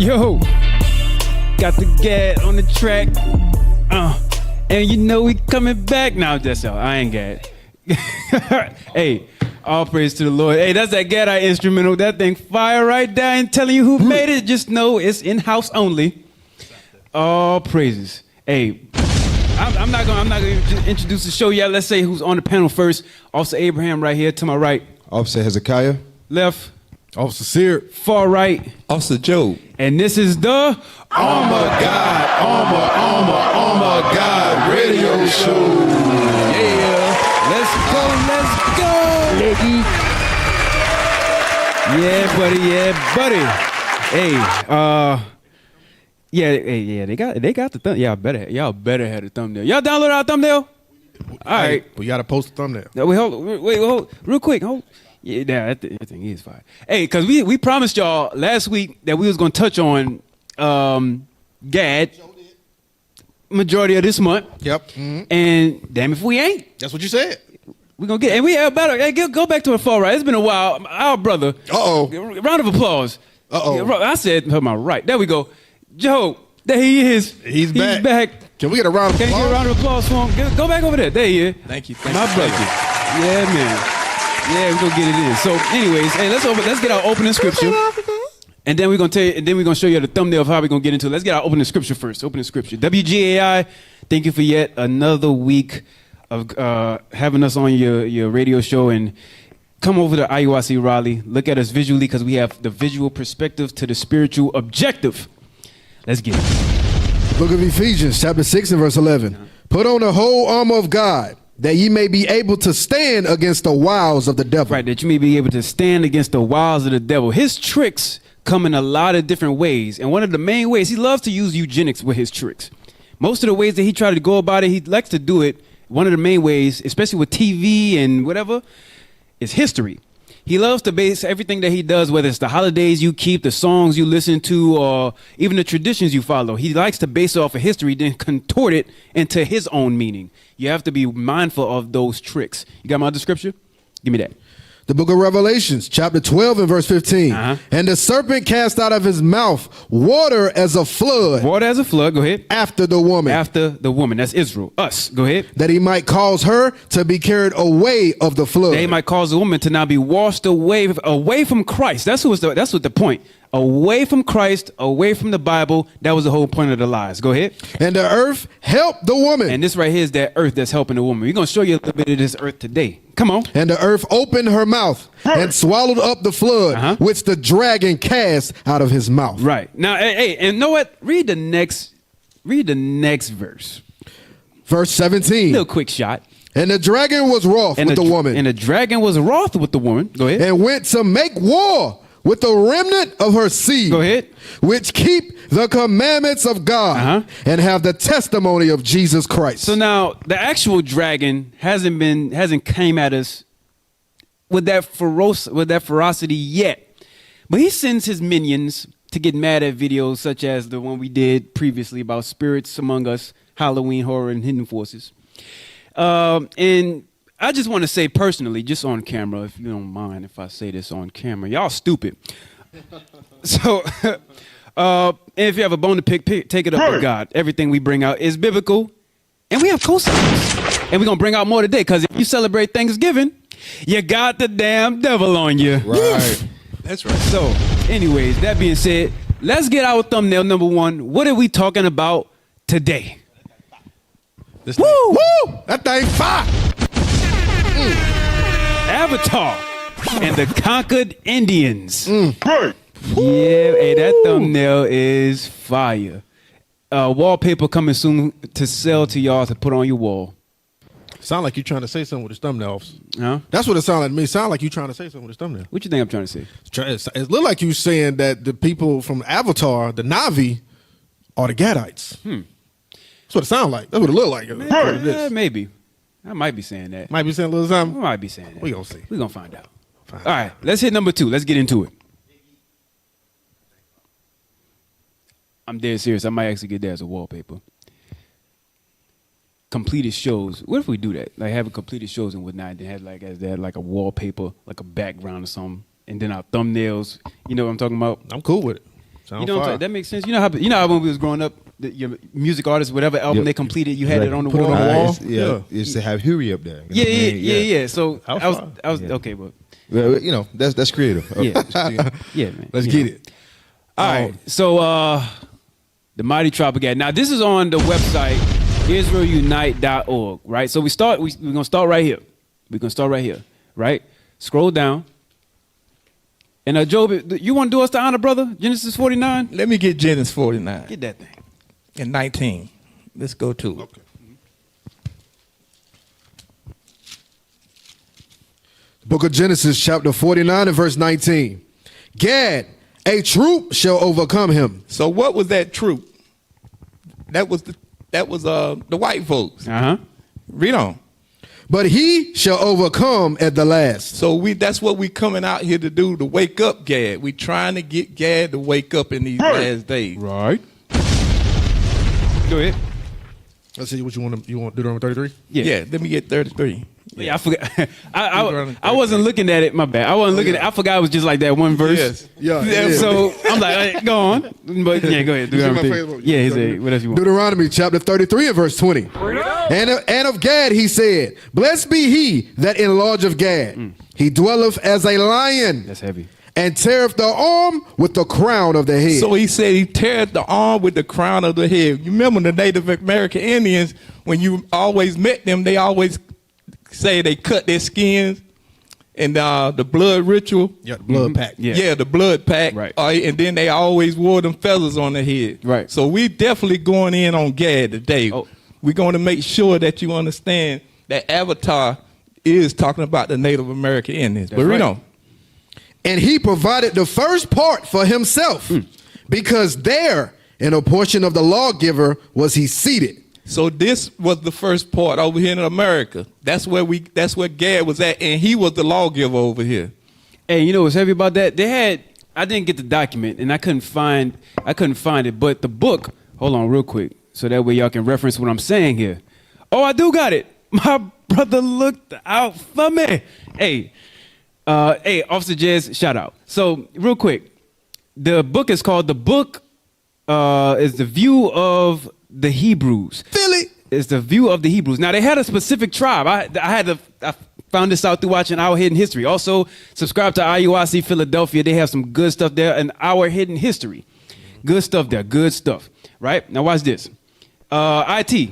Yo, got the Gad on the track. And you know we coming back now. That's all. I ain't Gad. Hey, all praise to the Lord. Hey, that's that Gadite instrumental. That thing fire right there. And telling you who made it. Just know it's in-house only. All praises. Hey, I'm not gonna introduce the show yet. Let's say who's on the panel first. Officer Abraham right here to my right. Officer Hezekiah. Left. Officer Sear. Far right. Officer Joe. And this is the Armor God radio show. Yeah. Let's go. Yeah, buddy. Hey, they got the thumbnail. Y'all better have the thumbnail. Y'all download our thumbnail? All right. We gotta post the thumbnail. Wait, real quick. Hold. Yeah, that thing is fire. Hey, cause we promised y'all last week that we was gonna touch on Gad majority of this month. Yep. Mm-hmm. And damn if we ain't. That's what you said. We're gonna get, and we have better. Hey, go back to the far right. It's been a while. Our brother. Round of applause. I said to my right. There we go. Joe, there he is. He's back. Can we get a round of applause? Can you get a round of applause for him? Go back over there. There he is. Thank you. My brother. Yeah, man. Yeah, we're gonna get it in. So, anyways, hey, let's get our opening scripture. And then we're gonna show you the thumbnail of how we're gonna get into it. Let's get our opening scripture first. Opening scripture. WGAI, thank you for yet another week of having us on your radio show, and come over to IUIC Raleigh. Look at us visually because we have the visual perspective to the spiritual objective. Let's get it. Book of Ephesians, chapter 6 and verse 11. Put on the whole armor of God, that ye may be able to stand against the wiles of the devil. Right, that you may be able to stand against the wiles of the devil. His tricks come in a lot of different ways. And one of the main ways, he loves to use eugenics with his tricks. Most of the ways that he tried to go about it, he likes to do it. One of the main ways, especially with TV and whatever, is history. He loves to base everything that he does, whether it's the holidays you keep, the songs you listen to, or even the traditions you follow. He likes to base it off of history, then contort it into his own meaning. You have to be mindful of those tricks. You got my other scripture? Give me that. The book of Revelations, chapter 12 and verse 15. And the serpent cast out of his mouth water as a flood. Water as a flood, go ahead. After the woman. After the woman, that's Israel, us, go ahead. That he might cause her to be carried away of the flood. That he might cause the woman to now be washed away from Christ. That's what the point. Away from Christ, away from the Bible. That was the whole point of the lies. Go ahead. And the earth helped the woman. And this right here is that earth that's helping the woman. We're going to show you a little bit of this earth today. Come on. And the earth opened her mouth and swallowed up the flood, which the dragon cast out of his mouth. Right. Now, hey, and you know what? Read the next verse. Verse 17. Little quick shot. And the dragon was wroth with the woman. And the dragon was wroth with the woman. Go ahead. And went to make war with the remnant of her seed. Go ahead. Which keep the commandments of God and have the testimony of Jesus Christ. So now the actual dragon hasn't came at us with that ferocity yet. But he sends his minions to get mad at videos such as the one we did previously about spirits among us, Halloween horror and hidden forces. And I just want to say personally, just on camera, if you don't mind if I say this on camera, y'all stupid. So, if you have a bone to pick, take it up with God. Everything we bring out is biblical, and we have co-signers. And we're going to bring out more today, because if you celebrate Thanksgiving, you got the damn devil on you. Right. That's right. So, anyways, that being said, let's get our thumbnail number one. What are we talking about today? Woo! That thing fire! Avatar and the Conquered Indians. Right. Yeah, hey, that thumbnail is fire. Wallpaper coming soon to sell to y'all to put on your wall. Sound like you trying to say something with his thumbnails. Huh? That's what it sounded like to me. Sound like you trying to say something with his thumbnail. What you think I'm trying to say? It looked like you saying that the people from Avatar, the Na'vi, are the Gadites. That's what it sounded like. That's what it looked like. Maybe. I might be saying that. Might be saying a little something. I might be saying that. We gonna see. We gonna find out. All right, let's hit number 2. Let's get into it. I'm dead serious. I might actually get that as a wallpaper. Completed shows. What if we do that? Like having completed shows and whatnot, and have like as that like a wallpaper, like a background or something, and then our thumbnails. You know what I'm talking about? I'm cool with it. Sound You know what I'm fire. saying? That makes sense. You know how when we was growing up, your music artists, whatever album Yep. they completed, you had it on the Put it wall. on the wall. It's to have Huey up there. Yeah. So How I was far? Yeah. okay, but Well, that's creative. yeah, yeah, man. Let's You get know. it. All right. So the Mighty Tribe of Gad. Now this is on the website IsraelUnite.org, right? So we're gonna start right here. We're gonna start right here, right? Scroll down. And Job, you want to do us the honor, brother? Genesis 49? Let me get Genesis 49 Get that thing. and 19. Let's go to it. Okay. Book of Genesis, chapter 49 and verse 19. Gad, a troop shall overcome him. So what was that troop? That was the white folks. Uh-huh. Read on. But he shall overcome at the last. So that's what we coming out here to do, to wake up Gad. We trying to get Gad to wake up in these last days. Right. Go ahead. Let's see what you want. You want Deuteronomy 33? Yeah, let me get 33. Yeah, I forgot. I wasn't looking at it. My bad. I wasn't looking at it. I forgot it was just like that one verse. Yes. Yeah. So I'm like, hey, go on. But yeah, go ahead. This is my Deuteronomy. favorite. Yeah, he said, what else you want? Deuteronomy chapter 33 and verse 20. And of Gad he said, blessed be he that enlargeth Gad. He dwelleth as a lion. That's heavy. And teareth the arm with the crown of the head. So he said he tears the arm with the crown of the head. You remember the Native American Indians, when you always met them, they always say they cut their skins and the blood ritual. Yeah, the blood pack. Yeah. The blood pack. Right. And then they always wore them feathers on their head. Right. So we definitely going in on Gad today. Oh. We're going to make sure that you understand that Avatar is talking about the Native American Indians. That's but read right. on. And he provided the first part for himself, because there in a portion of the lawgiver was he seated. So this was the first part over here in America. That's where Gad was at, and he was the lawgiver over here. Hey, you know what's heavy about that? I didn't get the document and I couldn't find it, but the book, hold on real quick, so that way y'all can reference what I'm saying here. Oh, I do got it. My brother looked out for me. Hey, Officer Jez, shout out. So real quick, the book is called, is the view of the Hebrews. Philly. It's the view of the Hebrews. Now they had a specific tribe. I found this out through watching Our Hidden History. Also, subscribe to IUIC Philadelphia. They have some good stuff there, and Our Hidden History. Good stuff there. Good stuff. Right? Now watch this. IT.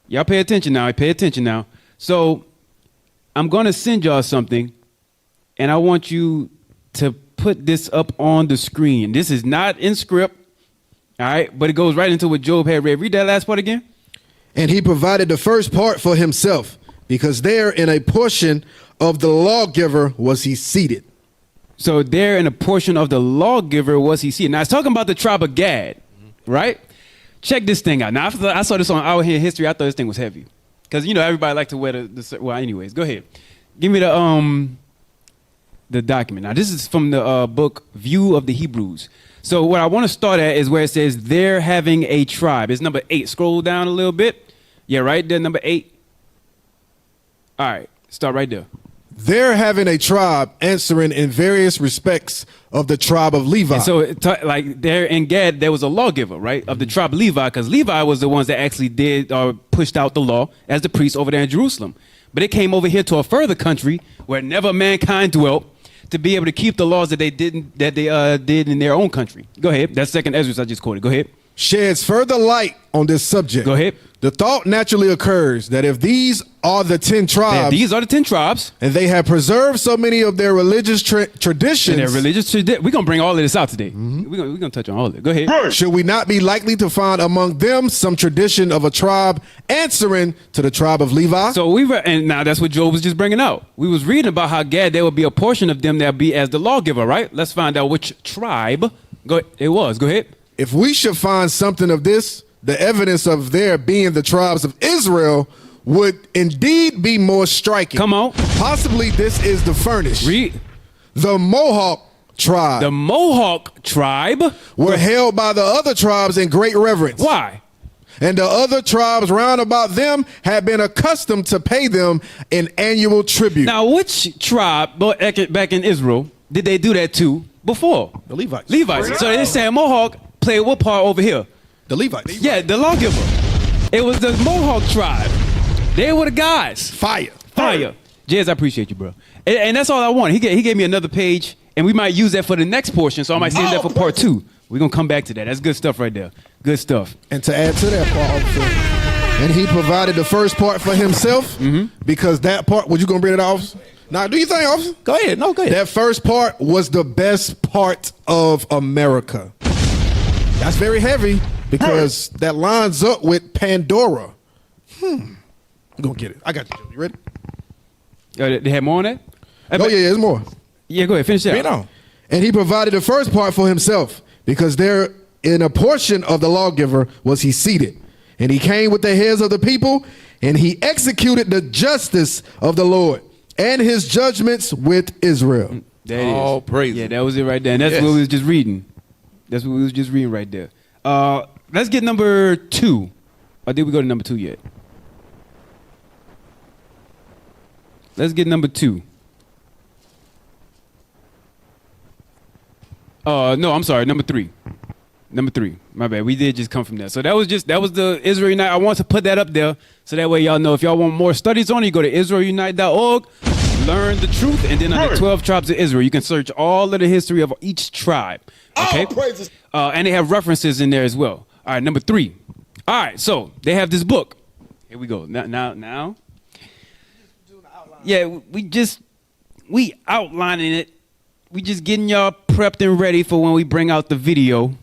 Y'all pay attention now. Pay attention now. So I'm gonna send y'all something, and I want you to put this up on the screen. This is not in script. All right, but it goes right into what Job had read. Read that last part again. And he provided the first part for himself, because there in a portion of the lawgiver was he seated. So there in a portion of the lawgiver was he seated. Now it's talking about the tribe of Gad, right? Check this thing out. Now I saw this on Our Hidden History. I thought this thing was heavy, because you know everybody like to wear the. Well, anyways, go ahead. Give me the document. Now this is from the book View of the Hebrews. So what I want to start at is where it says they're having a tribe. It's number 8. Scroll down a little bit. Yeah, right there, number 8. All right, start right there. They're having a tribe answering in various respects of the tribe of Levi. And so, like there in Gad, there was a lawgiver, right, of the tribe of Levi, because Levi was the ones that actually did or pushed out the law as the priests over there in Jerusalem. But it came over here to a further country where never mankind dwelt, to be able to keep the laws that they did in their own country. Go ahead. That's second Ezra I just quoted. Go ahead. Sheds further light on this subject. Go ahead. The thought naturally occurs that if these are the 10 tribes, These are the 10 tribes. and they have preserved so many of their religious traditions, And their religious tradition. We're going to bring all of this out today. We're going to touch on all of it. Go ahead. should we not be likely to find among them some tradition of a tribe answering to the tribe of Levi? So and now that's what Job was just bringing out. We was reading about how Gad, there would be a portion of them that would be as the lawgiver, right? Let's find out which tribe it was. Go ahead. If we should find something of this, the evidence of their being the tribes of Israel would indeed be more striking. Come on. Possibly this is the furnished. Read. The Mohawk tribe The Mohawk tribe. were held by the other tribes in great reverence. Why? And the other tribes round about them had been accustomed to pay them an annual tribute. Now, which tribe back in Israel did they do that to Before. The Levites. Levites. So they saying Mohawk played what part over here? The Levites. Yeah, the lawgiver. It was the Mohawk tribe. They were the guys. Fire. Jez, I appreciate you, bro. And that's all I want. He gave me another page, and we might use that for the next portion, so I might save that for part 2. We're going to come back to that. That's good stuff right there. Good stuff. And to add to that part, officer, and he provided the first part for himself because that part, was you going to bring it off? Now, do you think, officer? Go ahead. No, go ahead. That first part was the best part of America. That's very heavy because that lines up with Pandora. I'm going to get it. I got you. You ready? They had more on that? Oh, yeah, there's more. Yeah, go ahead. Finish that. Read on. And he provided the first part for himself, because there in a portion of the lawgiver was he seated. And he came with the heads of the people, and he executed the justice of the Lord and his judgments with Israel. There it is. All praise. Yeah, that was it right there. And that's Yes. what we was just reading. That's what we was just reading right there. Let's get number 2. Or did we go to number 2 yet? Let's get number 2. No, I'm sorry, number 3. Number 3. My bad. We did just come from there. So that was the Israel Unite. I want to put that up there so that way y'all know if y'all want more studies on it, you go to israelunite.org, learn the truth, and then on the 12 tribes of Israel, you can search all of the history of each tribe. Okay? And they have references in there as well. All right, number 3. All right, so they have this book. Here we go. Now. Yeah, we outlining it. We just getting y'all prepped and ready for when we bring out the video.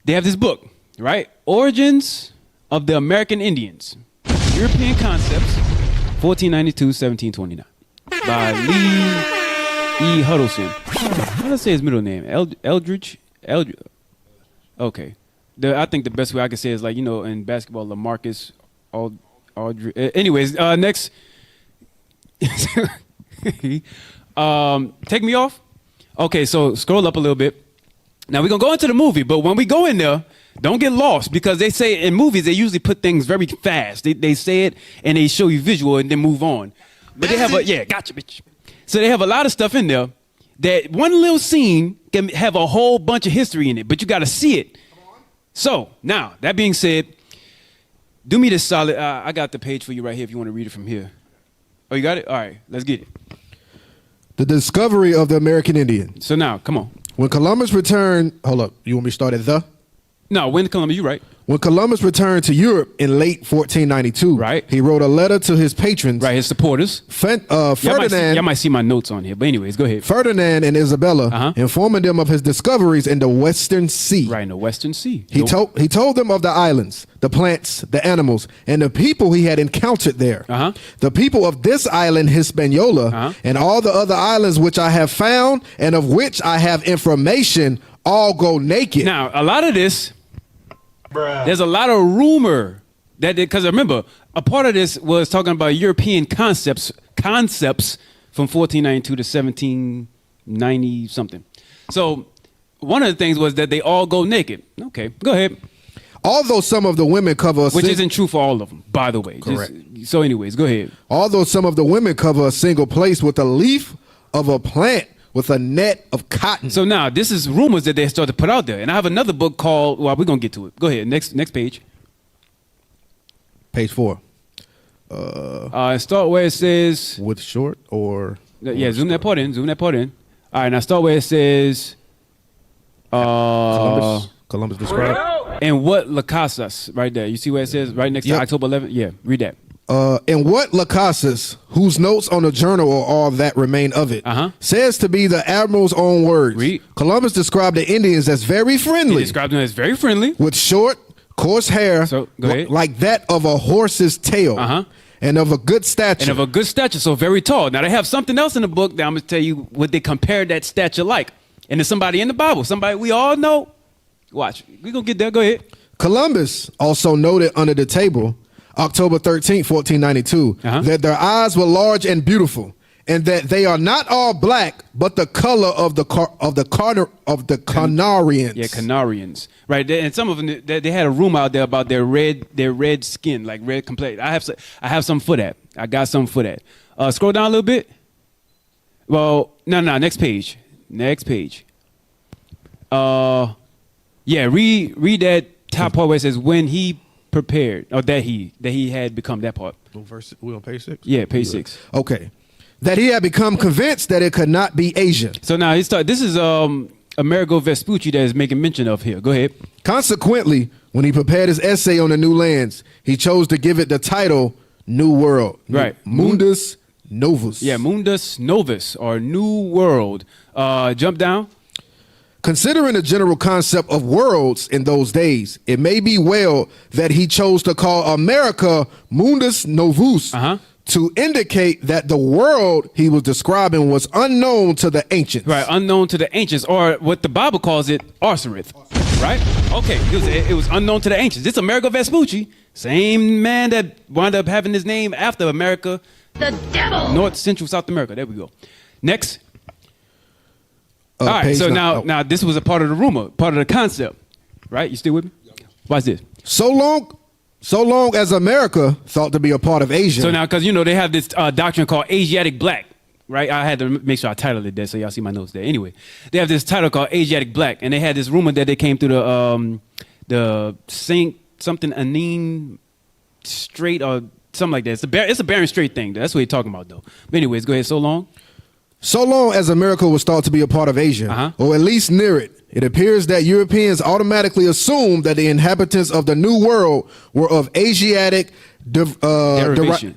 They have this book, right? Origins of the American Indians. European Concepts, 1492-1729. By Lee E. Huddleston. How do I say his middle name? Eldridge? Okay. I think the best way I can say is like, in basketball, LaMarcus Aldridge. Anyways, next. Take me off. Okay, so scroll up a little bit. Now we're gonna go into the movie, but when we go in there, don't get lost, because they say in movies they usually put things very fast. They say it and they show you visual and then move on. But they have gotcha, bitch. So they have a lot of stuff in there that one little scene can have a whole bunch of history in it, but you got to see it. So now that being said, do me this solid. I got the page for you right here if you want to read it from here. Oh, you got it? All right, let's get it. The discovery of the American Indian. So now, come on. When Columbus returned, hold up, you want me to start at the? No, when Columbus, you right. When Columbus returned to Europe in late 1492, Right. he wrote a letter to his patrons, Right, his supporters. Ferdinand. Y'all might see my notes on here, but anyways, go ahead. Ferdinand and Isabella, Uh-huh. informing them of his discoveries in the Western Sea. Right in the Western Sea. He told them of the islands, the plants, the animals, and the people he had encountered there. Uh-huh. The people of this island, Hispaniola, Uh-huh. and all the other islands which I have found and of which I have information, all go naked. Now, a lot of this, there's a lot of rumor that, because remember, a part of this was talking about European concepts from 1492 to 1790 something. So one of the things was that they all go naked. Okay, go ahead. Although some of the women cover a Which isn't true for all of them, by the way. Correct. So anyways, go ahead. Although some of the women cover a single place with a leaf of a plant with a net of cotton. So now, this is rumors that they started to put out there. And I have another book called, well, we're going to get to it. Go ahead, next page. Page 4. Start where it says, With short or? yeah, zoom that part in. All right, now start where it says, Columbus described. and what La Casas, right there. You see where it says, right next to Yep. October 11th? Yeah, read that. And what La Casas, whose notes on the journal are all that remain of it, Uh-huh. says to be the admiral's own words. Read. Columbus described the Indians as very He friendly, described them as very friendly. with short, coarse hair, So, go ahead. like that of a horse's tail, Uh-huh. and of a good stature. And of a good stature, so very tall. Now, they have something else in the book that I'm going to tell you what they compared that stature like. And there's somebody in the Bible, somebody we all know. Watch. We're going to get there. Go ahead. Columbus also noted under the table, October 13th, 1492, Uh-huh. that their eyes were large and beautiful, and that they are not all black, but the color of the Canarians. Yeah, Canarians. Right. And some of them, they had a rumor out there about their red skin, like red complexion. I have some for that. I got some for that. Scroll down a little bit. Well, no, next page. Next page. Yeah, read that top part where it says when he prepared, or that he had become, that part. We on page 6? Yeah, page 6. Okay. That he had become convinced that it could not be Asia. So now this is Amerigo Vespucci that is making mention of here. Go ahead. Consequently, when he prepared his essay on the new lands, he chose to give it the title New World. Right. Mundus Novus. Yeah, Mundus Novus, or New World. Jump down. Considering the general concept of worlds in those days, it may be well that he chose to call America Mundus Novus to indicate that the world he was describing was unknown to the ancients. Right, unknown to the ancients, or what the Bible calls it, Osiris. Right? Okay, it was unknown to the ancients. This Amerigo Vespucci, same man that wound up having his name after America. The devil! North, Central, South America. There we go. Next. All right, so now this was a part of the rumor, part of the concept, right? You still with me? Watch this. So long as America thought to be a part of Asia. So now, because, they have this doctrine called Asiatic Black, right? I had to make sure I titled it there so y'all see my notes there. Anyway, they have this title called Asiatic Black, and they had this rumor that they came through the Saint something Anin Strait or something like that. It's a Bering Strait thing. That's what he's talking about, though. But anyways, go ahead. So long as America was thought to be a part of Asia, or at least near it, it appears that Europeans automatically assumed that the inhabitants of the New World were of Asiatic derivation.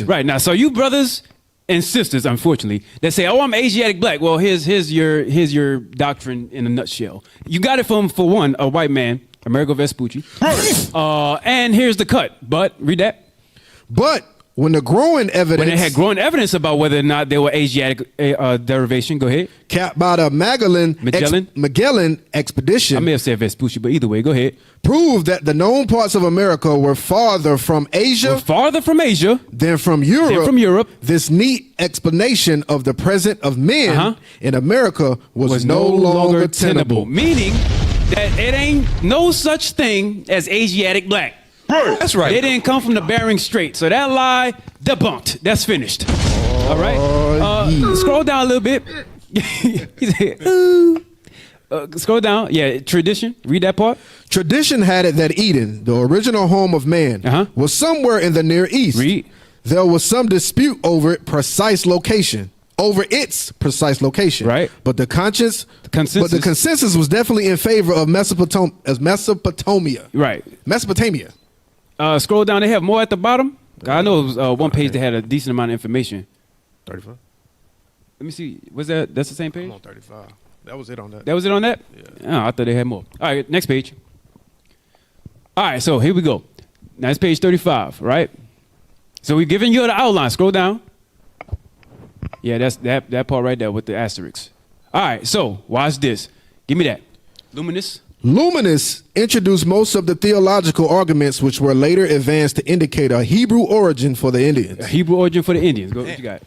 Right, now, so you brothers and sisters, unfortunately, that say, "Oh, I'm Asiatic Black." Well, here's your doctrine in a nutshell. You got it from, for one, a white man, Amerigo Vespucci. And here's the cut. But read that. But when the growing evidence, when they had growing evidence about whether or not they were Asiatic derivation, go ahead. Capped by the Magellan expedition. I may have said Vespucci, but either way, go ahead. Proved that the known parts of America were farther from Asia than from Europe. This neat explanation of the present of men in America was no longer tenable. Meaning that it ain't no such thing as Asiatic Black. That's right. They didn't come from the Bering Strait. So that lie, debunked. That's finished. All right? Scroll down a little bit. He said, scroll down. Yeah, tradition. Read that part. Tradition had it that Eden, the original home of man, was somewhere in the Near East. Read. There was some dispute over its precise location. Right. But the consensus was definitely in favor of Mesopotamia. Right. Mesopotamia. Scroll down. They have more at the bottom. I know it was one page that had a decent amount of information. 35. Let me see. Was that's the same page? I'm on 35. That was it on that. That was it on that? Yeah. Oh, I thought they had more. All right, next page. All right, so here we go. Now it's page 35, right? So we're giving you the outline. Scroll down. Yeah, that's that part right there with the asterisks. All right, so watch this. Give me that. Luminous introduced most of the theological arguments which were later advanced to indicate a Hebrew origin for the Indians. A Hebrew origin for the Indians. Go, what you got?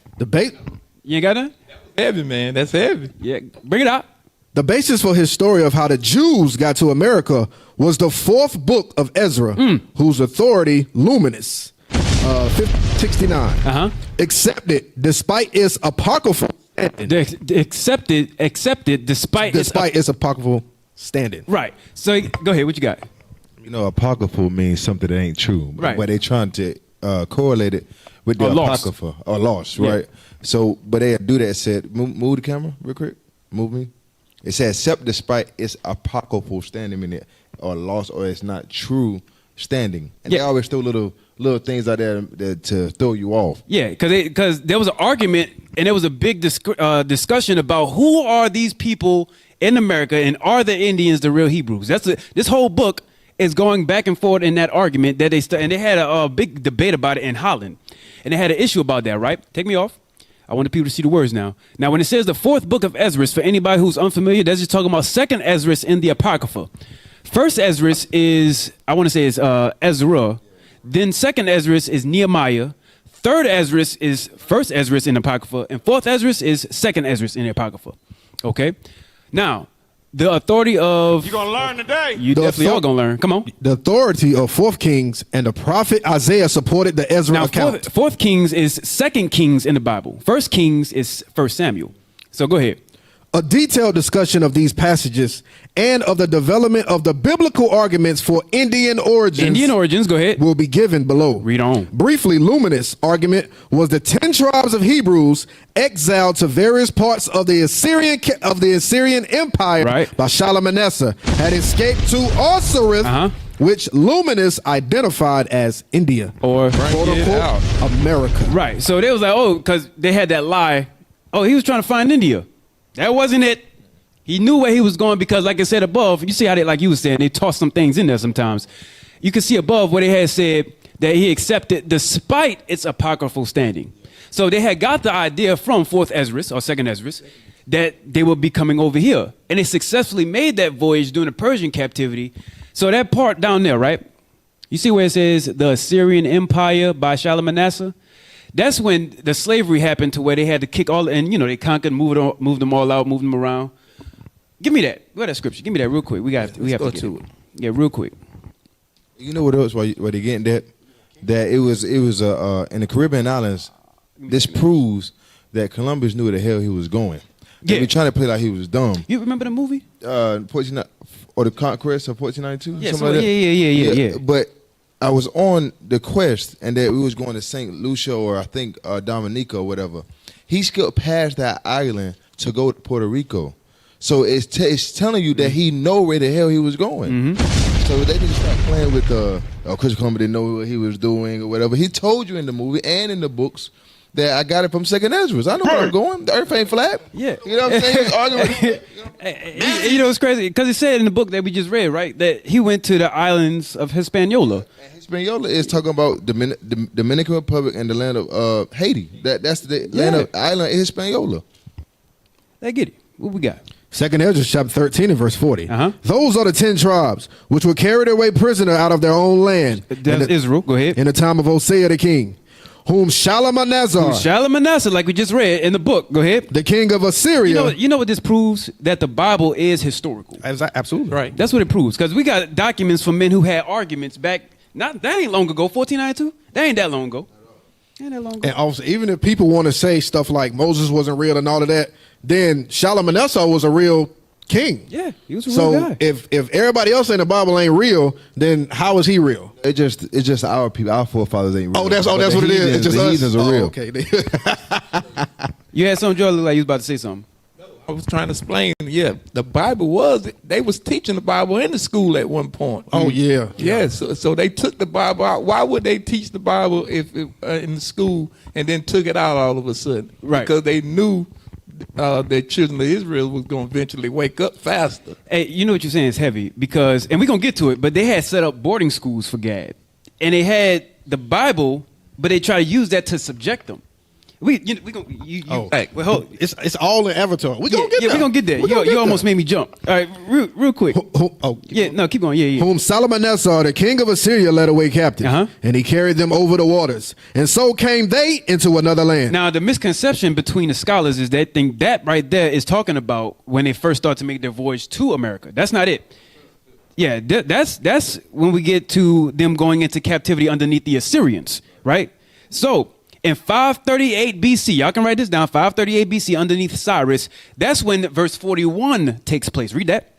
You ain't got that? Heavy, man. That's heavy. Yeah, bring it out. The basis for his story of how the Jews got to America was the 4th book of Ezra, whose authority, Luminous, 69, accepted despite its apocryphal standing. Accepted despite its apocryphal standing. Right. So go ahead. What you got? Apocryphal means something that ain't true. Right. But they're trying to correlate it with the apocrypha or lost, right? Yeah. So, but they do that. Said, move the camera real quick. Move me. It says, except despite its apocryphal standing, meaning or lost or it's not true standing. And they always throw little things out there to throw you off. Yeah, because there was an argument and there was a big discussion about who are these people in America and are the Indians the real Hebrews? This whole book is going back and forth in that argument that and they had a big debate about it in Holland, and they had an issue about that. Right? Take me off. I want the people to see the words now. Now, when it says the 4th book of Ezra, for anybody who's unfamiliar, that's just talking about 2nd Ezra in the Apocrypha. 1st Ezra is Ezra. Then 2nd Ezra is Nehemiah. 3rd Ezra is 1st Ezra in the Apocrypha. And 4th Ezra is 2nd Ezra in the Apocrypha. Okay? Now, the authority of... You're going to learn today. You definitely are going to learn. Come on. The authority of 4th Kings and the prophet Isaiah supported the Ezra account. 4th Kings is 2nd Kings in the Bible. 1st Kings is 1st Samuel. So go ahead. A detailed discussion of these passages and of the development of the biblical arguments for Indian origins Go ahead. will be given below. Read on. Briefly, Luminous argument was the 10 tribes of Hebrews exiled to various parts of the Assyrian Empire Right. by Shalmaneser had escaped to Osiris, which Luminous identified as India, Or quote it unquote out. Oh, America. right. So they was like, oh, because they had that lie. Oh, he was trying to find India. That wasn't it. He knew where he was going because, like I said above, you see how they, like you were saying, they toss some things in there sometimes. You can see above where they had said that he accepted despite its apocryphal standing. So they had got the idea from 4th Esdras or 2nd Esdras that they would be coming over here. And they successfully made that voyage during the Persian captivity. So that part down there, right? You see where it says the Assyrian Empire by Shalmaneser? That's when the slavery happened to where they had to kick all, and they conquered, moved them all out, moved them around. Give me that. Go to that scripture. Give me that real quick. We have go to to get it. Yeah, real quick. You know what else? Why they getting that? That it was in the Caribbean islands. This proves that Columbus knew where the hell he was going. Yeah. They be trying to play like he was dumb. You remember the movie? 14, or the Conquest of 1492. Yeah, something so- like that. yeah. But I was on the quest, and that we was going to St. Lucia or I think Dominica or whatever. He skipped past that island to go to Puerto Rico. So it's telling you that he know where the hell he was going. So they didn't start playing with Christopher Columbus didn't know what he was doing or whatever. He told you in the movie and in the books that I got it from 2nd Esdras. I know where I'm going. The earth ain't flat. Yeah. You know what I'm saying? He was arguing with, It's crazy because it said in the book that we just read, right, that he went to the islands of Hispaniola. Hispaniola is talking about the Dominican Republic and the land of Haiti. That's the land of island of Hispaniola. They get it. What we got? 2nd Esdras chapter 13 and verse 40. Uh-huh. Those are the 10 tribes which were carried away prisoner out of their own land That's Israel. Go ahead. in the time of Hosea the king, whom Shalmaneser, Shalmaneser, like we just read in the book. Go ahead. the king of Assyria, You know what this proves? That the Bible is historical. Absolutely. Right. That's what it proves. Because we got documents from men who had arguments back. That ain't long ago. 1492. That ain't that long ago. Ain't that long ago. and also even if people want to say stuff like Moses wasn't real and all of that, then Shalmaneser was a real king. Yeah, he was a real So guy. if everybody else in the Bible ain't real, then how is he real? It's just our people, our forefathers ain't real. That's But what the it is. heathens- It's just the us. heathens are real. Okay. You had something, Joe, look like you was about to say something. I was trying to explain. Yeah, the Bible they was teaching the Bible in the school at one point. Oh yeah. Yeah, so they took the Bible out. Why would they teach the Bible if in the school and then took it out all of a sudden? Right. Because they knew that children of Israel was going to eventually wake up faster. Hey, you know what you're saying is heavy because, and we're going to get to it, but they had set up boarding schools for Gad. And they had the Bible, but they try to use that to subject them. We gonna Hey, well, hold, It's all in Avatar. We gonna get yeah, there. we're gonna get there. We gonna You get almost there. made me jump. All right, real quick. Keep going. Yeah. Whom Shalmaneser, the king of Assyria, led away captive, Uh-huh. and he carried them over the waters, and so came they into another land. Now, the misconception between the scholars is they think that right there is talking about when they first start to make their voyage to America. That's not it. Yeah, that's when we get to them going into captivity underneath the Assyrians, right? So, in 538 BC, y'all can write this down, 538 BC underneath Cyrus, that's when verse 41 takes place. Read that.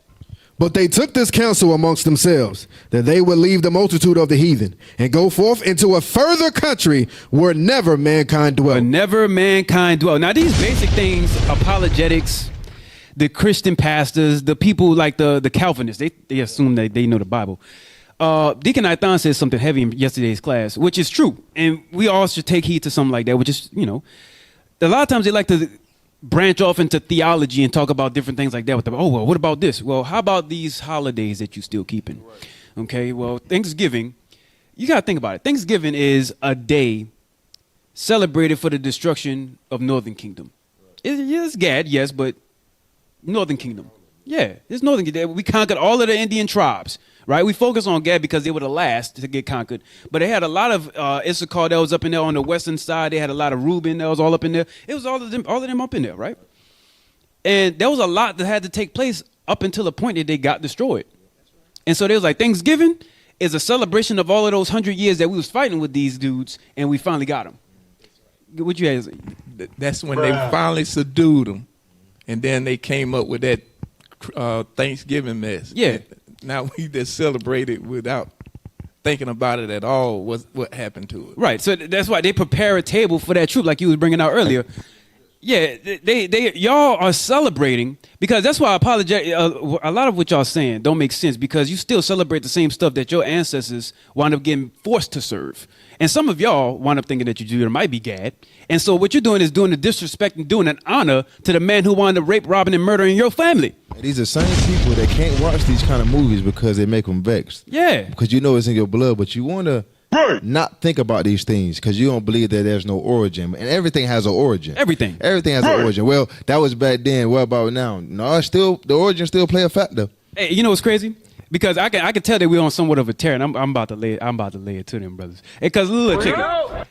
But they took this counsel amongst themselves, that they would leave the multitude of the heathen, and go forth into a further country where never mankind dwelt. But never mankind dwell. Now, these basic things, apologetics, the Christian pastors, the people like the Calvinists, they assume that they know the Bible. Deacon Nathan said something heavy in yesterday's class, which is true. And we all should take heed to something like that, which is, a lot of times they like to branch off into theology and talk about different things like that. Well, what about this? Well, how about these holidays that you still keeping? Okay, well, Thanksgiving, you got to think about it. Thanksgiving is a day celebrated for the destruction of Northern Kingdom. It's Gad, yes, but Northern Kingdom. Yeah, it's Northern Kingdom. We conquered all of the Indian tribes, right? We focus on Gad because they were the last to get conquered. But they had a lot of Issachar that was up in there on the western side. They had a lot of Reuben that was all up in there. It was all of them up in there, right? And there was a lot that had to take place up until the point that they got destroyed. And so they was like, Thanksgiving is a celebration of all of those 100 years that we was fighting with these dudes, and we finally got them. What you guys? That's when they finally subdued them. and then they came up with that Thanksgiving mess. Yeah. Now we just celebrate it without thinking about it at all. What happened to it? Right. So that's why they prepare a table for that troop, like you was bringing out earlier. Yeah, they y'all are celebrating because that's why I apologize. A lot of what y'all saying don't make sense because you still celebrate the same stuff that your ancestors wound up getting forced to serve. And some of y'all wind up thinking that you Judah might be Gad. And so what you're doing is doing the disrespect and doing an honor to the man who wanted to rape, robbing, and murdering your family. And these are same people that can't watch these kind of movies because they make them vexed. Yeah. Because you know it's in your blood, but you want to not think about these things because you don't believe that there's no origin. And everything has an origin. Everything has an origin. Well, that was back then. What about now? No, it's still the origin still play a factor. Hey, you know what's crazy? Because I can tell that we're on somewhat of a tear, and I'm about to lay it to them brothers. Because look, check it.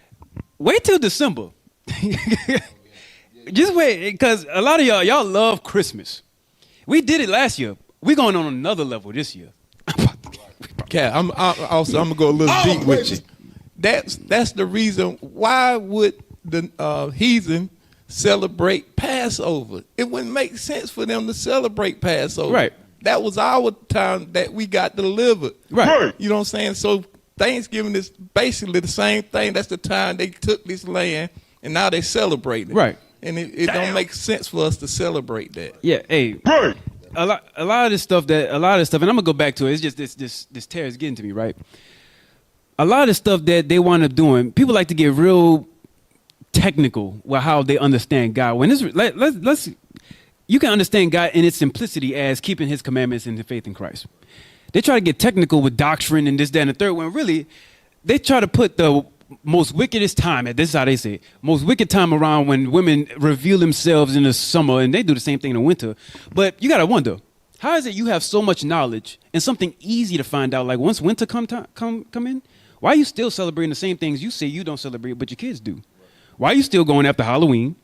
Wait till December. Just wait, because a lot of y'all love Christmas. We did it last year. We're going on another level this year. Cat, I'm gonna go a little deep with you. That's the reason why would the heathen celebrate Passover? It wouldn't make sense for them to celebrate Passover. Right. That was our time that we got delivered. Right. You know what I'm saying? So Thanksgiving is basically the same thing. That's the time they took this land and now they celebrate it. Right. And it don't make sense for us to celebrate that. Yeah. Hey. A lot of this stuff, and I'm gonna go back to it. It's just this tear is getting to me, right? A lot of the stuff that they wind up doing, people like to get real technical with how they understand God. When let's you can understand God in its simplicity as keeping His commandments and the faith in Christ. They try to get technical with doctrine and this, that, and the third. When really, they try to put the most wickedest time, this is how they say it, most wicked time around when women reveal themselves in the summer, and they do the same thing in the winter. But you gotta wonder, how is it you have so much knowledge and something easy to find out, like once winter come in, why are you still celebrating the same things you say you don't celebrate, but your kids do? Why are you still going after Halloween?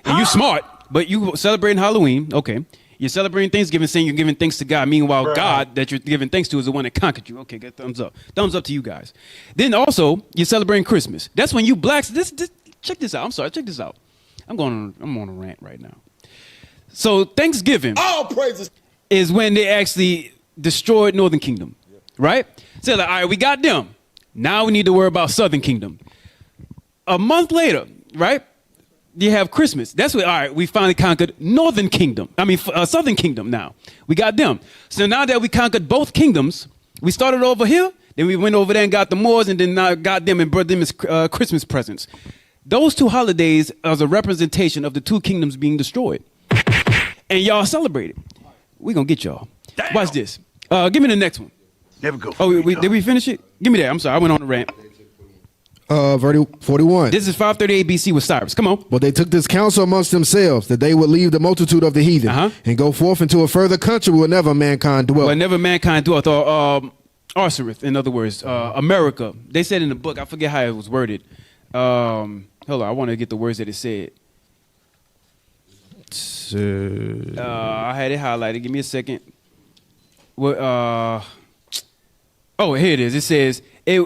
And you smart, but you celebrating Halloween, okay. You're celebrating Thanksgiving, saying you're giving thanks to God. Meanwhile, God that you're giving thanks to is the one that conquered you. Okay, get thumbs up. Thumbs up to you guys. Then also, you're celebrating Christmas. That's when you blacks, check this out. I'm sorry, check this out. I'm on a rant right now. So Thanksgiving all praises is when they actually destroyed Northern Kingdom, right? So like, all right, we got them. Now we need to worry about Southern Kingdom. A month later, right? You have Christmas. That's what, all right, we finally conquered Southern Kingdom now. We got them. So now that we conquered both kingdoms, we started over here, then we went over there and got the Moors, and then now got them and brought them as Christmas presents. Those two holidays are a representation of the two kingdoms being destroyed. And y'all celebrated. We gonna get y'all. Damn. Watch this. Give me the next one. Never go. Oh, did we finish it? Give me that. I'm sorry, I went on a rant. 41. This is 538 BC with Cyrus. Come on. But they took this counsel amongst themselves that they would leave the multitude of the heathen and go forth into a further country where never mankind dwelt. Where never mankind dwelt, or Arsareth, in other words, America. They said in the book, I forget how it was worded. Hold on, I want to get the words that it said. I had it highlighted. Give me a second. Oh, here it is. It says, it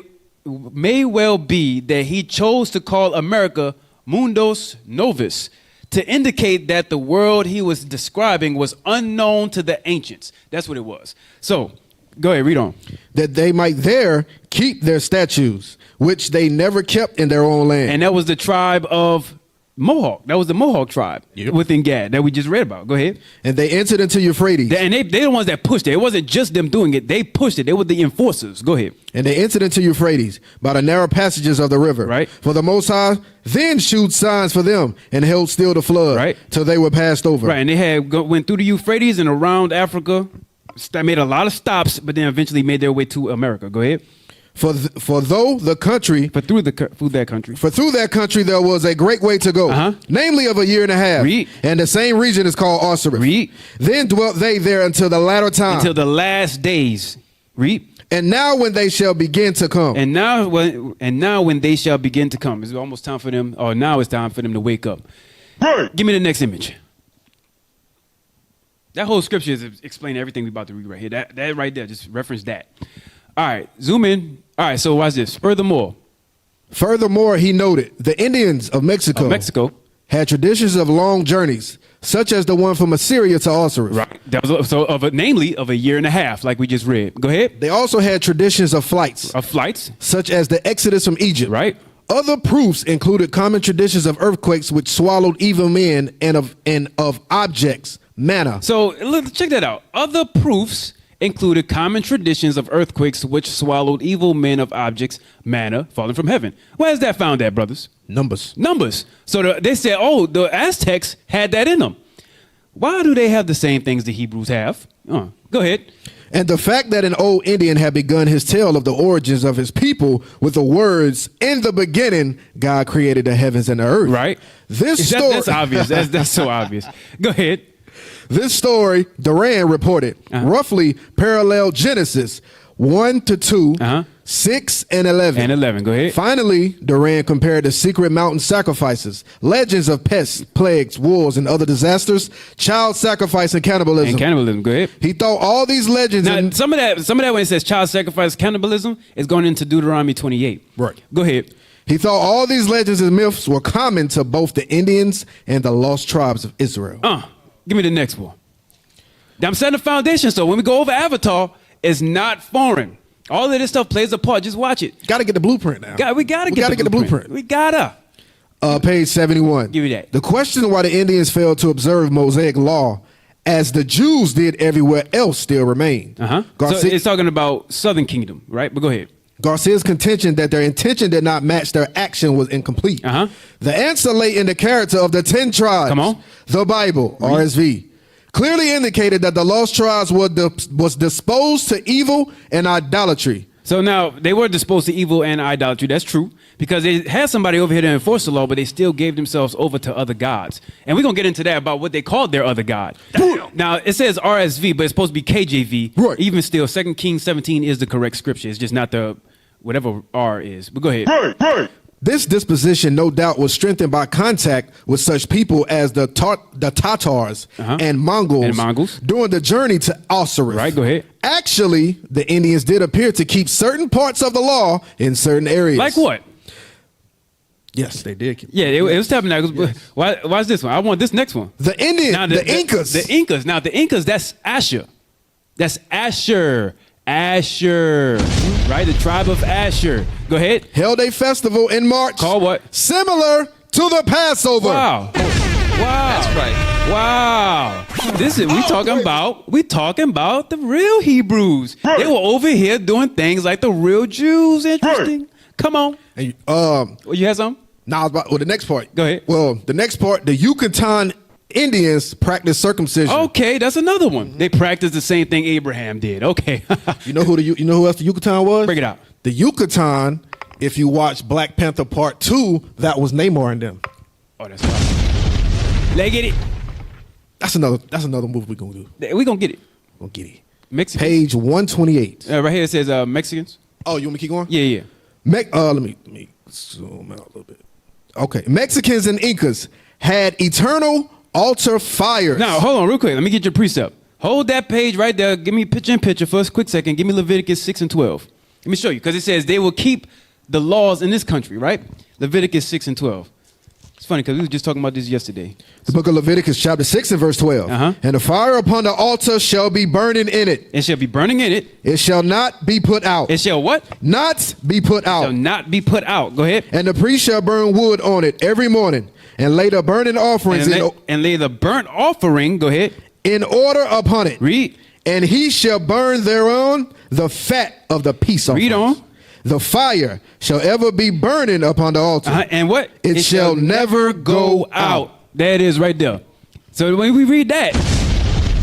may well be that he chose to call America Mundos Novus to indicate that the world he was describing was unknown to the ancients. That's what it was. So, go ahead, read on. That they might there keep their statutes, which they never kept in their own land. And that was the tribe of Mohawk. That was the Mohawk tribe within Gad that we just read about. Go ahead. And they entered into Euphrates. And they're the ones that pushed it. It wasn't just them doing it. They pushed it. They were the enforcers. Go ahead. And they entered into Euphrates by the narrow passages of the river. Right. For the Most High then shewed signs for them and held still the flood. Right. Till they were passed over. Right. And they went through the Euphrates and around Africa. Made a lot of stops, but then eventually made their way to America. Go ahead. For through that country there was a great way to go, namely of a year and a half. Read. And the same region is called Arsareth. Read. Then dwelt they there until the latter time. Until the last days. Read. And now when they shall begin to come. And now when they shall begin to come. It's almost time for them, or now it's time for them to wake up. Right. Give me the next image. That whole scripture is explaining everything we're about to read right here. That right there, just reference that. All right, zoom in. All right, so watch this. Furthermore, he noted the Indians of Mexico Mexico had traditions of long journeys, such as the one from Assyria to Osiris. Right. That was namely of a year and a half, like we just read. Go ahead. They also had traditions of flights, Of flights. such as the Exodus from Egypt. Right. Other proofs included common traditions of earthquakes which swallowed evil men and of objects, manna. So check that out. Other proofs included common traditions of earthquakes which swallowed evil men of objects, manna, falling from heaven. Where's that found at, brothers? Numbers. Numbers. So they said, oh, the Aztecs had that in them. Why do they have the same things the Hebrews have? Go ahead. And the fact that an old Indian had begun his tale of the origins of his people with the words, "In the beginning, God created the heavens and the earth." Right. This story, That's obvious. That's so obvious. Go ahead. This story, Duran reported, roughly paralleled Genesis 1 to 2, 6 and 11. And 11. Go ahead. Finally, Duran compared the secret mountain sacrifices, legends of pests, plagues, wars, and other disasters, child sacrifice, and cannibalism. And cannibalism. Go ahead. He thought all these legends. Now, some of that when it says child sacrifice, cannibalism is going into Deuteronomy 28. Right. Go ahead. He thought all these legends and myths were common to both the Indians and the lost tribes of Israel. Give me the next one. I'm setting the foundation, so when we go over Avatar, it's not foreign. All of this stuff plays a part. Just watch it. Got to get the blueprint now. We gotta get the blueprint. We gotta. Page 71. Give me that. The question why the Indians failed to observe Mosaic law as the Jews did everywhere else still remained. So it's talking about Southern Kingdom, right? But go ahead. Garcia's contention that their intention did not match their action was incomplete. The answer lay in the character of the 10 tribes. Come on. The Bible, RSV, clearly indicated that the lost tribes was disposed to evil and idolatry. So now they were disposed to evil and idolatry. That's true, because they had somebody over here to enforce the law, but they still gave themselves over to other gods. And we're going to get into that about what they called their other god. Now, it says RSV, but it's supposed to be KJV. Right. Even still, 2 Kings 17 is the correct scripture. It's just not the whatever R is. But go ahead. Right. This disposition, no doubt, was strengthened by contact with such people as the Tatars and Mongols during the journey to Osiris. Right, go ahead. Actually, the Indians did appear to keep certain parts of the law in certain areas. Like what? Yes, they did. Yeah, it was tabernacles. Yes. Why's this one? I want this next one. The Indians, the Incas. The Incas. Now, the Incas, that's Asher. That's Asher. Right? The tribe of Asher. Go ahead. Held a festival in March. Called what? Similar to the Passover. Wow. That's right. Wow. We talking about the real Hebrews. Right. They were over here doing things like the real Jews. Interesting. Right. Come on. And, you had something? Nah, the next part. Go ahead. Well, the next part, the Yucatan Indians practice circumcision. Okay, that's another one. They practiced the same thing Abraham did. Okay. You know who else the Yucatan was? Break it out. The Yucatan, if you watch Black Panther Part 2, that was Namor and them. Oh, that's right. Let's get it. That's another move we're gonna do. We're gonna get it. We'll get it. Mexicans. Page 128. Right here it says Mexicans. Oh, you want me to keep going? Yeah. Let me zoom out a little bit. Okay. Mexicans and Incas had eternal altar fires. Now, hold on real quick. Let me get your precept. Hold that page right there. Give me picture in picture for a quick second. Give me Leviticus 6 and 12. Let me show you, because it says they will keep the laws in this country, right? Leviticus 6 and 12. It's funny because we were just talking about this yesterday. The book of Leviticus chapter 6 and verse 12. And the fire upon the altar shall be burning in it. It shall be burning in it. It shall not be put out. It shall what? Not be put out. It shall not be put out. Go ahead. And the priest shall burn wood on it every morning and lay the burning offerings and lay the burnt offering, go ahead, in order upon it. Read. And he shall burn thereon the fat of the peace offerings. Read on. The fire shall ever be burning upon the altar. And what? It shall never go out. There it is right there. So when we read that,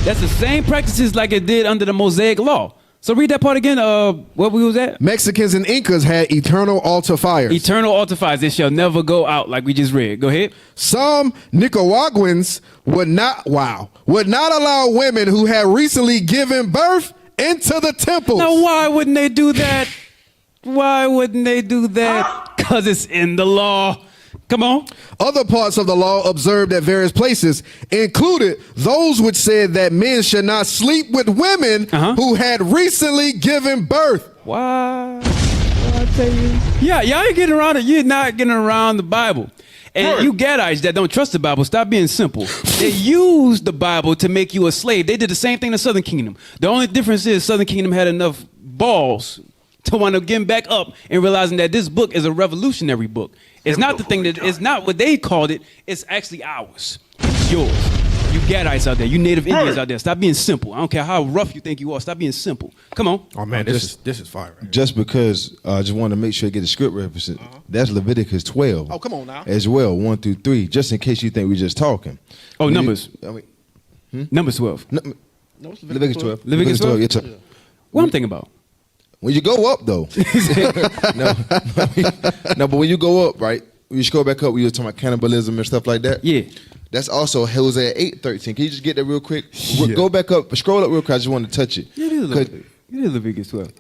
that's the same practices like it did under the Mosaic law. So read that part again. What we was at? Mexicans and Incas had eternal altar fires. Eternal altar fires. It shall never go out, like we just read. Go ahead. Some Nicaraguans would not allow women who had recently given birth into the temples. Now, why wouldn't they do that? Why wouldn't they do that? Because it's in the law. Come on. Other parts of the law observed at various places included those which said that men should not sleep with women who had recently given birth. Why? I tell you. Yeah, y'all ain't getting around it. You're not getting around the Bible. And you Gadites that don't trust the Bible, stop being simple. They use the Bible to make you a slave. They did the same thing in the Southern Kingdom. The only difference is Southern Kingdom had enough balls to wind up getting back up and realizing that this book is a revolutionary book. It's not the thing that, it's not what they called it. It's actually ours. It's yours. You Gadites out there, you Native Indians out there, stop being simple. I don't care how rough you think you are. Stop being simple. Come on. Oh man, this is fire. Right here. Just because I just want to make sure I get the script reference. That's Leviticus 12. Oh, come on now. As well, 1 through 3, just in case you think we're just talking. Oh, Numbers. Numbers 12. No, it's Leviticus 12. Leviticus 12? Yes, sir. What I'm thinking about? When you go up, though. no, but when you go up, right? When you scroll back up, we were talking about cannibalism and stuff like that. Yeah. That's also Hosea 8:13. Can you just get that real quick? Go back up, scroll up real quick. I just want to touch it. Yeah, it is Leviticus 12.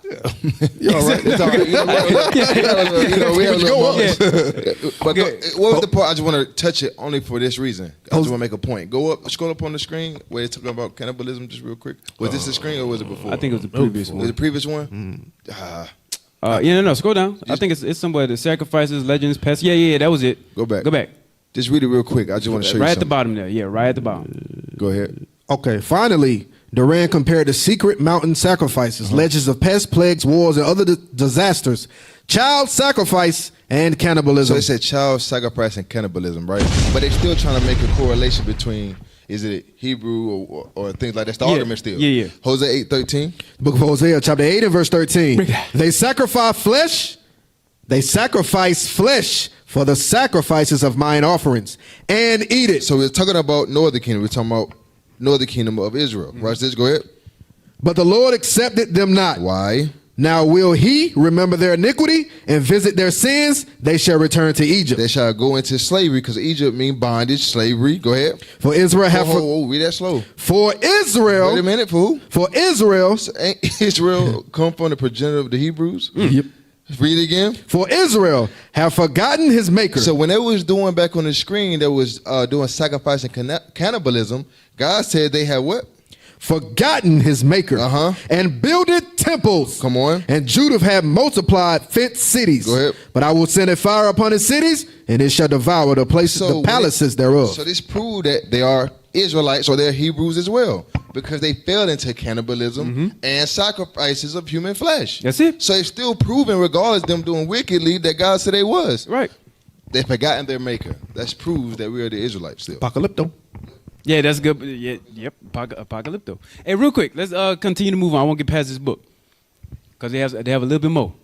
You all right? It's all right. We have a little moments. But what was the part? I just want to touch it only for this reason. I just want to make a point. Go up, scroll up on the screen where it's talking about cannibalism just real quick. Was this the screen or was it before? I think it was the previous one. Was it the previous one? No, scroll down. I think it's somewhere, the sacrifices, legends, pests. Yeah, that was it. Go back. Go back. Just read it real quick. I just want to show you Right at something. the bottom there. Yeah, right at the bottom. Go ahead. Okay, finally, Duran compared the secret mountain sacrifices, legends of pests, plagues, wars, and other disasters, child sacrifice, and So cannibalism. they said child sacrifice and cannibalism, right? But they're still trying to make a correlation between, is it Hebrew or things like that? That's the argument still. Yeah. Hosea 8:13. Book of Hosea, chapter 8 and verse 13. They sacrifice flesh for the sacrifices of mine offerings, and eat it. So we're talking about Northern Kingdom. We're talking about Northern Kingdom of Israel. Right, this, go ahead. But the Lord accepted them not. Why? Now will he remember their iniquity and visit their sins? They shall return to Egypt. They shall go into slavery, because Egypt means bondage, slavery. Go ahead. For Israel have Read that slow. for Israel. Wait a minute, for who? For Israel. Ain't Israel come from the progenitor of the Hebrews? Yep. Read it again. For Israel have forgotten his maker. So when they was doing back on the screen, that was doing sacrifice and cannibalism, God said they had what? Forgotten his maker. And builded temples. Come on. And Judah had multiplied fenced cities. Go ahead. But I will send a fire upon his cities, and it shall devour the places, the palaces thereof. So this proved that they are Israelites, or they're Hebrews as well, because they fell into cannibalism and sacrifices of human flesh. That's it. So it's still proven, regardless of them doing wickedly, that God said they was. Right. They forgotten their maker. That proves that we are the Israelites still. Apocalypto. Yeah, that's good. Yeah, yep, Apocalypto. Hey, real quick, let's continue to move on. I won't get past this book because they have a little bit more.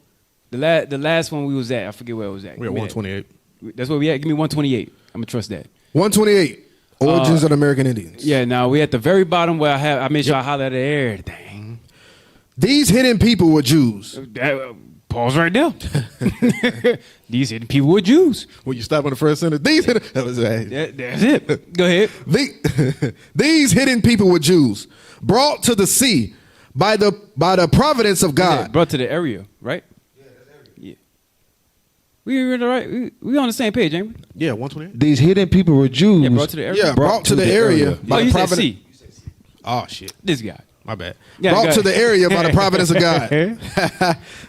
The last one we was at, I forget where it was at. We're at 128. That's where we at. Give me 128. I'm gonna trust that. 128. Origins of the American Indians. Yeah, now we at the very bottom where I made sure I highlighted everything. These hidden people were Jews. Pause right there. These hidden people were Jews. Will you stop on the first sentence? These that was That's it. Go ahead. These hidden people were Jews, brought to the sea by the providence of God. Brought to the area, right? Yeah, that's area. Yeah. We on the same page, ain't we? Yeah, 128. These hidden people were Jews. Yeah, brought to the area. Yeah, brought to the area Oh, by you the said providence. C. Oh shit. This guy. My bad. Yeah, Brought go to ahead. the area by the providence of God.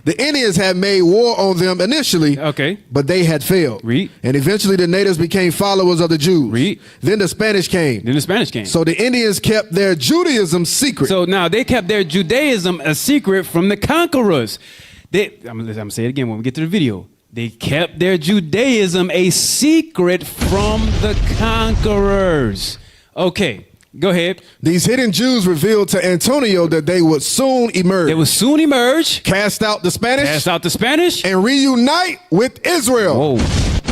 The Indians had made war on them initially, Okay. but they had failed. Read. And eventually the natives became followers of the Jews. Read. Then the Spanish came. Then the Spanish came. So the Indians kept their Judaism secret. So now they kept their Judaism a secret from the conquerors. I'm gonna say it again when we get to the video. They kept their Judaism a secret from the conquerors. Okay, go ahead. These hidden Jews revealed to Antonio that they would soon emerge. They will soon emerge, cast out the Spanish, cast out the Spanish, and reunite with Israel.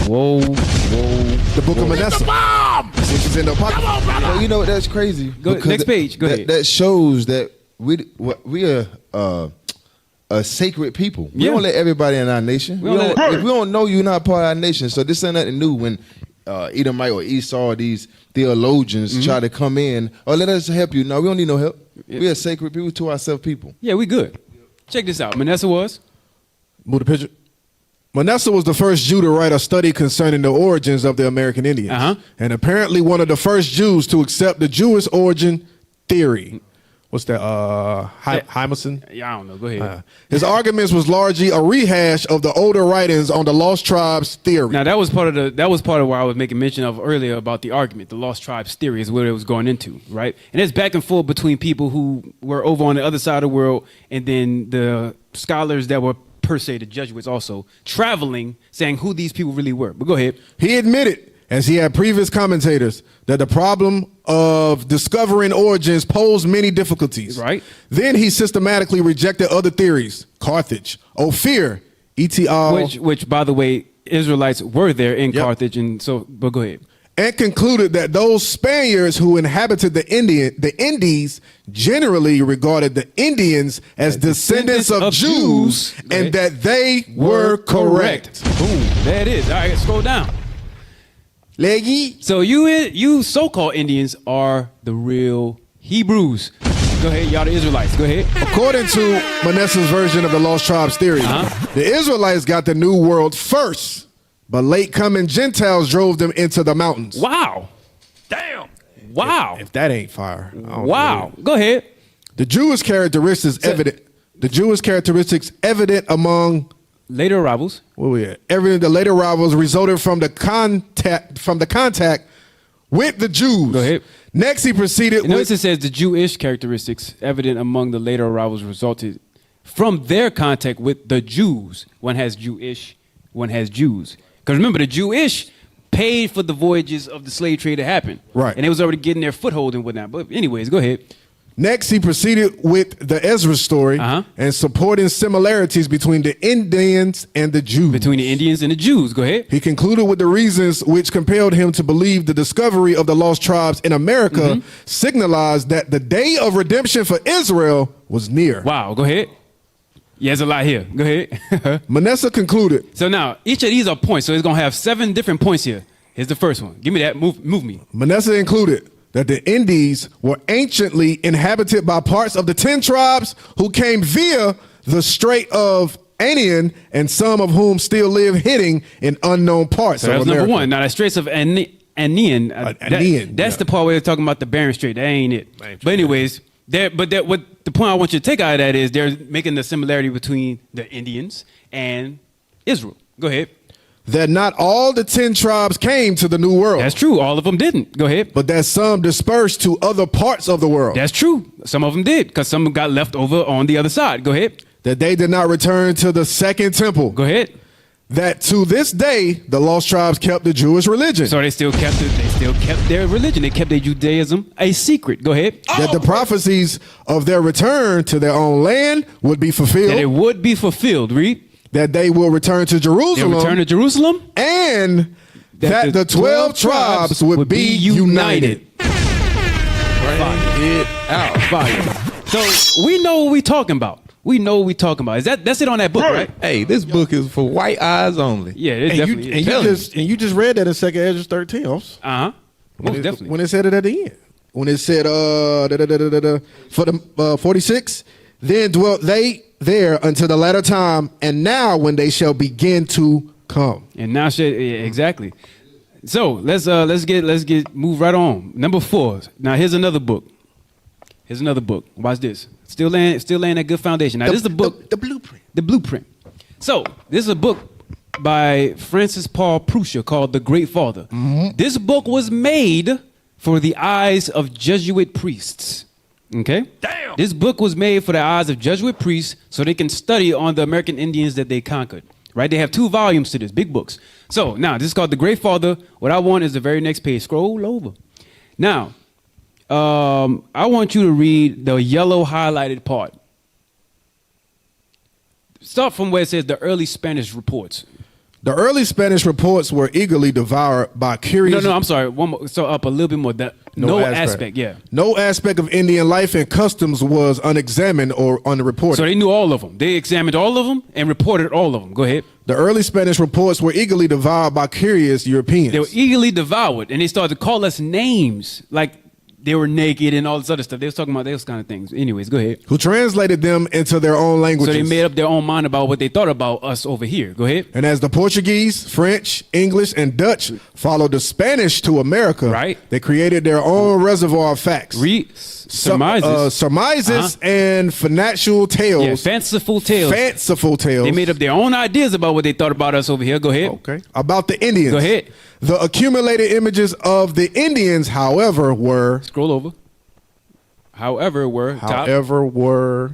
Whoa. The book of Manasseh. Which is in the Apocrypha. Well, you know what? That's crazy. Go- Because next page. Go ahead. That shows that we are a sacred people. We Yeah. don't let everybody in our nation. We don't let- If we don't know you're not part of our nation. So this ain't nothing new when Edomite or Esau, these theologians try to come in. Oh, let us help you. No, we don't need no help. We are sacred people to ourselves people. Yeah, we good. Check this out. Manasseh was. Move the picture. Manasseh was the first Jew to write a study concerning the origins of the American Indians. And apparently one of the first Jews to accept the Jewish origin theory. what's that? Hymerson. Yeah, I don't know. Go ahead. His arguments was largely a rehash of the older writings on the Lost Tribes theory. Now that was part of what I was making mention of earlier about the argument. The Lost Tribes theory is what it was going into, right? And it's back and forth between people who were over on the other side of the world and then the scholars that were per se the Jesuits also traveling, saying who these people really were. But go ahead. He admitted, as he had previous commentators, that the problem of discovering origins posed many difficulties. Right. Then he systematically rejected other theories. Carthage, Ophir, et.al. Which, by the way, Israelites were there in Carthage, and so. But go ahead. And concluded that those Spaniards who inhabited the Indies generally regarded the Indians as descendants of Jews, and that they were correct. Boom. There it is. All right, scroll down. Leggy. So you so-called Indians are the real Hebrews. Go ahead, y'all the Israelites. Go ahead. According to Manasseh's version of the Lost Tribes theory, the Israelites got the New World first, but late coming Gentiles drove them into the mountains. Wow. Damn. Wow. If that ain't fire. I don't Wow. know. Go ahead. The Jewish characteristics evident among Later arrivals. where we at? The later arrivals resulted from the contact with the Jews. Go ahead. Next, he proceeded Notice with it says the Jewish characteristics evident among the later arrivals resulted from their contact with the Jews. One has Jewish, one has Jews. Because remember, the Jewish paid for the voyages of the slave trade to happen. Right. And they was already getting their foothold and whatnot. But anyways, go ahead. Next, he proceeded with the Ezra story and supporting similarities between the Indians and the Jews. Between the Indians and the Jews. Go ahead. He concluded with the reasons which compelled him to believe the discovery of the lost tribes in America signalized that the day of redemption for Israel was near. Wow. Go ahead. Yeah, there's a lot here. Go ahead. Manasseh concluded. So now, each of these are points. So it's going to have 7 different points here. Here's the first one. Give me that. Move me. Manasseh included that the Indies were anciently inhabited by parts of the 10 tribes who came via the Strait of Anian, and some of whom still live hidden in unknown parts So of that's America. number one. Now, the Straits of Anian, Anian, that's the part where they're talking about the Bering Strait. That ain't it. But anyways, what the point I want you to take out of that is they're making the similarity between the Indians and Israel. Go ahead. That not all the 10 tribes came to the New World. That's true. All of them didn't. Go ahead. But that some dispersed to other parts of the world. That's true. Some of them did, because some got left over on the other side. Go ahead. That they did not return to the second temple. Go ahead. That to this day, the lost tribes kept the Jewish religion. So they still kept their religion. They kept their Judaism a secret. Go ahead. That the prophecies of their return to their own land would be fulfilled. That it would be fulfilled. Read. That they will return to Jerusalem. They'll return to Jerusalem. And that the 12 tribes would be united. Fire. So we know what we talking about. We know what we talking about. That's it on that book, right? Hey, this book is for white eyes only. Yeah, it definitely is. You just read that in 2nd Ezra 13. Most definitely. When it said it at the end. When it said for the 46, then dwelt they there until the latter time, and now when they shall begin to come. And now, exactly. So let's get move right on. Number 4. Now here's another book. Watch this. Still laying that good foundation. Now this is the book. The blueprint. The blueprint. So this is a book by Francis Paul Prussia called The Great Father. This book was made for the eyes of Jesuit priests. Okay? Damn. This book was made for the eyes of Jesuit priests so they can study on the American Indians that they conquered. Right? They have 2 volumes to this, big books. So now this is called The Great Father. What I want is the very next page. Scroll over. Now, I want you to read the yellow highlighted part. Start from where it says the early Spanish reports. The early Spanish reports were eagerly devoured by curious. No, I'm sorry. One more, so up a little bit more. No aspect, yeah. No aspect of Indian life and customs was unexamined or unreported. So they knew all of them. They examined all of them and reported all of them. Go ahead. The early Spanish reports were eagerly devoured by curious Europeans. They were eagerly devoured, and they started to call us names like they were naked and all this other stuff. They was talking about those kind of things. Anyways, go ahead. Who translated them into their own So languages. they made up their own mind about what they thought about us over here. Go ahead. And as the Portuguese, French, English, and Dutch followed the Spanish to America, Right. they created their own reservoir of facts. Surmises. Surmises and financial tales. Yeah, fanciful tales. Fanciful tales. They made up their own ideas about what they thought about us over here. Go ahead. Okay. About the Indians. Go ahead. The accumulated images of the Indians, however, were were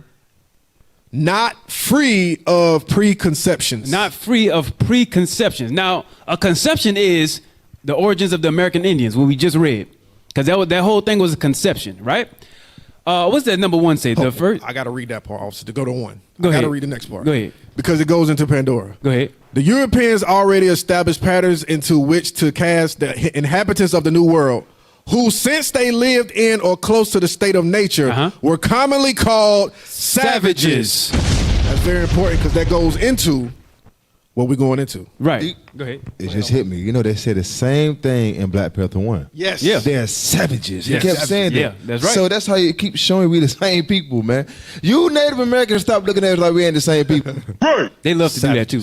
not free of preconceptions. Not free of preconceptions. Now, a conception is the origins of the American Indians, what we just read. Because that whole thing was a conception, right? What's that number one say? The first. I got to read that part also to go to one. Go I got ahead. to read the next part. Go ahead. Because it goes into Pandora. Go ahead. The Europeans already established patterns into which to cast the inhabitants of the New World, who, since they lived in or close to the state of nature, were commonly called savages. That's very important because that goes into what we're going into. Right. Go ahead. It just hit me. You know, they said the same thing in Black Panther 1. Yes. Yeah. They're savages. Yes. He kept saying that. Yeah, that's right. So that's how you keep showing we the same people, man. You Native Americans stop looking at us like we ain't the same people. They love to do that too.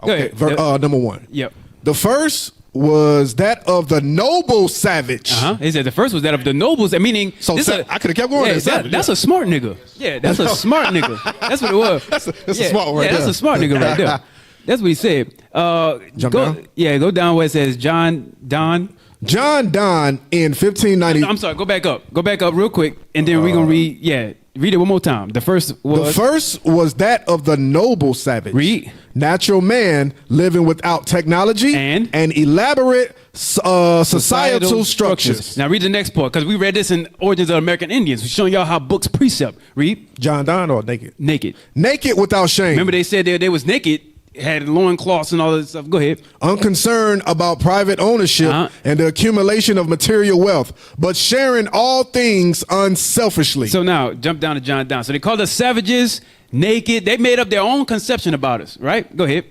Go Okay. ahead. Number one. Yep. The first was that of the noble savage. He said the first was that of the nobles, meaning. So this I could have kept going. Yeah, there, savage, that's a smart nigga. Yeah, that's a smart nigga. That's what it was. That's a smart one right Yeah, that's there. a smart nigga right there. That's what he said. Jump go, down? Yeah, go down where it says John Donne. John Donne in 1590. I'm sorry, go back up. Go back up real quick, and then we're going to read. Yeah, read it one more time. The first was that of the noble savage. Read. Natural man living without technology And elaborate societal structures. Now read the next part, because we read this in Origins of American Indians. We're showing y'all how books precept. Read. John Donne or naked? Naked. Naked without shame. Remember they said they was naked, had loincloths and all that stuff. Go ahead. Unconcerned about private ownership and the accumulation of material wealth, but sharing all things unselfishly. So now, jump down to John Donne. So they called us savages, naked. They made up their own conception about us, right? Go ahead.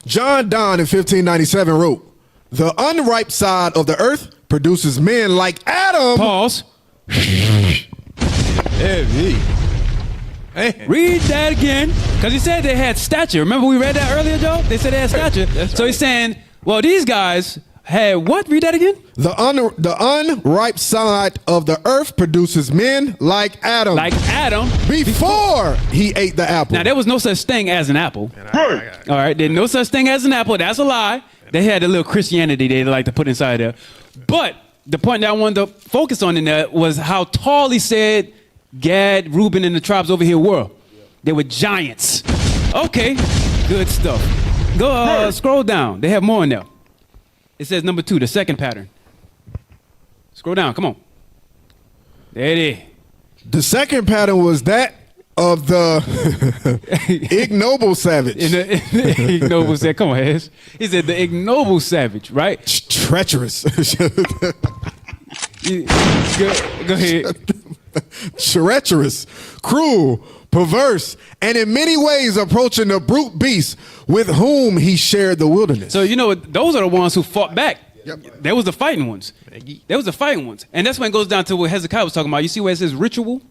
John Donne in 1597 wrote, "The unripe side of the earth produces men like Adam." Pause. Heavy. Man. Read that again. Because he said they had stature. Remember we read that earlier, Joe? They said they had stature. So he's saying, well, these guys had what? Read that again. The unripe side of the earth produces men like Adam. Like Adam. Before he ate the apple. Now, there was no such thing as an apple. All right, there's no such thing as an apple. That's a lie. They had a little Christianity they like to put inside there. But the point that I wanted to focus on in that was how tall he said Gad, Reuben, and the tribes over here were. They were giants. Okay, good stuff. Go scroll down. They have more in there. It says number 2, the second pattern. Scroll down, come on. There it is. The second pattern was that of the ignoble savage. The ignoble savage. Come on, Hez. He said the ignoble savage, right? Treacherous. Go ahead. Treacherous, cruel, perverse, and in many ways approaching the brute beast with whom he shared the wilderness. So, you know, those are the ones who fought back. Yep. There was the fighting ones. There was the fighting ones. And that's when it goes down to what Hezekiah was talking about. You see where it says ritual?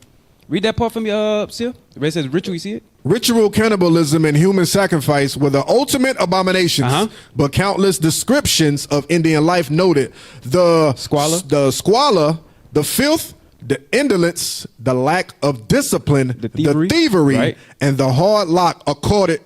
Read that part for me, Sia. Where it says ritual, you see it? Ritual cannibalism and human sacrifice were the ultimate abominations, but countless descriptions of Indian life noted the squalor, the filth, the indolence, the lack of discipline, the thievery, right, and the hard lot accorded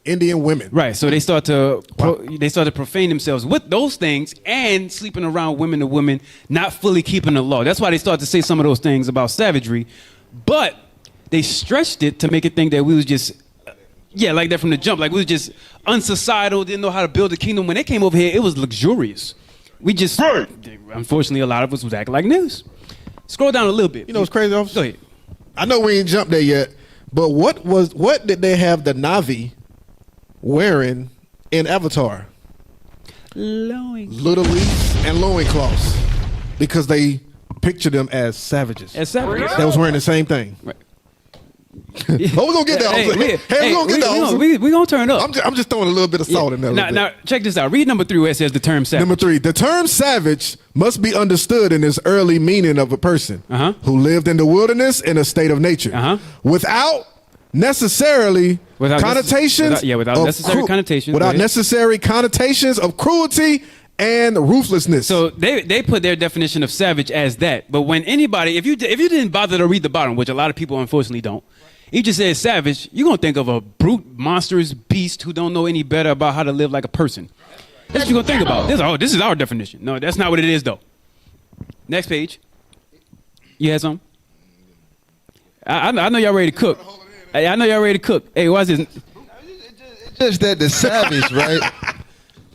Indian women. Right. So they start to profane themselves with those things and sleeping around women to women, not fully keeping the law. That's why they start to say some of those things about savagery, but they stretched it to make it think that we was just like that from the jump, like we was just unsocietal, didn't know how to build a kingdom. When they came over here, it was luxurious. We just, unfortunately, a lot of us was acting like niggas. Scroll down a little bit. You know what's crazy, officer? Go ahead. I know we ain't jumped there yet, but what did they have the Navi wearing in Avatar? Little leaves and loincloths, because they pictured them as savages. As savages. They was wearing the same thing. Right. Oh, we're gonna get there. We're gonna get there. We gonna turn up. I'm just throwing a little bit of salt in there. Now, check this out. Read number 3 where it says the term savage. Number 3, the term savage must be understood in its early meaning of a person who lived in the wilderness in a state of nature, without necessarily connotations. Without necessary connotations. Without necessary connotations of cruelty and ruthlessness. So they put their definition of savage as that. But when anybody, if you didn't bother to read the bottom, which a lot of people unfortunately don't, you just said savage, you're gonna think of a brute, monstrous beast who don't know any better about how to live like a person. That's what you're gonna think about. This is our definition. No, that's not what it is though. Next page. You had something? I know y'all ready to cook. Hey, I know y'all ready to cook. Hey, what's this? It's just that the savage, right?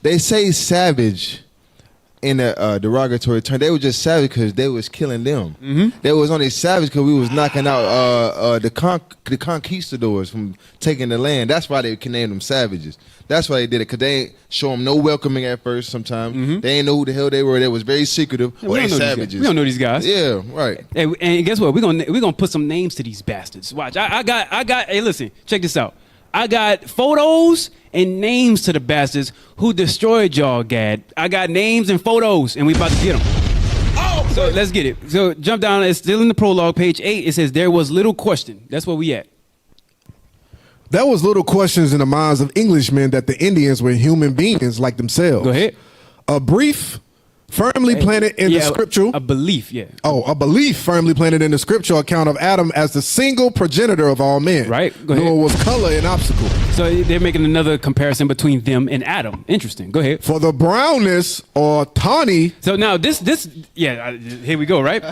They say savage in a derogatory term. They were just savage because they was killing them. They was only savage because we was knocking out the conquistadors from taking the land. That's why they can name them savages. That's why they did it, because they ain't show them no welcoming at first sometimes. They ain't know who the hell they were. They was very secretive. Yeah, we don't know these guys. Yeah, right. Hey, and guess what? We're gonna put some names to these bastards. Watch. I got. Hey, listen. Check this out. I got photos and names to the bastards who destroyed y'all, Gad. I got names and photos, and we about to get them. Oh, so let's get it. So jump down. It's still in the prologue, page 8. It says there was little question. That's where we at. There was little questions in the minds of Englishmen that the Indians were human beings like themselves. Go ahead. A brief, firmly planted in the scriptural. A belief, yeah. Oh, a belief firmly planted in the scriptural account of Adam as the single progenitor of all men. Right. Go ahead. Nor was color an obstacle. So they're making another comparison between them and Adam. Interesting. Go ahead. For the brownness or tawny. So now here we go, right?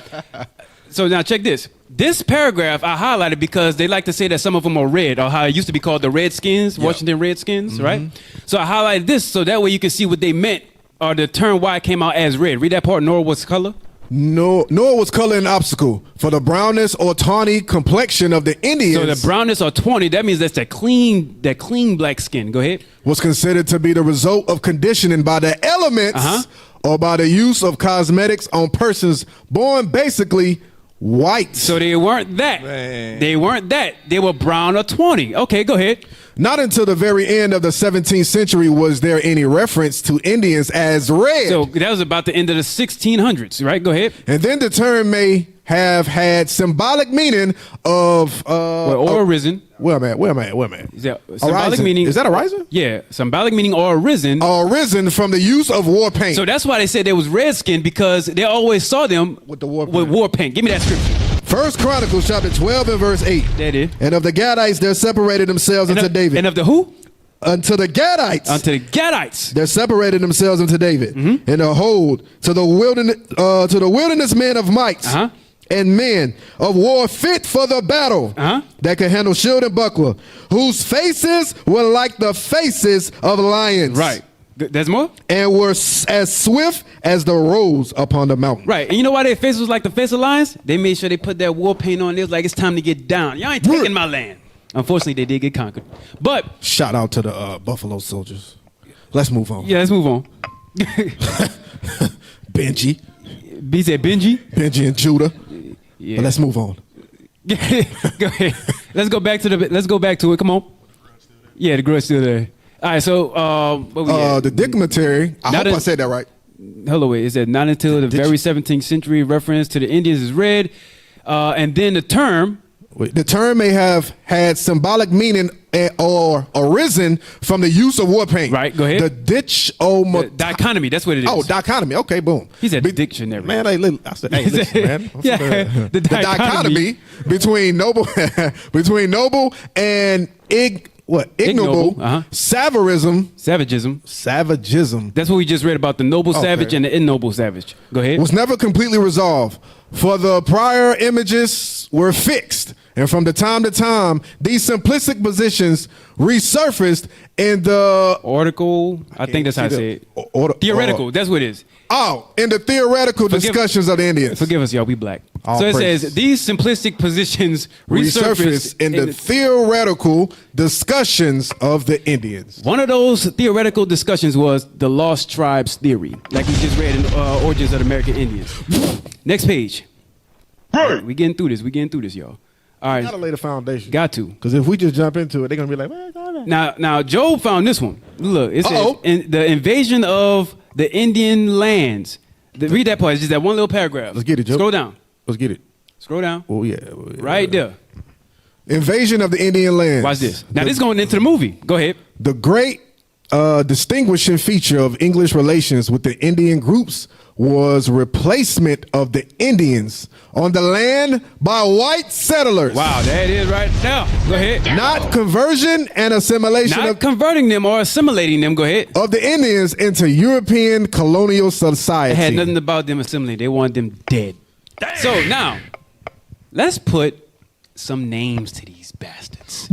So now check this. This paragraph I highlighted because they like to say that some of them are red, or how it used to be called the Redskins, Washington Redskins, right? So I highlighted this so that way you can see what they meant, or the term why it came out as red. Read that part. Nor was color. Nor was color an obstacle for the brownness or tawny complexion of the Indians. So the brownness or tawny, that means that's that clean black skin. Go ahead. Was considered to be the result of conditioning by the elements or by the use of cosmetics on persons born basically white. So they weren't that. Man. They weren't that. They were brown or tawny. Okay, go ahead. Not until the very end of the 17th century was there any reference to Indians as red. So that was about the end of the 1600s, right? Go ahead. And then the term may have had symbolic meaning of or arisen. Where am I? Is that symbolic meaning? Is that arisen? Yeah, symbolic meaning or arisen. Or arisen from the use of war paint. So that's why they said they was redskin, because they always saw them with the war paint. With war paint. Give me that scripture. First Chronicles chapter 12 and verse 8. That is. And of the Gadites there separated themselves unto David. And of the who? Unto the Gadites. Unto the Gadites. There separated themselves unto David. And the hold to the wilderness men of might. And men of war fit for the battle, that could handle shield and buckler, whose faces were like the faces of lions. Right. There's more? And were as swift as the roes upon the mountain. Right. And you know why their face was like the face of lions? They made sure they put that war paint on. It was like, it's time to get down. Y'all ain't taking my land. Unfortunately, they did get conquered. But shout out to the Buffalo Soldiers. Let's move on. Yeah, let's move on. Benji. B said Benji? Benji and Judah. Yeah. But let's move on. Go ahead. Let's go back to it. Come on. Yeah, the grudge still there. All right, so the dignitary. I said that right. Hello, wait. It said not until the very 17th century reference to the Indians is read, and then the term. The term may have had symbolic meaning or arisen from the use of war paint. Right, go ahead. The dichotomy, that's what it is. Oh, dichotomy. Okay, boom. He said dictionary. Man, I said, hey, listen, man. The dichotomy between noble and ignoble. Savagism. That's what we just read about, the noble savage and the ignoble savage. Go ahead. Was never completely resolved, for the prior images were fixed, and from the time to time, these simplistic positions resurfaced in the article. I think that's how I say it. Theoretical. That's what it is. Oh, in the theoretical discussions of the Indians. Forgive us, y'all. We black. All so it praises. says these simplistic positions resurfaced in the theoretical discussions of the Indians. One of those theoretical discussions was the lost tribes theory, like we just read in Origins of the American Indians. Next page. Right. We getting through this, y'all. All right. Gotta lay the foundation. Got to. Because if we just jump into it, they're gonna be like, "Well, go on." Now, Job found this one. Look, it says Uh-oh. the invasion of the Indian lands. Read that part. It's just that one little paragraph. Let's get it, Joe. Scroll down. Let's get it. Scroll down. Oh yeah. Right there. Invasion of the Indian lands. Watch this. Now, this is going into the movie. Go ahead. The great distinguishing feature of English relations with the Indian groups was replacement of the Indians on the land by white settlers. Wow, there it is right now. Go ahead. Not conversion and assimilation Not of, converting them or assimilating them. Go ahead. of the Indians into European colonial society. It had nothing about them assimilating. They wanted them dead. So now, let's put some names to these bastards.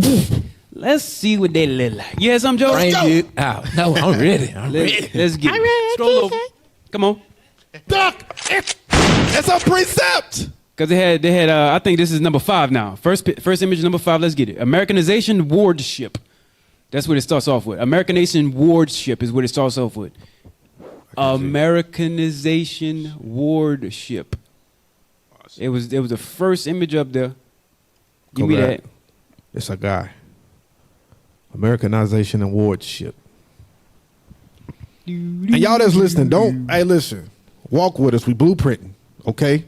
Let's see what they look like. You had something, Joe? Bring it out. No, I'm ready. I'm ready. Let's get it. Scroll over. Come on. Duck. It's a precept. Because they had. I think this is number 5 now. First image, number 5. Let's get it. Americanization wardship. That's what it starts off with. Americanization wardship is what it starts off with. Americanization wardship. It was the first image up there. Give me that. It's a guy. Americanization and wardship. And y'all that's listening, listen. Walk with us. We blueprinting, okay?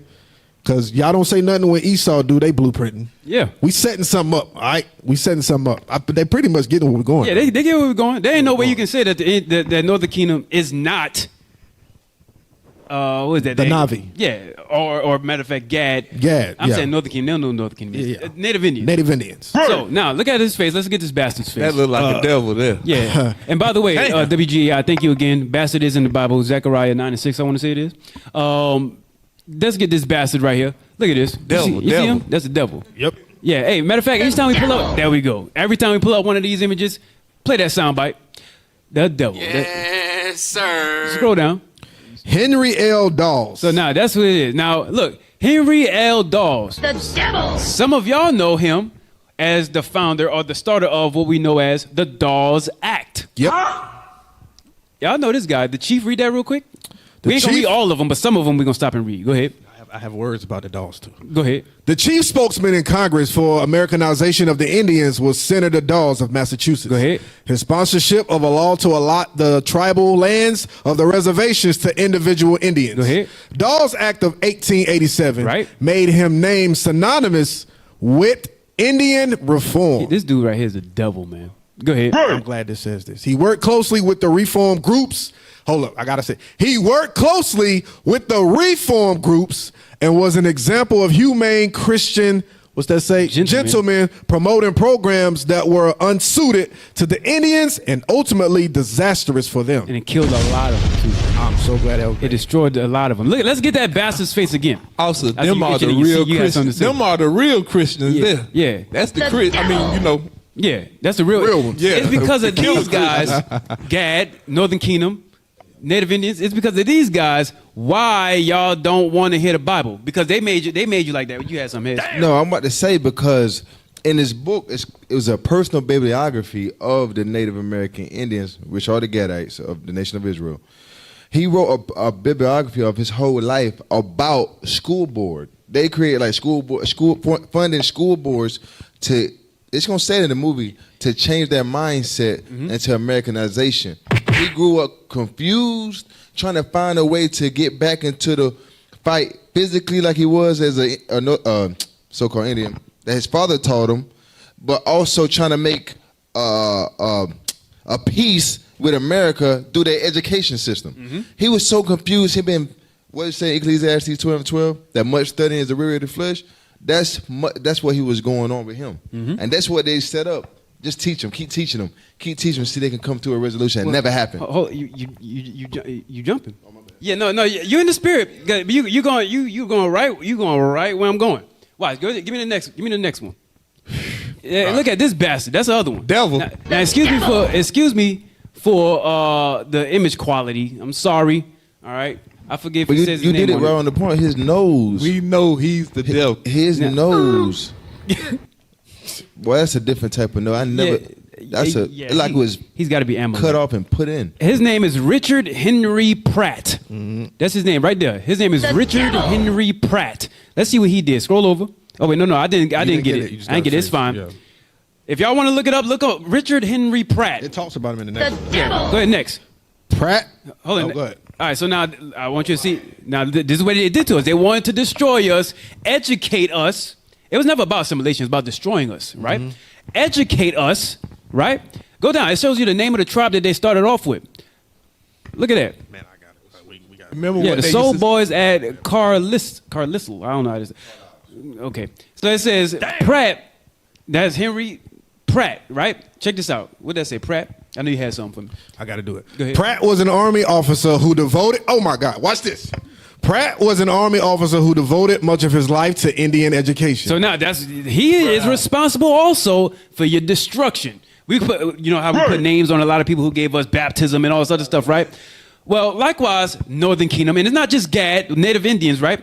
Because y'all don't say nothing when Esau do. They blueprinting. Yeah. We setting something up, all right? We setting something up. They pretty much getting where we're going. Yeah, they get where we're going. There ain't no way you can say that the Northern Kingdom is not. What is that? The Navi. Yeah, or matter of fact, Gad. I'm yeah. saying Northern Kingdom. They don't know Northern Kingdom. Yeah. Native Indians. Native Indians. So now look at his face. Let's get this bastard's face. That look like a devil there. Yeah. And by the way, Damn. WGI, thank you again. Bastard is in the Bible. Zechariah 9:6. I want to say it is. Let's get this bastard right here. Look at this. Devil, You see devil. him? That's the devil. Yep. Yeah. Hey, matter of fact, each time we pull up, there we go. Every time we pull up one of these images, play that soundbite. The devil. Yes, sir. Scroll down. Henry L. Dawes. So now that's what it is. Now look, Henry L. Dawes. The devil. Some of y'all know him as the founder or the starter of what we know as the Dawes Act. Yep. Y'all know this guy. The chief, read that real quick. We ain't gonna chief? read all of them, but some of them we're gonna stop and read. Go ahead. I have words about the Dawes too. Go ahead. The chief spokesman in Congress for Americanization of the Indians was Senator Dawes of Massachusetts. Go ahead. His sponsorship of a law to allot the tribal lands of the reservations to individual Indians. Go ahead. Dawes Act of 1887 Right. made him name synonymous with Indian reform. This dude right here is the devil, man. Go ahead. I'm glad this says this. He worked closely with the reform groups. Hold up, I gotta say. He worked closely with the reform groups and was an example of humane Christian, what's that say? Gentlemen. Promoting programs that were unsuited to the Indians and ultimately disastrous for them. And it killed a lot of them too. I'm so glad that was It destroyed a lot of them. Look, let's get that bastard's face again. Also, I see them you are the itching and you real see you got something to Christians. say. Them are the real Christians Yeah, there. yeah. That's the Chris. I mean, you know. Yeah, that's the real ones. Yeah. It's because of The killer these guys, Gad, Northern Kingdom, Native Indians. It's because of these guys why y'all don't want to hear the Bible, because they made you like that. You had some heads. No, I'm about to say because in this book, it was a personal bibliography of the Native American Indians, which are the Gadites of the nation of Israel. He wrote a bibliography of his whole life about school board. They created like funding school boards to. It's gonna say it in the movie to change their mindset into Americanization. He grew up confused, trying to find a way to get back into the fight physically like he was as a so-called Indian that his father taught him, but also trying to make a peace with America through their education system. He was so confused. He been, what did it say, Ecclesiastes 12:12, that much studying is the weary of the flesh. That's what he was going on with him. And that's what they set up. Just teach them, keep teaching them, so they can come to a resolution. It never happened. Hold, you jumping? Yeah, no, you're in the spirit. You going right where I'm going. Watch, go. Give me the next one. Yeah, look at this bastard. That's the other one. Devil. Now excuse me for the image quality. I'm sorry. All right, I forgive. But He says his you name did it right it. on the point. His nose. We know he's the devil. His nose. Boy, that's a different type of nose. I never. It was He's got to be Amalek. cut off and put in. His name is Richard Henry Pratt. That's his name right there. His name is Richard Henry Pratt. Let's see what he did. Scroll over. Oh wait, no, I didn't get You it. just I didn't gotta get it. It's finish. fine. Yeah. If y'all want to look up Richard Henry Pratt. It talks about him in the next one. Yeah, go ahead next. Pratt. Hold on. Oh, go ahead. All right, so now I want you to see. Now this is what they did to us. They wanted to destroy us, educate us. It was never about assimilation. It was about destroying us, right? Educate us, right? Go down. It shows you the name of the tribe that they started off with. Look at that. Man, I got it. We got it. Remember Yeah, what the they Soul used to Boys at Carlisle. I don't know how to say. Okay. So it says Pratt. That's Henry Pratt, right? Check this out. What did that say, Pratt? I know you had something for me. I got to do it. Go ahead. Pratt was an Army officer who devoted. Oh my God! Watch this. Pratt was an Army officer who devoted much of his life to Indian education. So now he is responsible also for your destruction. We put, you know how we put names on a lot of people who gave us baptism and all this other stuff, right? Well, likewise, Northern Kingdom, and it's not just Gad, Native Indians, right?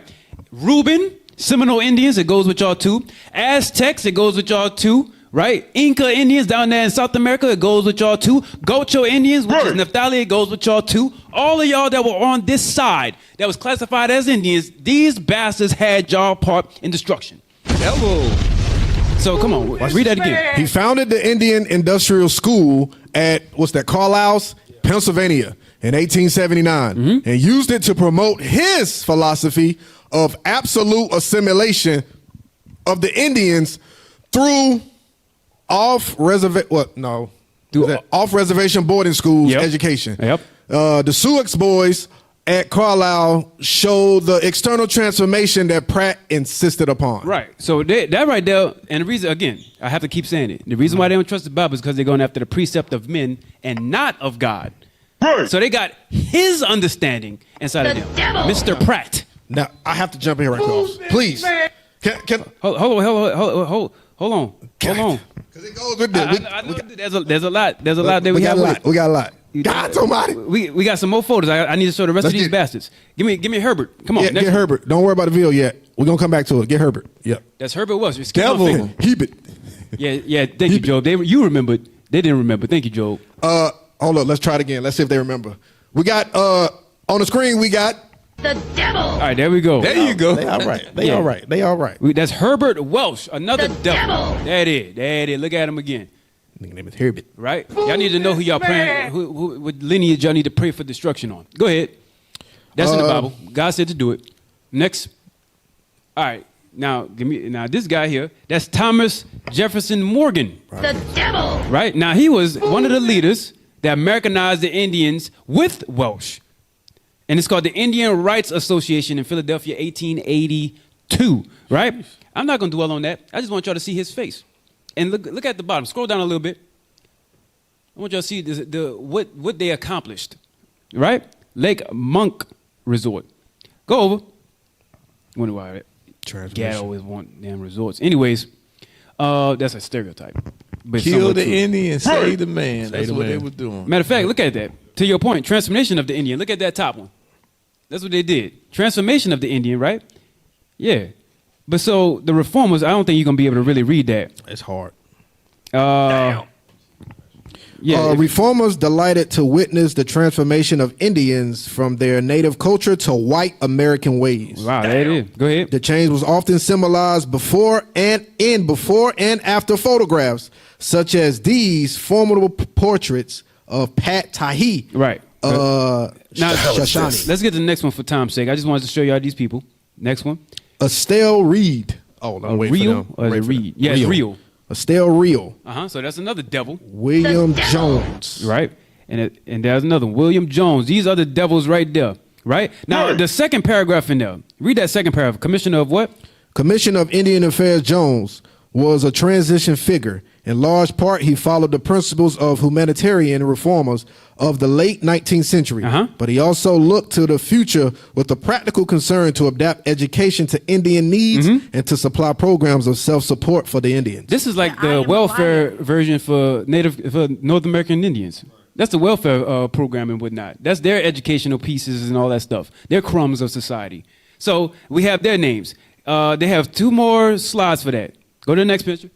Reuben, Seminole Indians, it goes with y'all too. Aztecs, it goes with y'all too, right? Inca Indians down there in South America, it goes with y'all too. Gocho Indians, which is Naphtali, it goes with y'all too. All of y'all that were on this side that was classified as Indians, these bastards had y'all part in destruction. Devil. So come on, read that again. He founded the Indian Industrial School at Carlisle, Pennsylvania in 1879 and used it to promote his philosophy of absolute assimilation of the Indians through off-reservation boarding schools Yep. education. Yep. The Sioux boys at Carlisle showed the external transformation that Pratt insisted upon. Right. So that right there, and the reason, again, I have to keep saying it. The reason why they don't trust the Bible is because they're going after the precept of men and not of God. Right. So they got his understanding inside of them. Mr. Pratt. Now I have to jump in right quick, please. Can Hold on. Hold on. because it goes with this. I know there's a lot that We we got have. a with lot. it. We got a lot. God almighty. We got some more photos. I need to show the rest Let's of these get- bastards. Give me Herbert. Come on. Get next one. Herbert. Don't worry about the video yet. We're gonna come back to it. Get Herbert. Yep. That's Herbert Welsh. Skip my Devil. finger. Heap it. Yeah. Thank you, Job. You remembered. They didn't remember. Thank you, Job. Hold up. Let's try it again. Let's see if they remember. We got on the screen. We got. The devil. All right, there we go. There you go. They all right. They Yeah. all right. They all right. That's Herbert Welsh, another The devil. devil. There it is. Look at him again. Nigga name is Herbert. Right? Y'all need to know who y'all praying, what lineage y'all need to pray for destruction on. Go ahead. That's in the Bible. God said to do it. Next. All right. Now this guy here. That's Thomas Jefferson Morgan. The devil. Right? Now he was one of the leaders that Americanized the Indians with Welsh. And it's called the Indian Rights Association in Philadelphia, 1882. Right? I'm not going to dwell on that. I just want y'all to see his face. And look at the bottom. Scroll down a little bit. I want y'all to see what they accomplished. Right? Lake Monk Resort. Go over. Wonder why Gad always want damn resorts. Anyways, that's a stereotype. But Kill somewhat the true. Indian, save the man. That's the what they man. were doing. Matter of fact, look at that. To your point, transformation of the Indian. Look at that top one. That's what they did. Transformation of the Indian, right? Yeah. But so the reformers, I don't think you're going to be able to really read that. It's hard. Yeah. Reformers delighted to witness the transformation of Indians from their native culture to white American ways. Wow, there it is. Go ahead. The change was often symbolized before and after photographs, such as these formidable portraits of Pat Tahi. Right. Now, Shoshani. let's get to the next one for time's sake. I just wanted to show y'all these people. Next one. Estelle Reed. Oh, no, wait for Real them. or is Wait it for Reed? them. Yeah, it's real. Estelle Real. So that's another devil. William The devil. Jones. Right? And there's another one, William Jones. These are the devils right there. Right? Now, the second paragraph in there. Read that second paragraph. Commissioner of what? Commissioner of Indian Affairs Jones was a transition figure. In large part, he followed the principles of humanitarian reformers of the late 19th century. But he also looked to the future with a practical concern to adapt education to Indian needs and to supply programs of self-support for the Indians. This is like I the am welfare version for North American Indians. That's the welfare program and whatnot. That's their educational pieces and all that stuff. They're crumbs of society. So we have their names. They have 2 more slides for that. Go to the next picture.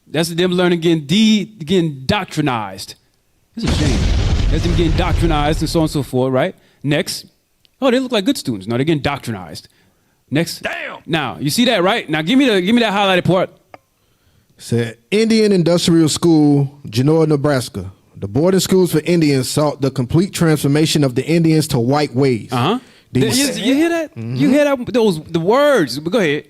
That's them learning, getting doctrinized. It's a shame. That's them getting doctrinized and so on and so forth, right? Next. Oh, they look like good students. No, they're getting doctrinized. Next. Damn. Now, you see that, right? Now, give me that highlighted part. Said Indian Industrial School, Genoa, Nebraska. The boarding schools for Indians sought the complete transformation of the Indians to white ways. Uh-huh. You hear that? Mm-hmm. You hear that? The words. But go ahead.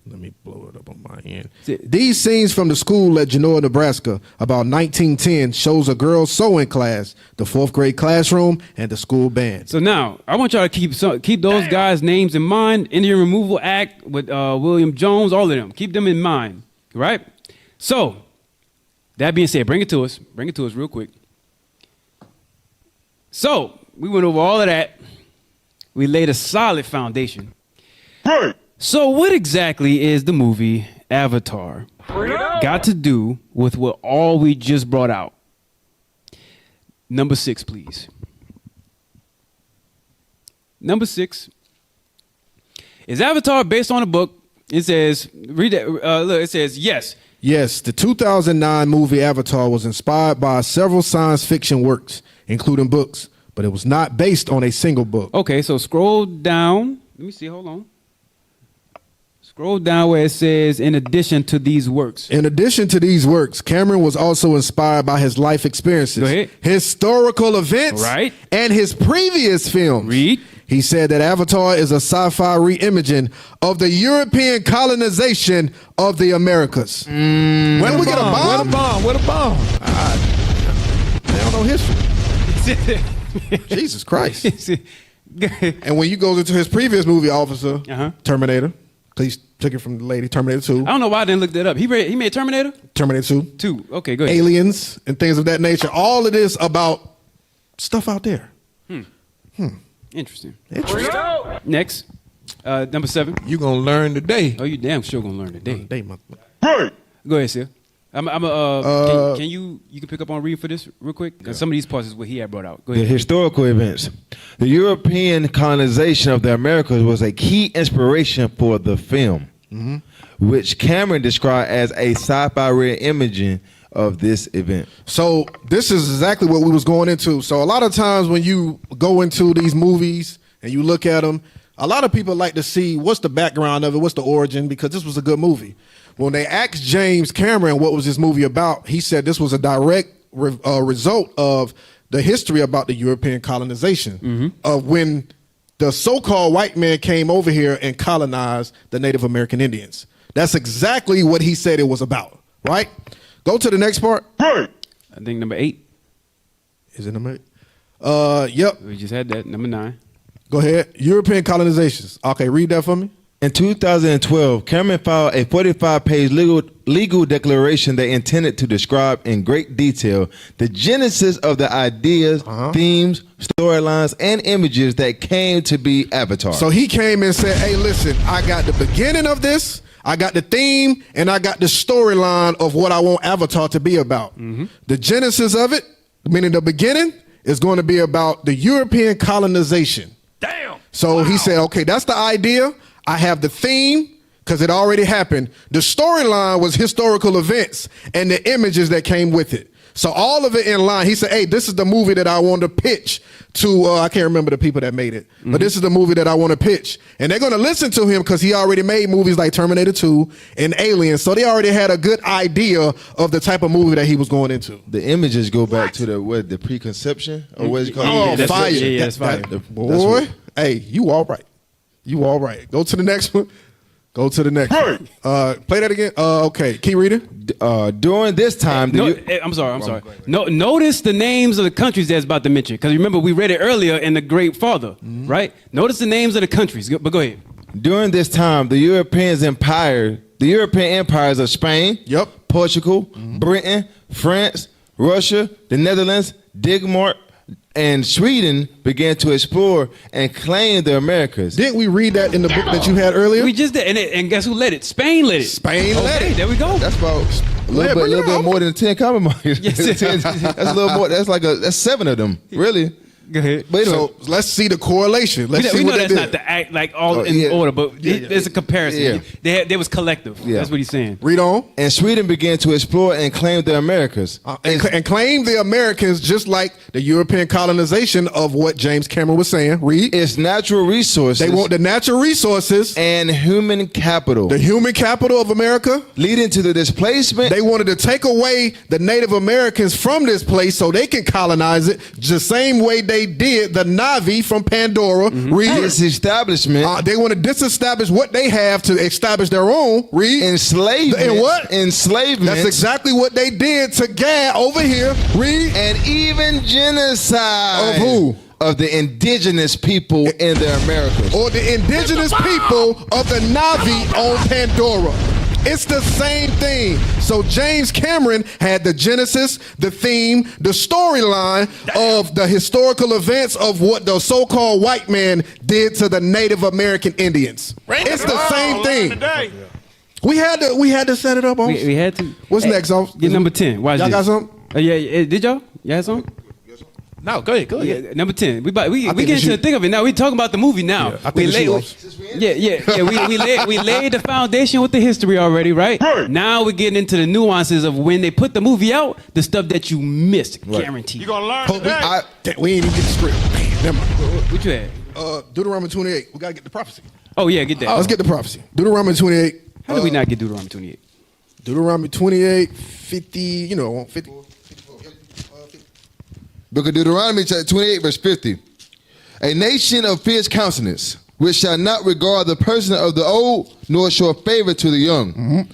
Let me blow it up on my end. These scenes from the school at Genoa, Nebraska, about 1910, shows a girls' sewing class, the 4th grade classroom, and the school band. So now, I want y'all to keep those guys' names in mind. Indian Removal Act with William Jones, all of them. Keep them in mind, right? So, that being said, bring it to us. Bring it to us real quick. So, we went over all of that. We laid a solid foundation. Right. So what exactly is the movie Avatar got to do with what all we just brought out? Number 6, please. Number 6. Is Avatar based on a book? It says, read that. Look, it says yes. Yes, the 2009 movie Avatar was inspired by several science fiction works, including books, but it was not based on a single book. Okay, so scroll down. Let me see, hold on. Scroll down where it says, in addition to these works. In addition to these works, Cameron was also inspired by his life experiences, Go ahead. historical events, Right. and his previous films. Read. He said that Avatar is a sci-fi re-imaging of the European colonization of the Americas. When we get a bomb? What a bomb. They don't know history. Jesus Christ. And when you go into his previous movie, Officer, Terminator, because he took it from the lady, Terminator 2. I don't know why I didn't look that up. He made Terminator? Terminator 2. 2. Okay, go ahead. Aliens and things of that nature. All of this about stuff out there. Interesting. Interesting. Next, number 7. You gonna learn today. Oh, you damn sure gonna learn today. Hey. Go ahead, Sil. Can you can pick up on reading for this real quick? Because some of these parts is what he had brought out. Go The ahead. historical events. The European colonization of the Americas was a key inspiration for the film, which Cameron described as a sci-fi re-imaging of this event. So this is exactly what we was going into. So a lot of times when you go into these movies and you look at them, a lot of people like to see what's the background of it, what's the origin, because this was a good movie. When they asked James Cameron what was this movie about, he said this was a direct result of the history about the European colonization of when the so-called white man came over here and colonized the Native American Indians. That's exactly what he said it was about, right? Go to the next part. I think number 8. Is it number 8? Yep. We just had that. Number 9. Go ahead. European colonizations. Okay, read that for me. In 2012, Cameron filed a 45-page legal declaration that intended to describe in great detail the genesis of the ideas, themes, storylines, and images that came to be Avatar. So he came and said, hey, listen, I got the beginning of this, I got the theme, and I got the storyline of what I want Avatar to be about. The genesis of it, meaning the beginning, is going to be about the European colonization. Damn. So he said, okay, that's the idea. I have the theme because it already happened. The storyline was historical events and the images that came with it. So all of it in line. He said, hey, this is the movie that I want to pitch to, I can't remember the people that made it, but this is the movie that I want to pitch. And they're going to listen to him because he already made movies like Terminator 2 and Aliens. So they already had a good idea of the type of movie that he was going into. The images go back to the preconception or what is it called? Oh, that's fire. Yeah, that's fire. Boy, hey, you all right. You all right. Go to the next one. Go to the next one. Play that again. Okay. Can you read it? During this time, I'm sorry. No, notice the names of the countries that's about to mention. Because remember, we read it earlier in The Great Father, right? Notice the names of the countries. But go ahead. during this time, the European empires of Spain, Portugal, Britain, France, Russia, the Netherlands, Denmark, and Sweden began to explore and claim the Americas. Didn't we read that in the book that you had earlier? We just did, and guess who led it? Spain led it. Spain led it. There we go. That's about a little bit more than 10 common markets. Yes. That's a little more. That's 7 of them, really. Go ahead. So let's see the correlation. Let's see We what know they that's did. not the act like all in yeah. order, but there's a comparison. Yeah. There was collective. Yeah. That's what he's saying. Read on. And Sweden began to explore and claim the Americas. And claim the Americans just like the European colonization of what James Cameron was saying. Read. Its natural resources. They want the natural resources, and human capital, the human capital of America. leading to the displacement. They wanted to take away the Native Americans from this place so they can colonize it the same way they did the Navi from Pandora. Read. Its establishment. They want to disestablish what they have to establish their own. Read. Enslavement. And what? Enslavement. That's exactly what they did to Gad over here. Read. And even genocide. Of who? Of the indigenous people in the Americas. Or the indigenous people of the Navi on Pandora. It's the same thing. So James Cameron had the genesis, the theme, the storyline of the historical events of what the so-called white man did to the Native American Indians. It's the same thing. We had to set it up. Officer. We had to. What's next, Officer? Get number 10. Watch Y'all this. got something? Yeah. Did y'all? You had something? No, go ahead. Yeah, number 10. We get we into should- the thick of it now. We talking about the movie now. I think we laid the foundation with the history already, right? Now we're getting into the nuances of when they put the movie out, the stuff that you missed, guaranteed. You gonna learn Oh, today. we ain't even get the script. Man, never mind. What you had? Deuteronomy 28. We got to get the prophecy. Oh yeah, get that. Let's get the prophecy. Deuteronomy 28. How did we not get Deuteronomy 28? Deuteronomy 28, 50, 50. Book of Deuteronomy chapter 28 verse 50. A nation of fierce countenance, which shall not regard the person of the old, nor show favor to the young.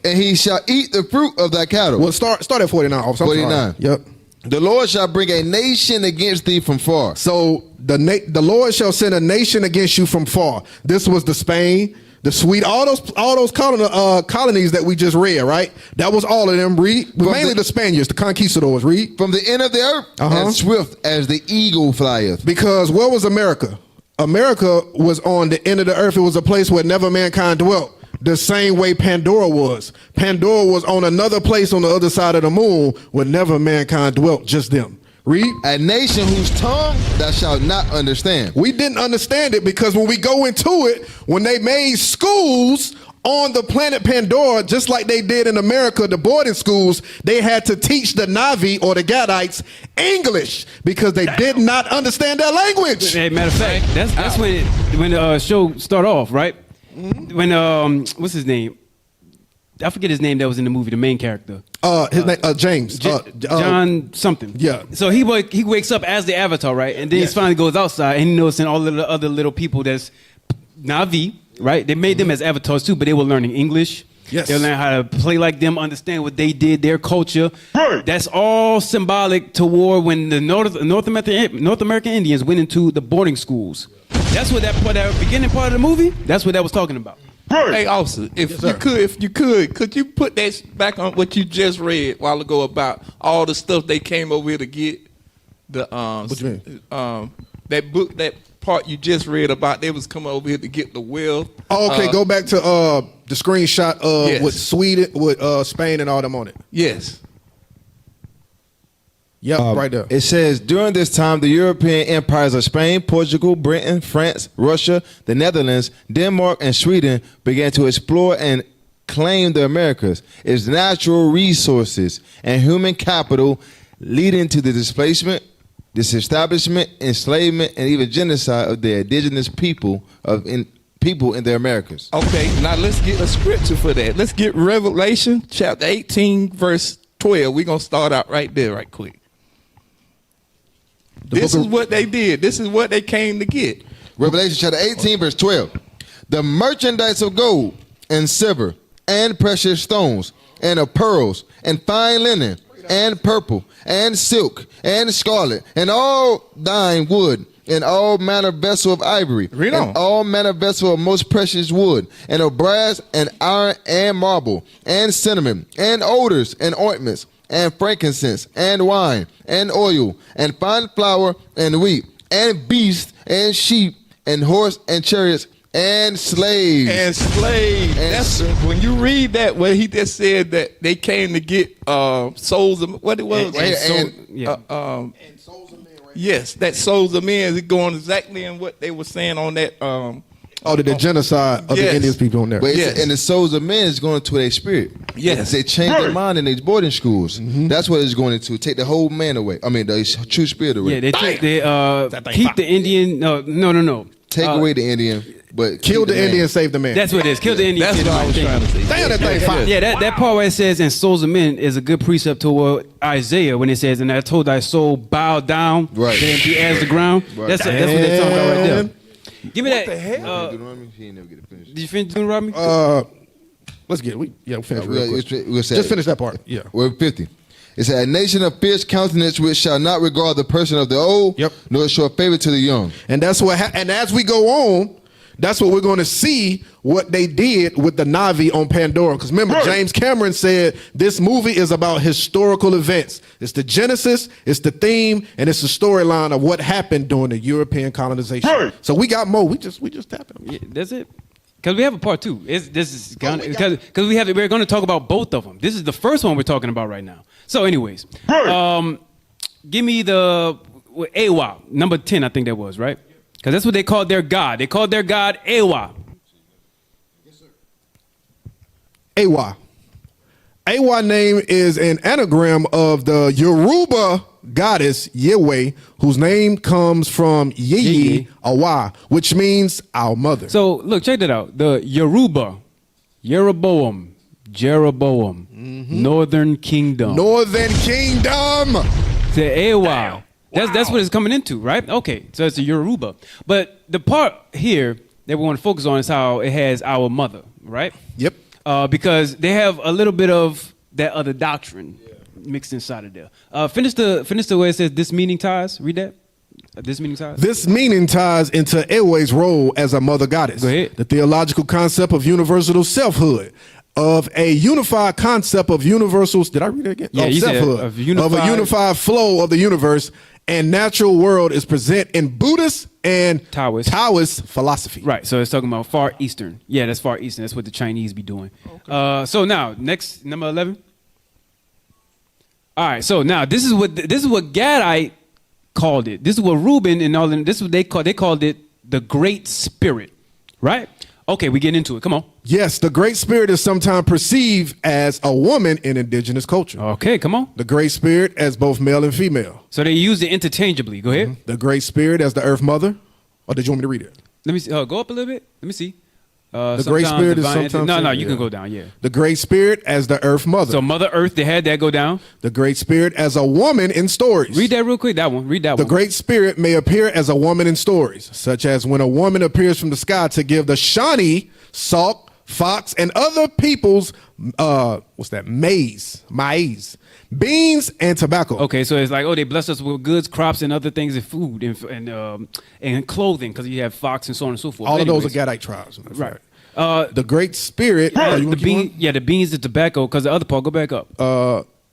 And he shall eat the fruit of thy cattle. Well, start at 49. Officer. I'm sorry. 49. Yep. The Lord shall bring a nation against thee from far. So the Lord shall send a nation against you from far. This was the Spain, the Sweden, all those colonies that we just read, right? That was all of them. Read, but mainly the Spaniards, the conquistadors. Read. From the end of the earth, as swift as the eagle flieth. Because where was America? America was on the end of the earth. It was a place where never mankind dwelt. The same way Pandora was. Pandora was on another place on the other side of the moon where never mankind dwelt, just them. Read. A nation whose tongue thou shalt not understand. We didn't understand it because when we go into it, when they made schools on the planet Pandora, just like they did in America, the boarding schools, they had to teach the Navi or the Gadites English because they did not understand their language. Hey, matter of fact, that's when the show start off, right? When what's his name? I forget his name that was in the movie, the main character. His name James. John something. Yeah. So he wakes up as the Avatar, right? And then he finally goes outside and he noticing all of the other little people that's Navi, right? They made them as avatars too, but they were learning English. Yes. They were learning how to play like them, understand what they did, their culture. That's all symbolic toward when the North American Indians went into the boarding schools. That's what that beginning part of the movie, that's what that was talking about. Hey, officer, if you could you put that back on what you just read a while ago about all the stuff they came over here to get? The What you mean? That book, that part you just read about, they was coming over here to get the wealth. Oh, okay, go back to the screenshot Yes. with Sweden, with Spain and all them on it. Yes. Yep, right there. It says, during this time, the European empires of Spain, Portugal, Britain, France, Russia, the Netherlands, Denmark, and Sweden began to explore and claim the Americas, its natural resources, and human capital, leading to the displacement, disestablishment, enslavement, and even genocide of the indigenous people in the Americas. Okay, now let's get a scripture for that. Let's get Revelation chapter 18, verse 12. We're going to start out right there right quick. This is what they did. This is what they came to get. Revelation chapter 18, verse 12. The merchandise of gold and silver and precious stones and of pearls and fine linen and purple and silk and scarlet and all thine wood and all manner vessel of ivory Read and on. all manner vessel of most precious wood and of brass and iron and marble and cinnamon and odors and ointments and frankincense and wine and oil and fine flour and wheat and beasts and sheep and horse and chariots and slaves. And slaves. And That's when you read that where he just said that they came to get souls of what it was. And- yeah. Yes, that souls of men is going exactly in what they were saying on that. The genocide of the Yes. Indian people on there. But Yes. and the souls of men is going to their spirit. Yes. They change their mind in these boarding schools. That's what it's going into. Take the whole man away. I mean, the true spirit away. Yeah, they keep the Indian. No. Take away the Indian, but Kill keep the man. Indian, save the man. That's what it is. Kill the Indian. That's kill what the I was thing. trying to say. Damn, that thing fine. Yeah, that part where it says, and souls of men is a good precept to what Isaiah when it says, and I told thy soul bow down, Right. then be as the ground. Right. That's what they're talking about right there. Give me that. Deuteronomy, he ain't never get it finished. Did you finish Deuteronomy? Let's get it. We'll finish We'll- real quick. we'll say- Just finish that part. Yeah. We're 50. It said, a nation of fierce countenance which shall not regard the person of the old, Yep. nor show favor to the young. And that's what. And as we go on, that's what we're going to see what they did with the Navi on Pandora. Because remember, James Cameron said this movie is about historical events. It's the genesis, it's the theme, and it's the storyline of what happened during the European colonization. So we got more. We just tapped them. Yeah, that's it. Because we have a part two. Because we're going to talk about both of them. This is the first one we're talking about right now. So, anyways, give me the Awa, number 10. I think that was right. Because that's what they called their god. They called their god Awa. Awa. Awa name is an anagram of the Yoruba goddess Yewe, whose name comes from Yeye Yeye. Awa, which means our mother. So, look, check that out. The Yoruba, Jeroboam, Northern Kingdom. Northern Kingdom. The Awa. That's what it's coming into, right? Okay, so it's a Yoruba. But the part here that we want to focus on is how it has our mother, right? Yep. Because they have a little bit of that other doctrine mixed inside of there. Finish the way it says this meaning ties. Read that. This meaning ties. This meaning ties into Ewe's role as a mother goddess. Go ahead. The theological concept of universal selfhood, of a unified concept of universals. Did I read that again? Yeah, of you said selfhood, of unified- of a unified flow of the universe and natural world is present in Buddhist and Taoist. philosophy. Right, so it's talking about Far Eastern. Yeah, that's Far Eastern. That's what the Chinese be doing. So now, next, number 11. All right, so now this is what Gadite called it. This is what Reuben and all of them, this is what they called it the Great Spirit, right? Okay, we get into it. Come on. Yes, the Great Spirit is sometimes perceived as a woman in indigenous culture. Okay, come on. The Great Spirit as both male and female. So they use it interchangeably. Go ahead. The Great Spirit as the Earth Mother. Or did you want me to read it? Let me see. Go up a little bit. Let me see. The Great Spirit is sometimes No, said- you yeah. can go down. Yeah. The Great Spirit as the Earth Mother. So Mother Earth, they had that go down. The Great Spirit as a woman in stories. Read that real quick. That one. Read that The one. Great Spirit may appear as a woman in stories, such as when a woman appears from the sky to give the Shawnee, Sauk, Fox, and other people's maize, beans, and tobacco. Okay, so it's like, oh, they blessed us with goods, crops, and other things, and food, and clothing, because you have fox and so on and so forth. All of those are Anyways. Gadite tribes. That's Right. The Great Spirit. You wanna keep going? The beans, the tobacco, because the other part, go back up.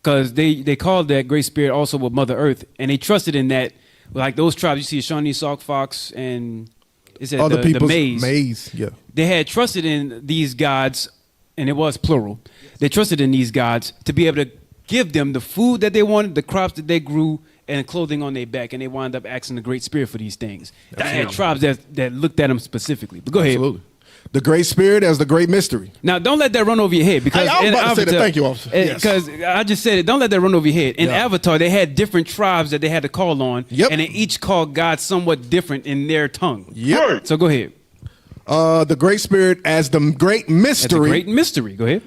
Because they called that Great Spirit also with Mother Earth, and they trusted in that. Like those tribes, you see Shawnee, Sauk, Fox, and it said Other the people's maize. Yeah. They had trusted in these gods, and it was plural. They trusted in these gods to be able to give them the food that they wanted, the crops that they grew, and clothing on their back, and they wound up asking the Great Spirit for these things. They had tribes that looked at them specifically. But go ahead. Absolutely. The Great Spirit as the Great Mystery. Now, don't let that run over your head because I was in about to say that. Avatar- Thank you, officer. Yes. Because I just said it. Don't let that run over your head. In Yeah. Avatar, they had different tribes that they had to call on, Yep. and they each called God somewhat different in their tongue. Yep. So go ahead. The Great Spirit as the Great That's a Mystery. great mystery. Go ahead.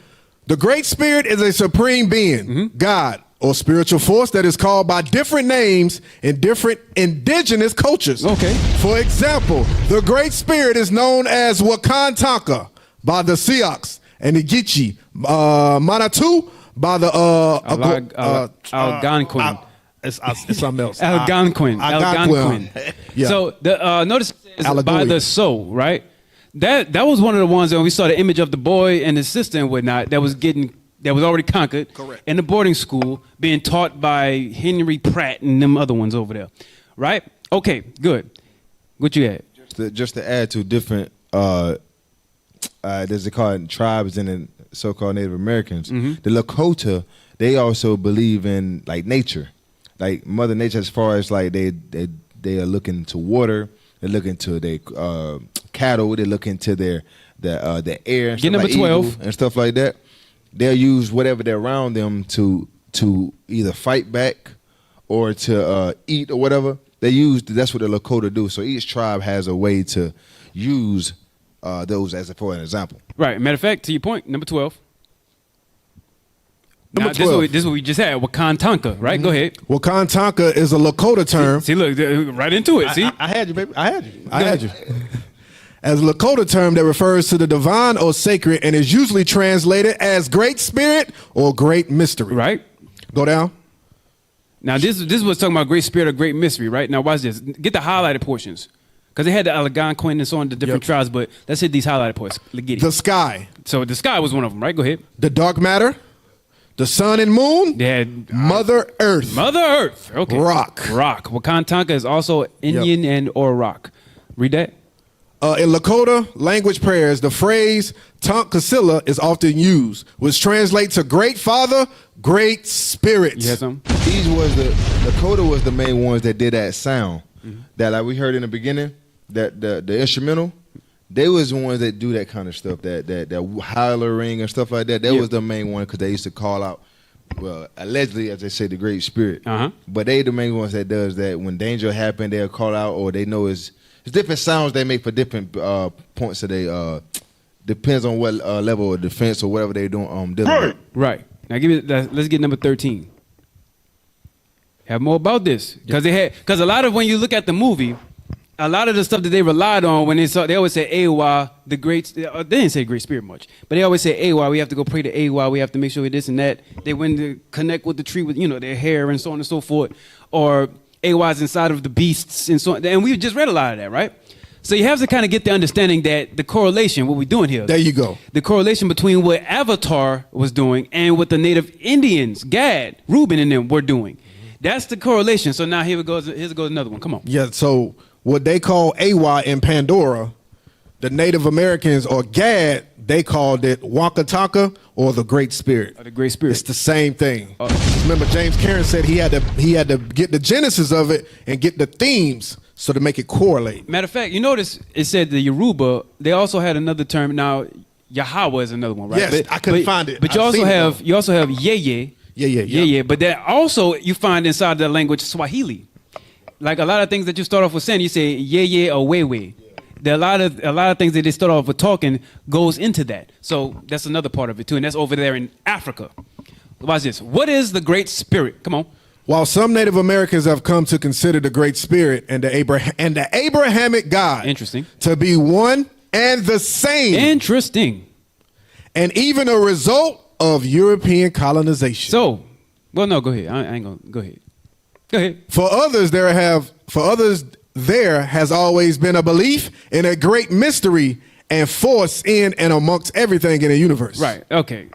The Great Spirit is a supreme being, God, or spiritual force that is called by different names in different indigenous cultures. Okay. For example, the Great Spirit is known as Wakantanka by the Sioux and the Gitchi, Manatu by the Algonquin. It's something else. Algonquin. Algonquin. Yeah. So the notice it says by Allegoria. the soul, right? That was one of the ones when we saw the image of the boy and his sister and whatnot that was already conquered. Correct. In the boarding school being taught by Henry Pratt and them other ones over there. Right? Okay, good. What you had? Just to add to different, there's a called tribes and then so-called Native Americans. The Lakota, they also believe in like nature. like Mother Nature, as far as like they are looking to water, they're looking to their cattle, they look into their air and Get stuff number like 12. eagle and stuff like that. They'll use whatever they're around them to either fight back or to eat or whatever. That's what the Lakota do. So each tribe has a way to use those for an example. Right. Matter of fact, to your point, number 12. Number Now, 12. This is what we just had. Wakantanka, right? Go ahead. Wakantanka is a Lakota term. See, look, right into it. See? I had you, baby. I had you. I had you. As a Lakota term that refers to the divine or sacred and is usually translated as great spirit or great mystery. Right. Go down. Now, this was talking about great spirit or great mystery, right? Now, watch this. Get the highlighted portions. Because they had the Algonquin and so on, the different tribes, but let's hit these highlighted points. Get it. The sky. So the sky was one of them, right? Go ahead. The dark matter. The sun and moon. They had Mother Earth. Mother Earth. Okay. Rock. Wakantanka is also Indian and or rock. Read that. In Lakota language prayers, the phrase Tonk Kasilla is often used, which translates to great father, great spirit. You had something? Lakota was the main ones that did that sound that like we heard in the beginning, that the instrumental. They was the ones that do that kind of stuff, that hollering and stuff like that. That was the main one because they used to call out, well, allegedly, as they say, the great spirit. But they the main ones that does that. When danger happen, they'll call out, or they know it's different sounds they make for different points of they depends on what level of defense or whatever they're doing. Dealing with. Right. Now let's get number 13. Have more about this because a lot of when you look at the movie, a lot of the stuff that they relied on when they always say AOG, the great. They didn't say great spirit much, but they always say AOG. We have to go pray to AOG. We have to make sure we this and that. They went to connect with the tree with their hair and so on and so forth, or AOG's inside of the beasts and so on. And we just read a lot of that, right? So you have to kind of get the understanding that the correlation, what we're doing here. There you go. The correlation between what Avatar was doing and what the native Indians, Gad, Reuben, and them were doing. That's the correlation. So now here goes another one. Come on. Yeah, so what they call AWA in Pandora, the Native Americans or Gad, they called it Wakataka or the Great Spirit. The Great Spirit. It's the same thing. Remember, James Karen said he had to get the genesis of it and get the themes so to make it correlate. Matter of fact, you notice it said the Yoruba, they also had another term. Now, Yahweh is another one, right? Yes, I couldn't find it. But you also have Yeye. Yeah. But that also you find inside the language Swahili. Like a lot of things that you start off with saying, you say Yeye or Wewe. There are a lot of things that they start off with talking goes into that. So that's another part of it too, and that's over there in Africa. Watch this. What is the Great Spirit? Come on. While some Native Americans have come to consider the Great Spirit and the Abrahamic God to be one and the same. Interesting. And even a result of European colonization. So, well, no, go ahead. I ain't gonna go ahead. Go ahead. For others, there has always been a belief in a great mystery and force in and amongst everything in the universe. Right. Okay.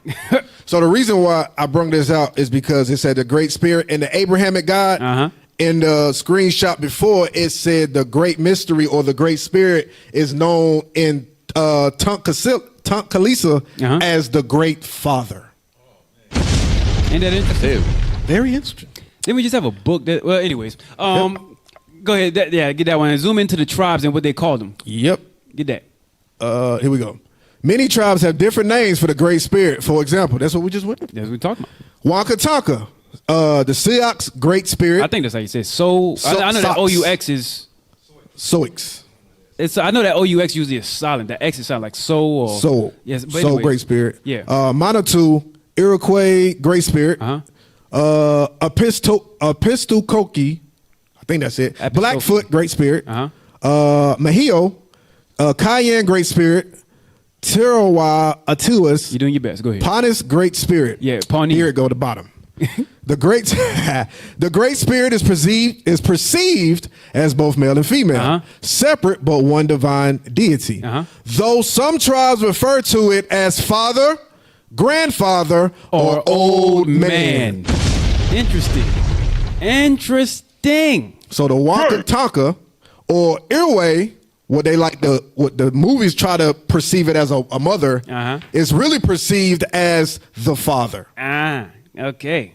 So the reason why I brought this out is because it said the Great Spirit and the Abrahamic God. In the screenshot before, it said the Great Mystery or the Great Spirit is known in Kalisa as the Great Father. Ain't that interesting? Very interesting. Then we just have a book that. Well, anyways, go ahead. Get that one and zoom into the tribes and what they call them. Yep. Get that. Here we go. Many tribes have different names for the Great Spirit. For example, that's what we just went through. That's what we're talking about. Wakataka, the Sioux Great Spirit. I think that's how you say it. I know that OUX is. Soix. I know that OUX usually is silent. That X is silent, like soul or. Soul. Yes, but Soul anyways. Great Spirit. Yeah. Manitou, Iroquois Great Spirit. Epistokoki, I think that's it. Blackfoot Great Spirit. Mahio, Cayenne Great Spirit. Tirawa Atuas. You're doing your best. Go ahead. Panis Great Spirit. Yeah, Pawnee. Here it go, the bottom. The Great Spirit is perceived as both male and female, separate but one divine deity. Though some tribes refer to it as father, grandfather, or old man. Interesting. So the Wakataka or Irwe, what the movies try to perceive it as a mother, is really perceived as the father. Okay.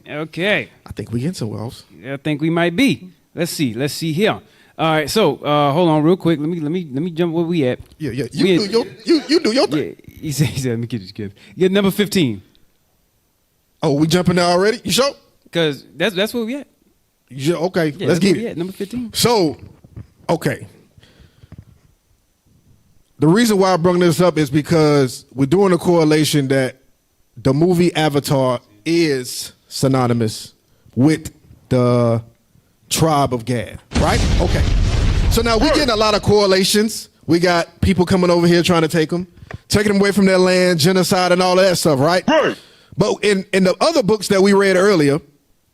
Okay. I think we get somewhere else. I think we might be. Let's see here. All right, so hold on real quick. Let me jump where we at. Yeah. We You do your thing. Yeah, he said, let me get this kid. Get number 15. Oh, we jumping there already? You sure? Cause that's where we at. Yeah, okay, Yeah, let's that's where get we it. at, number 15. So, okay. The reason why I brought this up is because we're doing a correlation that the movie Avatar is synonymous with the tribe of Gad, right? Okay. So now we're getting a lot of correlations. We got people coming over here trying to taking them away from their land, genocide and all of that stuff, right? Right. But in the other books that we read earlier,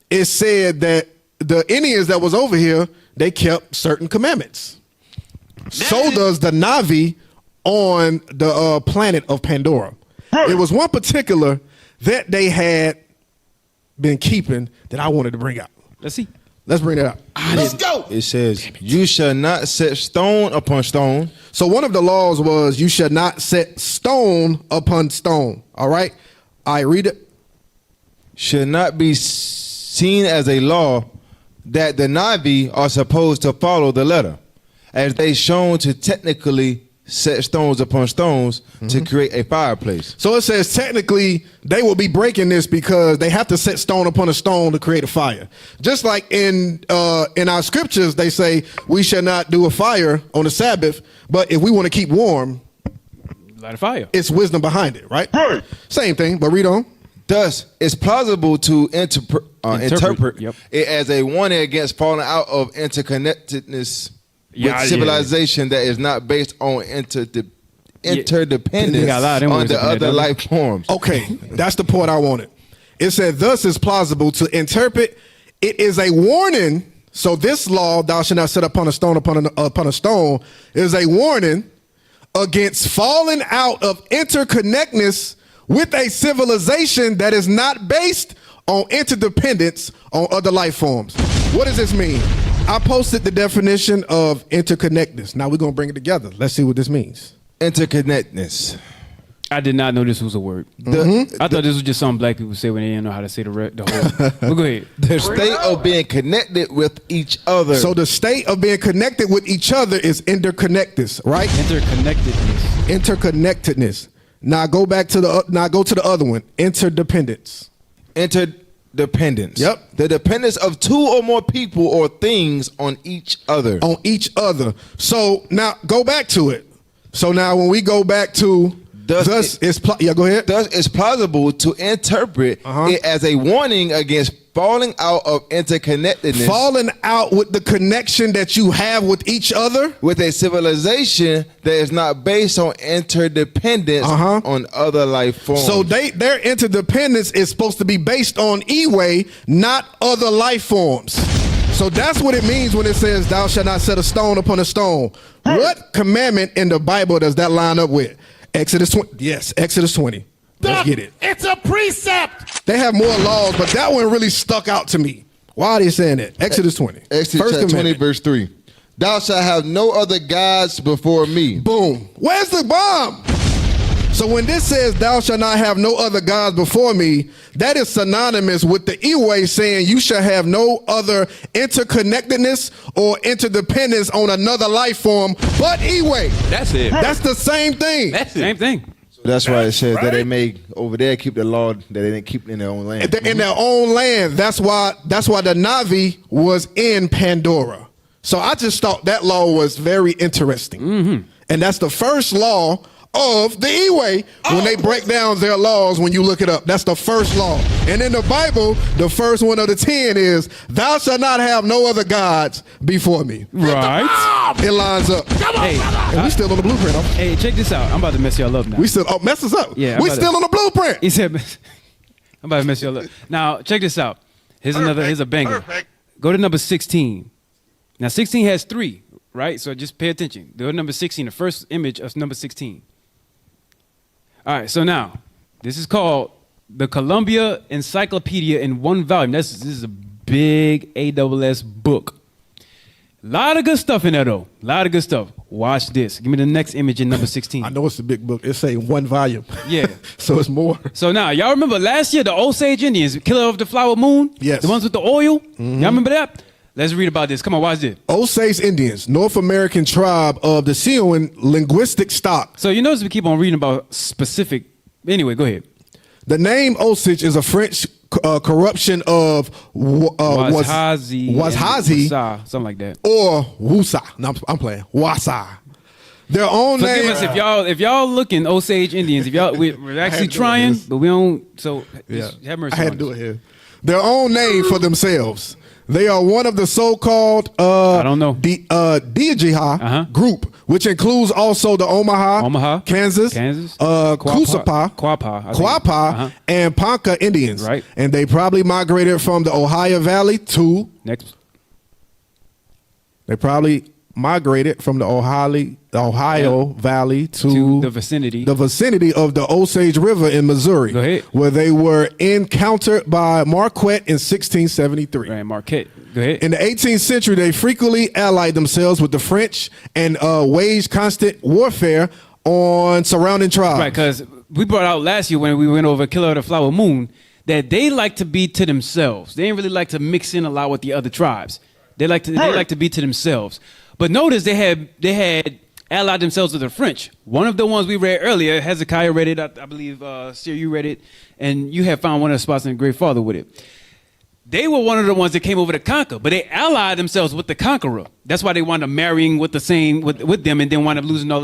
it said that the Indians that was over here, they kept certain commandments. So does the Navi on the planet of Pandora. It was one particular that they had been keeping that I wanted to bring out. Let's see. Let's bring that out. Let's go. It says, "You shall not set stone upon stone." So one of the laws was you shall not set stone upon stone. All right? I read it. Should not be seen as a law that the Navi are supposed to follow the letter, as they shown to technically set stones upon stones to create a fireplace. So it says technically they will be breaking this because they have to set stone upon a stone to create a fire. Just like in our scriptures, they say we shall not do a fire on the Sabbath, but if we want to keep warm, Light a fire. it's wisdom behind it, right? Right. Same thing, but read on. Thus, it's plausible to interpret Yep. it as a warning against falling out of interconnectedness Yeah, with civilization that is not based on interdependence You got a lot of them on words the up in there, other don't life forms. Okay, that's the point I wanted. It said, thus is plausible to interpret. It is a warning. So this law, thou shalt not set upon a stone upon a stone, is a warning against falling out of interconnectedness with a civilization that is not based on interdependence on other life forms. What does this mean? I posted the definition of interconnectedness. Now we're going to bring it together. Let's see what this means. Interconnectedness. I did not know this was a word. I thought this was just something black people say when they didn't know how to say the whole. But go ahead. The state of being connected with each other. So the state of being connected with each other is interconnectedness, right? Interconnectedness. Interconnectedness. Now go to the other one. Interdependence. Interdependence. Yep. The dependence of two or more people or things on each other. On each other. So now go back to it. So now when we go back to go ahead. Thus, it's plausible to interpret it as a warning against falling out of interconnectedness. Falling out with the connection that you have with each other. With a civilization that is not based on interdependence on other life forms. So their interdependence is supposed to be based on Iwe, not other life forms. So that's what it means when it says, thou shalt not set a stone upon a stone. What commandment in the Bible does that line up with? Exodus 20. Yes, Exodus 20. Let's get it. It's a precept. They have more laws, but that one really stuck out to me. Why are they saying that? Exodus 20. Exodus chapter 20, verse 3. Thou shalt have no other gods before me. Boom. Where's the bomb? So when this says, thou shalt not have no other gods before me, that is synonymous with the Iwe saying you shall have no other interconnectedness or interdependence on another life form but Iwe. That's it. That's the same thing. That's it. Same thing. That's why it says that they may over there keep the law that they didn't keep in their own land. In their own land. That's why the Navi was in Pandora. So I just thought that law was very interesting. And that's the first law of the Iwe when they break down their laws when you look it up. That's the first law. And in the Bible, the first one of the 10 is, thou shalt not have no other gods before me. Right. It lines up. Hey, And we still on the blueprint. Huh? hey, check this out. I'm about to mess y'all up now. We still mess us up. Yeah, we still on the blueprint. He said, I'm about to mess y'all up. Now, check this out. Here's a banger. Go to number 16. Now, 16 has 3, right? So just pay attention. Go to number 16, the first image of number 16. All right, so now, this is called the Columbia Encyclopedia in one volume. This is a big AWS book. A lot of good stuff in there, though. A lot of good stuff. Watch this. Give me the next image in number 16. I know it's a big book. It's saying 1 volume. Yeah. So it's more. So now, y'all remember last year, the Osage Indians, Killer of the Flower Moon? Yes. The ones with the oil? Y'all remember that? Let's read about this. Come on, watch this. Osage Indians, North American tribe of the Siouan linguistic stock. So you notice we keep on reading about specific. Anyway, go ahead. The name Osage is a French corruption of Wazhazi. Wazhazi something like that. or Wusa. No, I'm playing. Wasa. Their own Forgive name. us if y'all looking Osage Indians. If y'all we're actually trying, but we don't. So just have mercy. I had on to do us. it here. Their own name for themselves. They are one of the so-called I don't know. Diajiha group, which includes also the Omaha, Kansas, Kusapa, Quapaw, and Ponca Indians. Right. And they probably migrated from the Ohio Valley to Next. They probably migrated from the Ohio Valley To the vicinity. of the Osage River in Missouri, Go ahead. where they were encountered by Marquette in 1673. Right, Marquette. Go ahead. In the 18th century, they frequently allied themselves with the French and waged constant warfare on surrounding tribes. Right, because we brought out last year when we went over Killer of the Flower Moon that they like to be to themselves. They didn't really like to mix in a lot with the other tribes. They like to be to themselves. But notice they had allied themselves with the French. One of the ones we read earlier, Hezekiah read it, I believe, Sir, you read it, and you had found one of the spots in the Great Father with it. They were one of the ones that came over to conquer, but they allied themselves with the conqueror. That's why they wound up marrying with them and then wound up losing all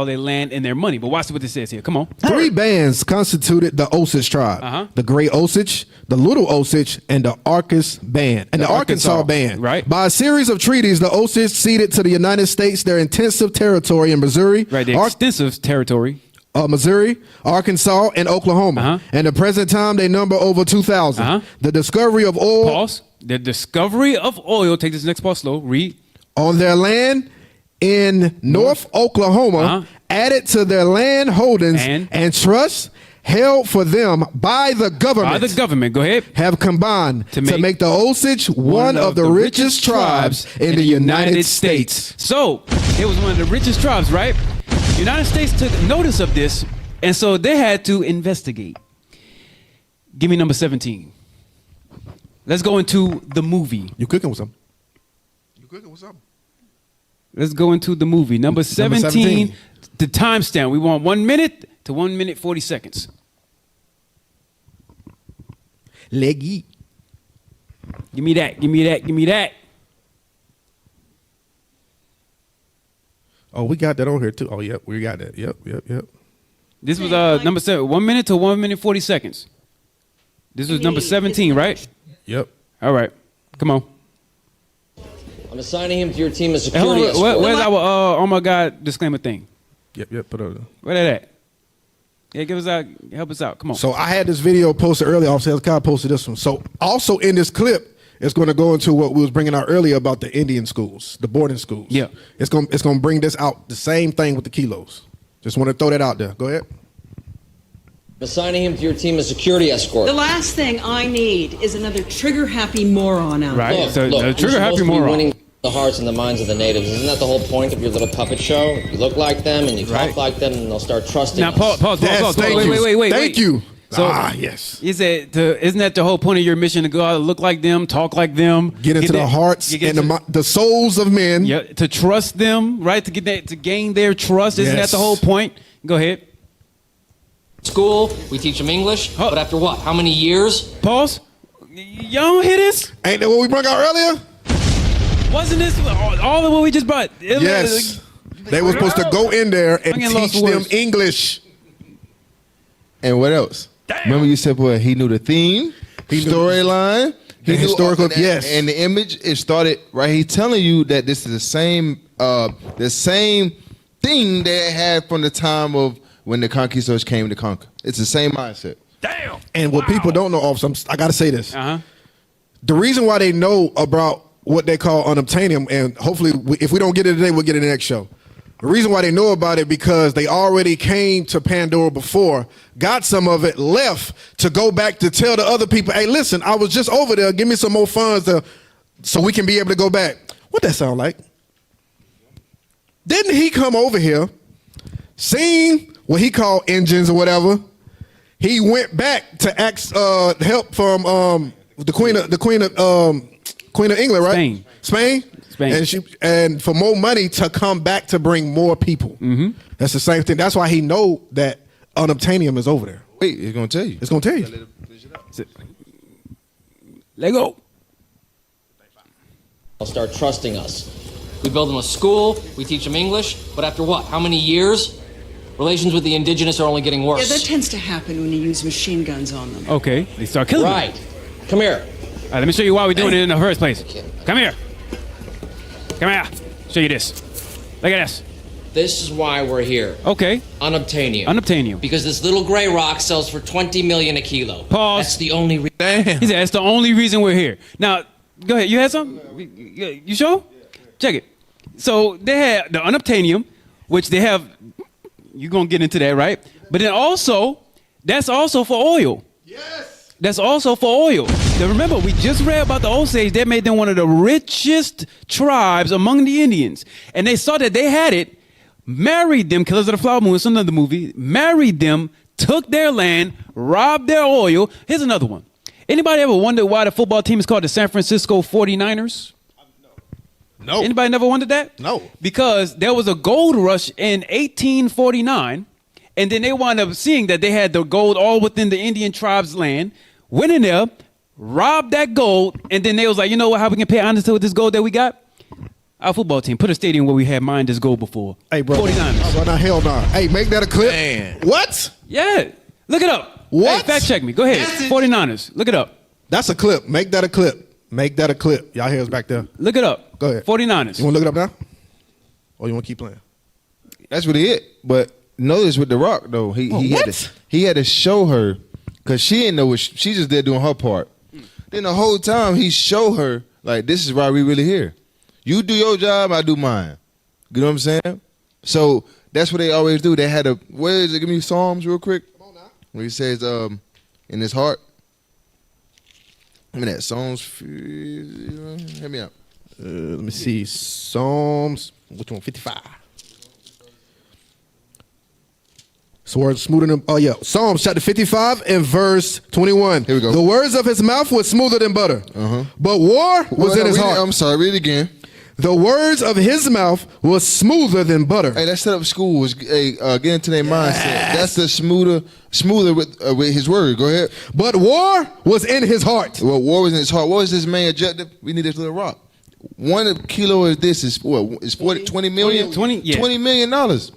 their land and their money. But watch what it says here. Come on. 3 bands constituted the Osage tribe: the Great Osage, the Little Osage, and the Arkansas Band, and the Arkansas Band. Right. By a series of treaties, the Osage ceded to the United States their intensive territory in Missouri, Right, the extensive territory. Missouri, Arkansas, and Oklahoma. And at the present time, they number over 2,000. The discovery of oil. Pause. The discovery of oil. Take this next pause slow. Read. On their land in North Oklahoma, added to their land holdings and trusts held for them by the government. By the government. Go ahead. Have combined to make the Osage one of the richest tribes in the United States. So it was one of the richest tribes, right? The United States took notice of this, and so they had to investigate. Give me number 17. Let's go into the movie. You cooking with something? Let's go into the movie. Number 17, the timestamp. We want 1 minute to 1 minute 40 seconds. Leggy. Give me that. Give me that. Give me that. Oh, we got that on here too. Oh, yep, we got that. Yep. This was number 7. 1 minute to 1 minute 40 seconds. This was number 17, right? Yep. All right. Come on. I'm assigning him to your team as Hey, hold security on, escort. where's our oh my God disclaimer thing? Yep. Put it over. Where that at? Yeah, give us out. Help us out. Come on. So I had this video posted earlier. Officer Hezekiah posted this one. So also in this clip, it's going to go into what we was bringing out earlier about the Indian schools, the boarding schools. Yeah. It's going to bring this out. The same thing with the kilos. Just want to throw that out there. Go ahead. I'm assigning him to your team as security escort. The last thing I need is another trigger-happy moron out Right. there. So the you're trigger supposed happy to be moron. winning the hearts and the minds of the natives. Isn't that the whole point of your little puppet show? You look like them and you talk Right. like them, and they'll start trusting Now us. pause. Yes, thank you. Wait. Thank you. So yes. He said, isn't that the whole point of your mission, to go out and look like them, talk like them, Get into the hearts and the souls of men. Yeah, to trust them, right? To get that, to gain their trust. Isn't that Yes. the whole point? Go ahead. School, we teach them English, but after what? How many years? Pause. Y'all don't hear this? Ain't that what we brought out earlier? Wasn't this all of what we just brought? Yes. They were supposed to go in there and I'm getting lost teach for them words. English. And what else? Remember you said, boy, he knew the theme, storyline, The historical, yes. and the image. It started right. He's telling you that this is the same thing they had from the time of when the conquistadors came to conquer. It's the same mindset. And what people don't know, officer, I got to say this. Uh-huh. The reason why they know about what they call unobtainium, and hopefully if we don't get it today, we'll get it in the next show. The reason why they know about it because they already came to Pandora before, got some of it, left to go back to tell the other people, hey, listen, I was just over there. Give me some more funds so we can be able to go back. What that sound like? Didn't he come over here, seen what he called engines or whatever? He went back to ask help from the Queen of England, right? Spain. And for more money to come back to bring more people. Mm-hmm. That's the same thing. That's why he know that unobtainium is over there. Wait, it's gonna tell you. It's gonna tell you. Let go. They'll start trusting us. We build them a school, we teach them English, but after what? How many years? Relations with the indigenous are only getting worse. Yeah, that tends to happen when you use machine guns on them. Okay, they start killing them. Right. Come here. All right, let me show you why we're doing it in the first place. Come here. Come here. Show you this. Look at this. This is why we're here. Okay. Unobtainium. Unobtainium. Because this little gray rock sells for $20 million a kilo. Pause. That's the only reason. He said that's the only reason we're here. Now, go ahead. You had something? You sure? Check it. So they had the unobtainium, which they have. You're gonna get into that, right? But then also, that's also for oil. Yes. That's also for oil. Now remember, we just read about the Osage. That made them one of the richest tribes among the Indians, and they saw that they had it. Married them, Killers of the Flower Moon, it's another movie. Married them, took their land, robbed their oil. Here's another one. Anybody ever wondered why the football team is called the San Francisco 49ers? No. Anybody never wondered that? No. Because there was a gold rush in 1849, and then they wound up seeing that they had the gold all within the Indian tribe's land, went in there, robbed that gold, and then they was like, you know what, how we can pay honest to this gold that we got? Our football team put a stadium where we had mined this gold before. Hey, bro. 49ers. Oh, now, hell no. Hey, make that a clip. Man. What? Yeah. Look it up. What? Hey, fact check me. Go ahead. 49ers. Look it up. That's a clip. Make that a clip. Make that a clip. Y'all hear us back there. Look it up. Go ahead. 49ers. You want to look it up now? Or you want to keep playing? That's really it. But notice with The Rock though, he had to show her because she didn't know what she just there doing her part. Then the whole time he showed her like this is why we really here. You do your job, I do mine. You know what I'm saying? So that's what they always do. They had a where is it? Give me Psalms real quick. Come on now. Where he says in his heart. I mean that Psalms. Hit me out. Let me see. Psalms. Which one? 55. Sword smoother than. Oh yeah. Psalms chapter 55 and verse 21. Here we go. The words of his mouth were smoother than butter, but war was in his heart. I'm sorry. Read it again. The words of his mouth was smoother than butter. Hey, that set up school was get into their mindset. That's the smoother with his word. Go ahead. But war was in his heart. Well, war was in his heart. What was this main objective? We need this little rock. 1 kilo of this is what? Is 20 million? 20 million dollars.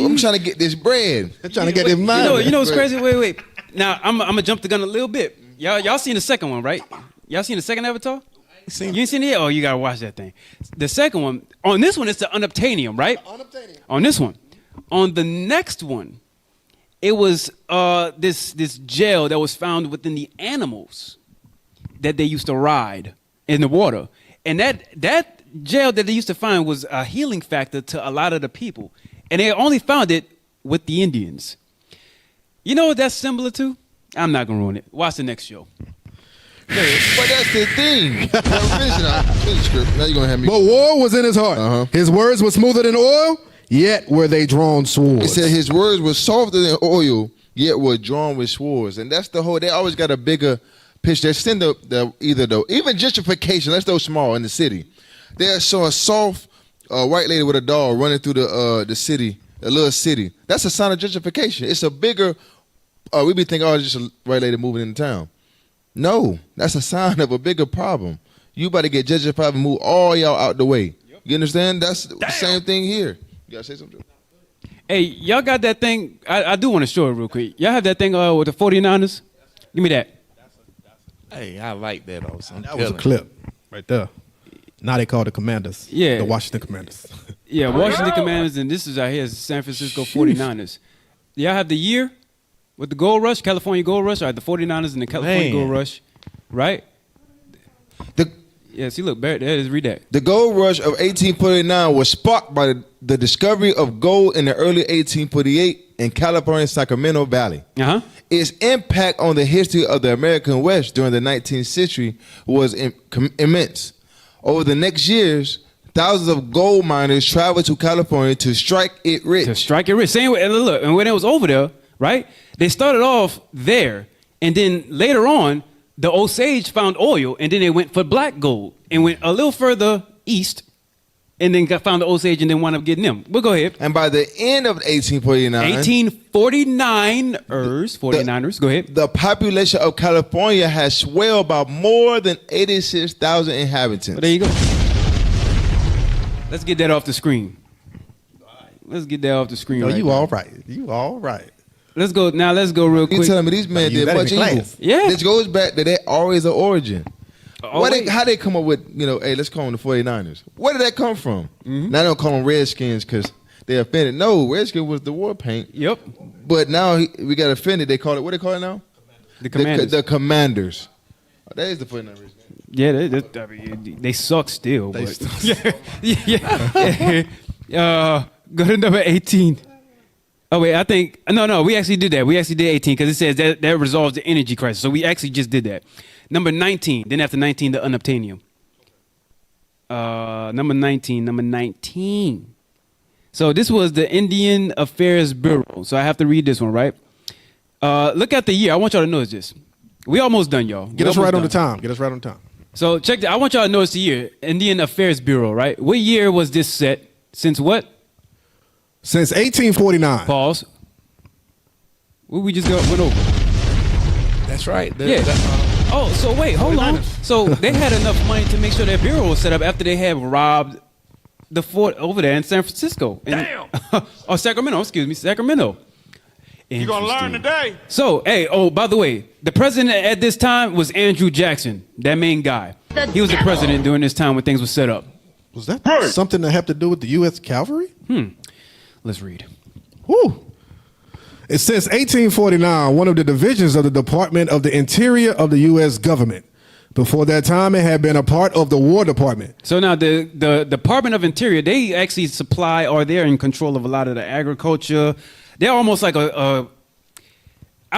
I'm trying to get this bread. I'm trying to get this money. You know what's crazy? Wait. Now I'm gonna jump the gun a little bit. Y'all seen the second one, right? Y'all seen the second Avatar? You ain't seen it yet? Oh, you gotta watch that thing. The second one, on this one, it's the unobtainium, right? Unobtainium. On this one. On the next one, it was this gel that was found within the animals that they used to ride in the water. And that gel that they used to find was a healing factor to a lot of the people. And they only found it with the Indians. You know what that's similar to? I'm not gonna ruin it. Watch the next show. But that's the thing. Finish script. Now you're gonna have me. But war was in his heart. His words were smoother than oil, yet were they drawn swords. It said his words were softer than oil, yet were drawn with swords. And that's the whole. They always got a bigger picture. They send even gentrification. Let's go small in the city. They saw a soft white lady with a dog running through the city, a little city. That's a sign of gentrification. It's a bigger. We be thinking, oh, it's just a white lady moving into town. No, that's a sign of a bigger problem. You about to get gentrified and move all y'all out the way. Yep. You understand? That's the same thing here. You gotta say something? Hey, y'all got that thing? I do want to show it real quick. Y'all have that thing with the 49ers? Give me that. Hey, I like that also. That was a clip right there. Now they call the Commanders. Yeah. The Washington Commanders. Yeah, Washington Commanders, and this is out here is San Francisco 49ers. Y'all have the year with the gold rush, California gold rush, or the 49ers and the California gold rush, right? See, look, Barrett, read that. The gold rush of 1849 was sparked by the discovery of gold in the early 1848 in California's Sacramento Valley. Its impact on the history of the American West during the 19th century was immense. Over the next years, thousands of gold miners traveled to California to strike it rich. To strike it rich. Same way, and look, and when it was over there, right? They started off there, and then later on, the Osage found oil, and then they went for black gold, and went a little further east, and then found the Osage, and then wound up getting them. But go ahead. And by the end of 1849, 49ers, go ahead. the population of California has swelled by more than 86,000 inhabitants. Well, there you go. Let's get that off the screen. Let's get that off the screen. No, right you now. all right. You all right. Let's go now. Let's go real You quick. telling me these men You did better much be evil? class. Yeah. This goes back to that always an origin. Always. How they come up with, hey, let's call them the 49ers. Where did that come from? Mm-hmm. Now they don't call them Redskins because they offended. No, Redskins was the war paint. Yep. But now we got offended. They call it, what they call it now? The Commanders. The Commanders. Oh, that is the 49ers. Yeah, I mean, they suck still. They but suck. yeah. Go to number 18. Oh wait, I think no. We actually did that. We actually did 18 because it says that resolves the energy crisis. So we actually just did that. Number 19. Then after 19, the unobtainium. Number 19. So this was the Indian Affairs Bureau. So I have to read this one, right? Look at the year. I want y'all to notice this. We almost done, y'all. Get us right on the time. Get us right on time. So check that. I want y'all to notice the year. Indian Affairs Bureau, right? What year was this set? Since what? Since 1849. Pause. What we just went over? That's right. Yeah. Oh, so wait, hold on. So they had enough money to make sure their bureau was set up after they had robbed the fort over there in San Francisco. Damn. Oh, Sacramento. Excuse me, Sacramento. You're gonna learn today. So, hey, by the way, the president at this time was Andrew Jackson, that main guy. He was the president during this time when things were set up. Was that something that have to do with the U.S. Cavalry? Let's read. Whew. It's since 1849, one of the divisions of the Department of the Interior of the U.S. government. Before that time, it had been a part of the War Department. So now the Department of Interior, they actually supply or they're in control of a lot of the agriculture. They're almost like I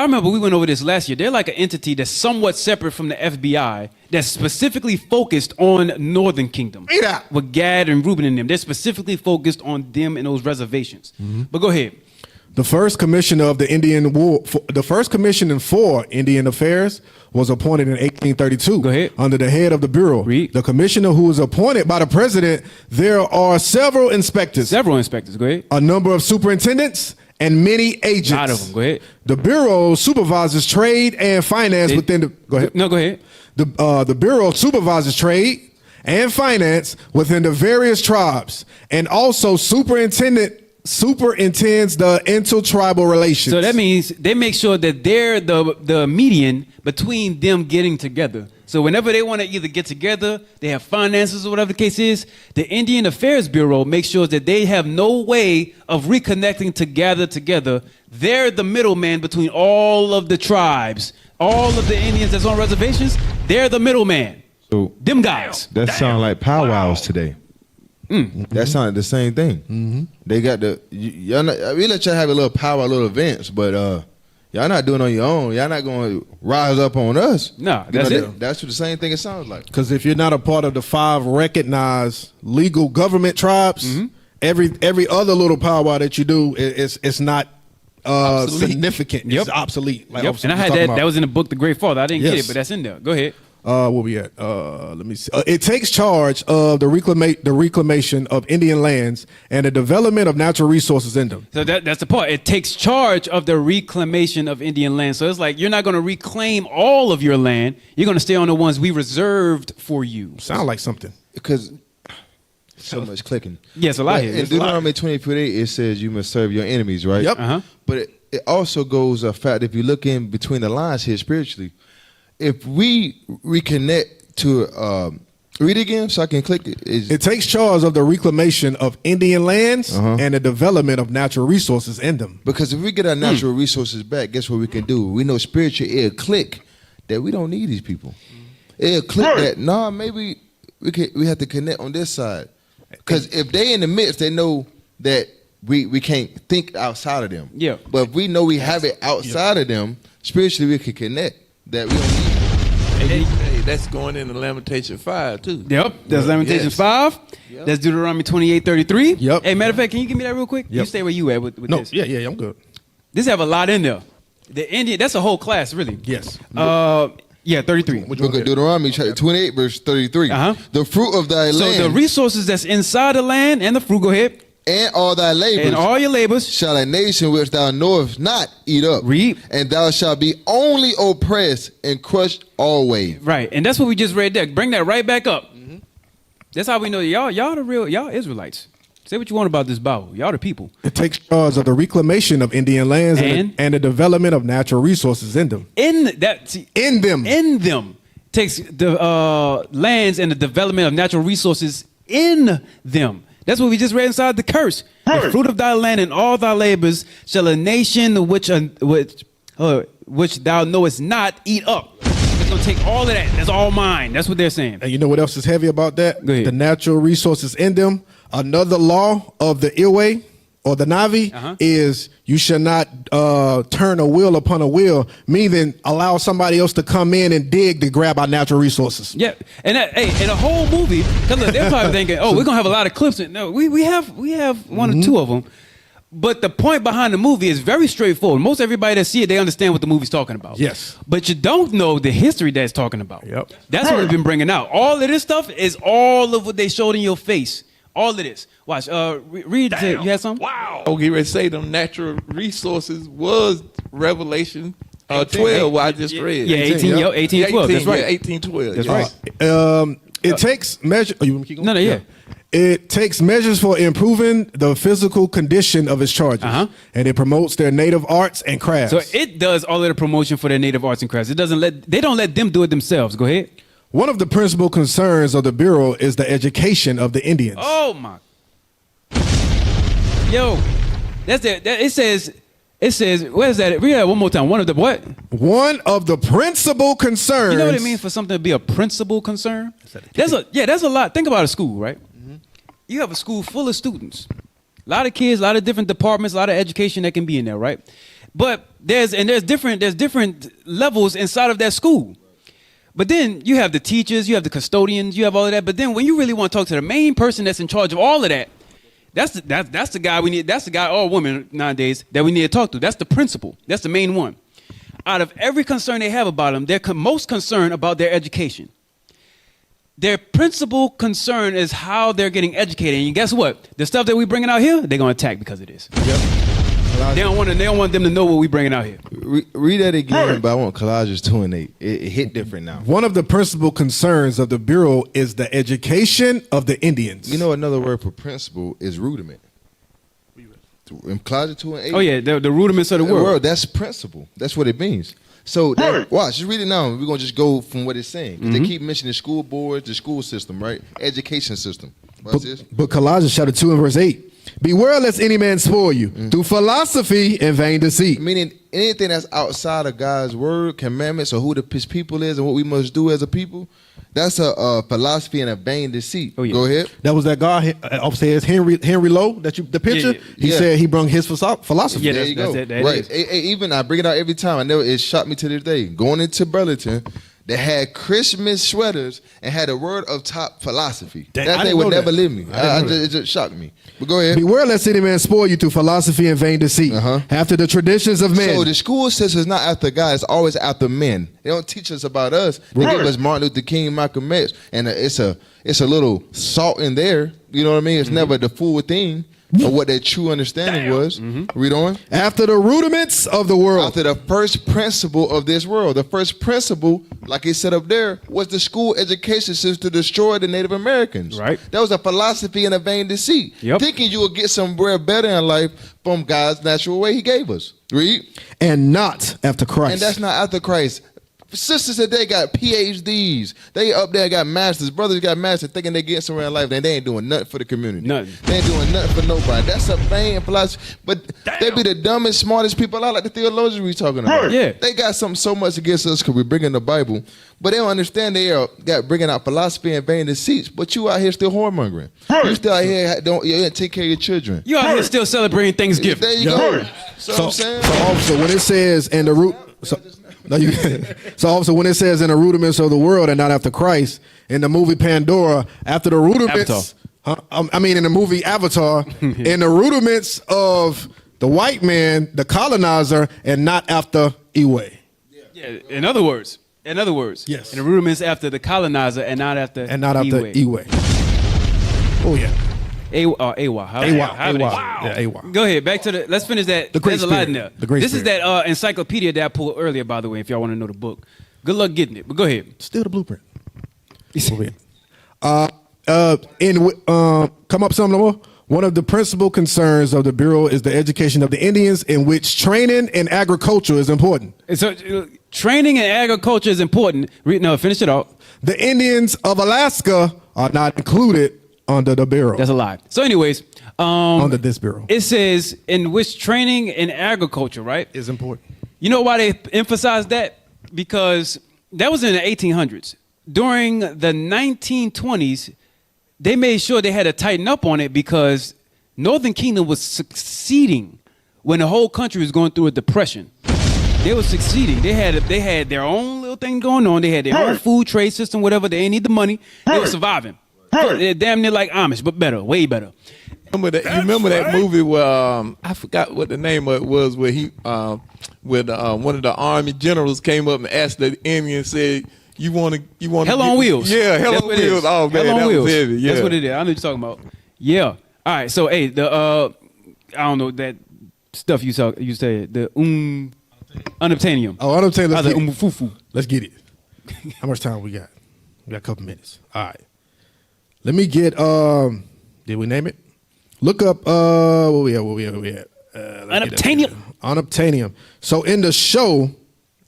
remember we went over this last year. They're like an entity that's somewhat separate from the FBI that's specifically focused on Northern Kingdom. Yeah. With Gad and Reuben and them. They're specifically focused on them and those reservations. But go ahead. The first commissioner of the Indian War, the first commissioner for Indian Affairs was appointed in 1832. Go ahead. Under the head of the Bureau. Read. The commissioner who was appointed by the president, there are several inspectors, Several inspectors. Go ahead. a number of superintendents, and many agents. A lot of them. Go ahead. The Bureau supervises trade and finance within the. Go ahead. No, go ahead. The Bureau supervises trade and finance within the various tribes, and also superintends the intertribal relations. So that means they make sure that they're the median between them getting together. So whenever they want to either get together, they have finances or whatever the case is, the Indian Affairs Bureau makes sure that they have no way of reconnecting to gather together. They're the middleman between all of the tribes, all of the Indians that's on reservations. They're the middleman. So Them guys. that sound like powwows today. That sounded the same thing. They got y'all not, we let y'all have a little powwow, little events, but y'all not doing it on your own. Y'all not going to rise up on us. No, that's it. That's the same thing it sounds like. Because if you're not a part of the 5 recognized legal government tribes, every other little powwow that you do, it's not significant. Yep. It's obsolete. Like Yep. Officer And I was had talking that. about. That was in the book, The Great Father. I didn't get Yes. it, but that's in there. Go ahead. Where we at? Let me see. It takes charge of the reclamation of Indian lands and the development of natural resources in them. So that's the part. It takes charge of the reclamation of Indian land. So it's like you're not going to reclaim all of your land. You're going to stay on the ones we reserved for you. Sound like something. Because so much clicking. Yes, a lot here. In There's a lot. Deuteronomy 20:8, it says you must serve your enemies, right? Yep. Uh-huh. But it also goes a fact, if you look in between the lines here spiritually, if we reconnect to, read it again so I can click it. It takes charge of the reclamation of Indian lands Uh-huh. and the development of natural resources in them. Because if we get our natural resources back, guess what we can do? We know spiritually it'll click that we don't need these people. It'll click that, maybe we have to connect on this side. Because if they in the midst, they know that we can't think outside of them. Yeah. But if we know we have it outside of them, spiritually we can connect that we don't need. Hey, that's going into Lamentation 5 too. Yep. That's Lamentations 5. That's Deuteronomy 28:33. Yep. Hey, matter of fact, can you give me that real quick? Yep. You stay where you at with No, this. yeah, I'm good. This have a lot in there. The Indian, that's a whole class, really. Yes. Yeah, 33. Book of Deuteronomy chapter 28 verse 33. The fruit of thy So land the resources that's inside the land and the fruit, go ahead. and all thy labors And all your labors. shall a nation which thou knowest not eat up. Read. And thou shalt be only oppressed and crushed always. Right. And that's what we just read there. Bring that right back up. That's how we know y'all the real, y'all Israelites. Say what you want about this Bible. Y'all the people. It takes charge of the reclamation of Indian lands and the development of natural resources in them. In them. Takes the lands and the development of natural resources in them. That's what we just read inside the curse. The fruit of thy land and all thy labors shall a nation which thou knowest not eat up. It's going to take all of that. That's all mine. That's what they're saying. And you know what else is heavy about that? Go ahead. The natural resources in them. Another law of the IUIC or the Navi is you shall not turn a wheel upon a wheel, meaning allow somebody else to come in and dig to grab our natural resources. Yeah, and in a whole movie, because look, they're probably thinking, oh, we're gonna have a lot of clips. No, we have one or two of them, but the point behind the movie is very straightforward. Most everybody that see it, they understand what the movie's talking about. Yes, but you don't know the history that it's talking about. Yep, that's what we've been bringing out. All of this stuff is all of what they showed in your face. All of this. Watch. Read. You had something? Wow. Oh, he would say them natural resources was Revelation 12. What I just read. Yeah, 18, 12. That's right. 18:12. That's right. It takes measure. Oh, you want me to keep going? No, yeah. It takes measures for improving the physical condition of its charges, and it promotes their native arts and crafts. So it does all of the promotion for their native arts and crafts. They don't let them do it themselves. Go ahead. One of the principal concerns of the Bureau is the education of the Indians. Oh my! Yo, that's it. It says. Where's that? Read that one more time. One of the what? One of the principal concerns. You know what it means for something to be a principal concern? There's a lot. Think about a school, right? You have a school full of students, a lot of kids, a lot of different departments, a lot of education that can be in there, right? But there's different levels inside of that school. But then you have the teachers, you have the custodians, you have all of that. But then when you really want to talk to the main person that's in charge of all of that, that's the guy we need. That's the guy or woman nowadays that we need to talk to. That's the principal. That's the main one. Out of every concern they have about them, they're most concerned about their education. Their principal concern is how they're getting educated. And guess what? The stuff that we're bringing out here, they're going to attack because of this. Yep. They don't want them to know what we're bringing out here. Read that again, but I want Colossians 2:8. It hit different now. One of the principal concerns of the Bureau is the education of the Indians. You know, another word for principle is rudiment. In Colossians 2:8. Oh yeah, the rudiments of the world. That's principle. That's what it means. So watch, just read it now. We're gonna just go from what it's saying. They keep mentioning school boards, the school system, right? Education system. Watch this. But Colossians chapter 2 and verse 8. Beware lest any man spoil you through philosophy and vain deceit. Meaning anything that's outside of God's word, commandments, or who his people is and what we must do as a people, that's a philosophy and a vain deceit. Oh, yeah. Go ahead. That was that guy upstairs, Henry Lowe, the picture. Yeah. He said he brung his philosophy. Yeah, there you go. That right. Even I bring it out every time. I know it shocked me to this day. Going into Burlington, they had Christmas sweaters and had a word of top philosophy. That thing would never leave me. It just shocked me. But go ahead. Beware lest any man spoil you through philosophy and vain deceit, after the traditions of men. So the school system is not after God, it's always after men. They don't teach us about us. They give us Martin Luther King, Malcolm X, and it's a little salt in there. You know what I mean? It's never the full thing of what their true understanding was. Read on. After the rudiments of the world. After the first principle of this world. The first principle, like he said up there, was the school education system to destroy the Native Americans. Right. That was a philosophy and a vain deceit. Yep. Thinking you will get somewhere better in life from God's natural way he gave us. Read. And not after Christ. And that's not after Christ. Sisters today got PhDs. They up there got masters. Brothers got masters thinking they getting somewhere in life. Then they ain't doing nothing for the community. Nothing. They ain't doing nothing for nobody. That's a vain philosophy. But they be the dumbest, smartest people out, like the theologians we talking about. Yeah. They got something so much against us because we bringing the Bible. But they don't understand they got bringing out philosophy and vain deceits. But you out here still whoremongering. You still out here you didn't take care of your children. You out here still celebrating Thanksgiving. There you go. So I'm saying. So also when it says in the root. So also when it says in the rudiments of the world and not after Christ, in the movie Pandora, after the rudiments, I mean, in the movie Avatar, in the rudiments of the white man, the colonizer, and not after Iwe. Yeah. In other words, Yes. in the rudiments after the colonizer and not after Iwe. Oh yeah. Awa. Yeah, Awa. Go ahead. Back to let's finish that. The Great There's a lot in Spirit. there. The Great This is Spirit. that encyclopedia that I pulled earlier, by the way, if y'all want to know the book. Good luck getting it, but go ahead. Still the blueprint. Come up some more. One of the principal concerns of the Bureau is the education of the Indians, in which training in agriculture is important. So training in agriculture is important. Finish it out. The Indians of Alaska are not included under the Bureau. That's a lie. So anyways, Under this Bureau. it says in which training in agriculture, right? Is important. You know why they emphasized that? Because that was in the 1800s. During the 1920s, they made sure they had to tighten up on it because Northern Kingdom was succeeding when the whole country was going through a depression. They were succeeding. They had their own little thing going on. They had their own food trade system, whatever. They ain't need the money. They were surviving. They're damn near like Amish, but better, way better. You remember that movie where I forgot what the name of it was, where he one of the army generals came up and asked the Indian, said, You want Hell on Wheels. Yeah, Hell That's on what it Wheels. is. Oh man, Hell on that Wheels. was heavy. Yeah. That's what it is. I know what you're talking about. Yeah. All right. So hey, I don't know that stuff you said the unobtainium. Oh, unobtainium. I was like umufufu. Let's get it. How much time we got? We got a couple minutes. All right. Let me get did we name it? Look up where we at? Unobtainium. Unobtainium. So in the show,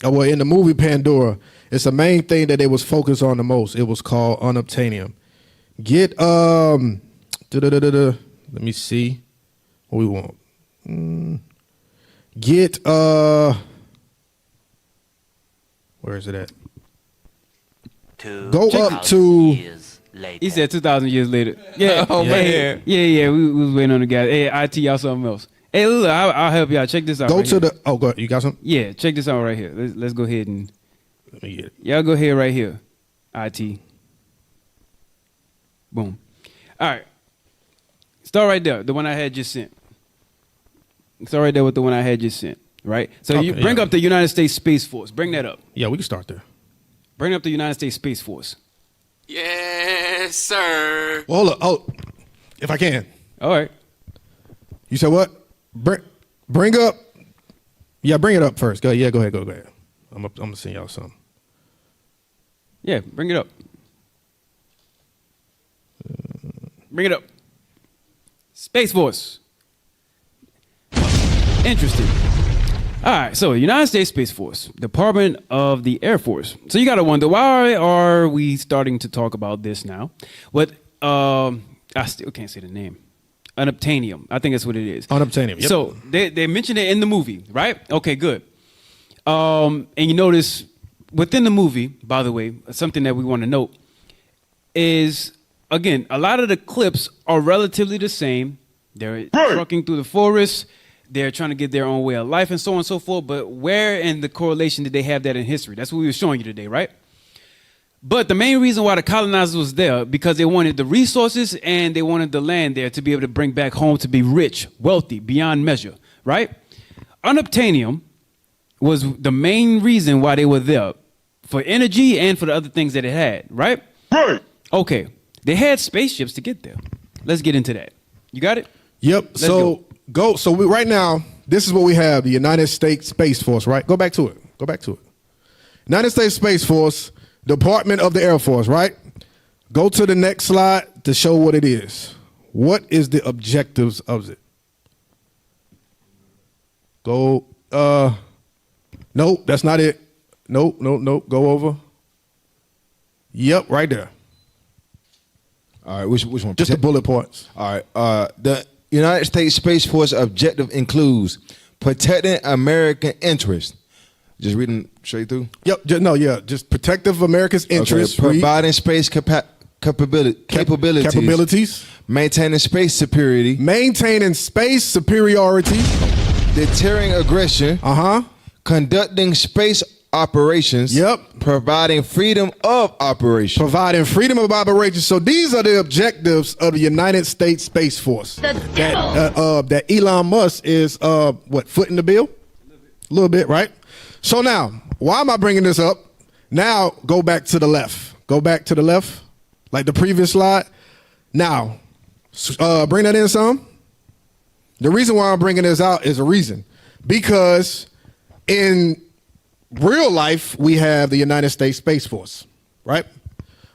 in the movie Pandora, it's the main thing that they was focused on the most. It was called unobtainium. Get let me see what we want. Get where is it at? Go up to. He said 2,000 years later. Yeah. Oh, man. Yeah. We was waiting on the guy. Hey, IT y'all something else. Hey, look, I'll help y'all. Check this out. Go right to here. the. Oh, go. You got some? Yeah, check this out right here. Let's go ahead and. Let me get it. Y'all go ahead right here. IT. Boom. All right. Start right there. The one I had just sent. Start right there with the one I had just sent. Right? So Okay, you bring up the United States Space Force. Bring that up. Yeah, we can start there. Bring up the United States Space Force. Yes, sir. Well, hold up. Oh, if I can. All right. You said what? Bring up. Yeah, bring it up first. Go ahead. Go ahead. I'm gonna send y'all something. Yeah, bring it up. Bring it up. Space Force. Interesting. All right, so United States Space Force, Department of the Air Force. So you got to wonder, why are we starting to talk about this now? What, I still can't say the name. Unobtainium. I think that's what it is. Unobtainium, yep. So they mentioned it in the movie, right? Okay, good. And you notice within the movie, by the way, something that we want to note is, again, a lot of the clips are relatively the same. They're trucking through the forest. They're trying to get their own way of life and so on and so forth. But where in the correlation did they have that in history? That's what we were showing you today, right? But the main reason why the colonizers was there, because they wanted the resources and they wanted the land there to be able to bring back home to be rich, wealthy, beyond measure, right? Unobtainium was the main reason why they were there, for energy and for the other things that it had, right? Right. Okay, they had spaceships to get there. Let's get into that. You got it? Yep. Let's So go. So right now, this is what we have: the United States Space Force. Right. Go back to it. United States Space Force, Department of the Air Force. Right. Go to the next slide to show what it is. What is the objectives of it? Go. Nope, that's not it. Nope. Go over. Yep, right there. All right, which one? Just the bullet points. All right. The United States Space Force objective includes protecting American interests. Just reading straight through. Yep. Just protective America's interests. Okay, providing space capabilities. Maintaining space superiority. Maintaining space superiority. Deterring aggression. Uh-huh. Conducting space operations. Yep. Providing freedom of operation. Providing freedom of operation. So these are the objectives of the United States Space Force. That Elon Musk is footing the bill? A little bit, right? So now, why am I bringing this up? Now, go back to the left. Go back to the left, like the previous slide. Now, bring that in some. The reason why I'm bringing this out is a reason. Because in real life, we have the United States Space Force, right?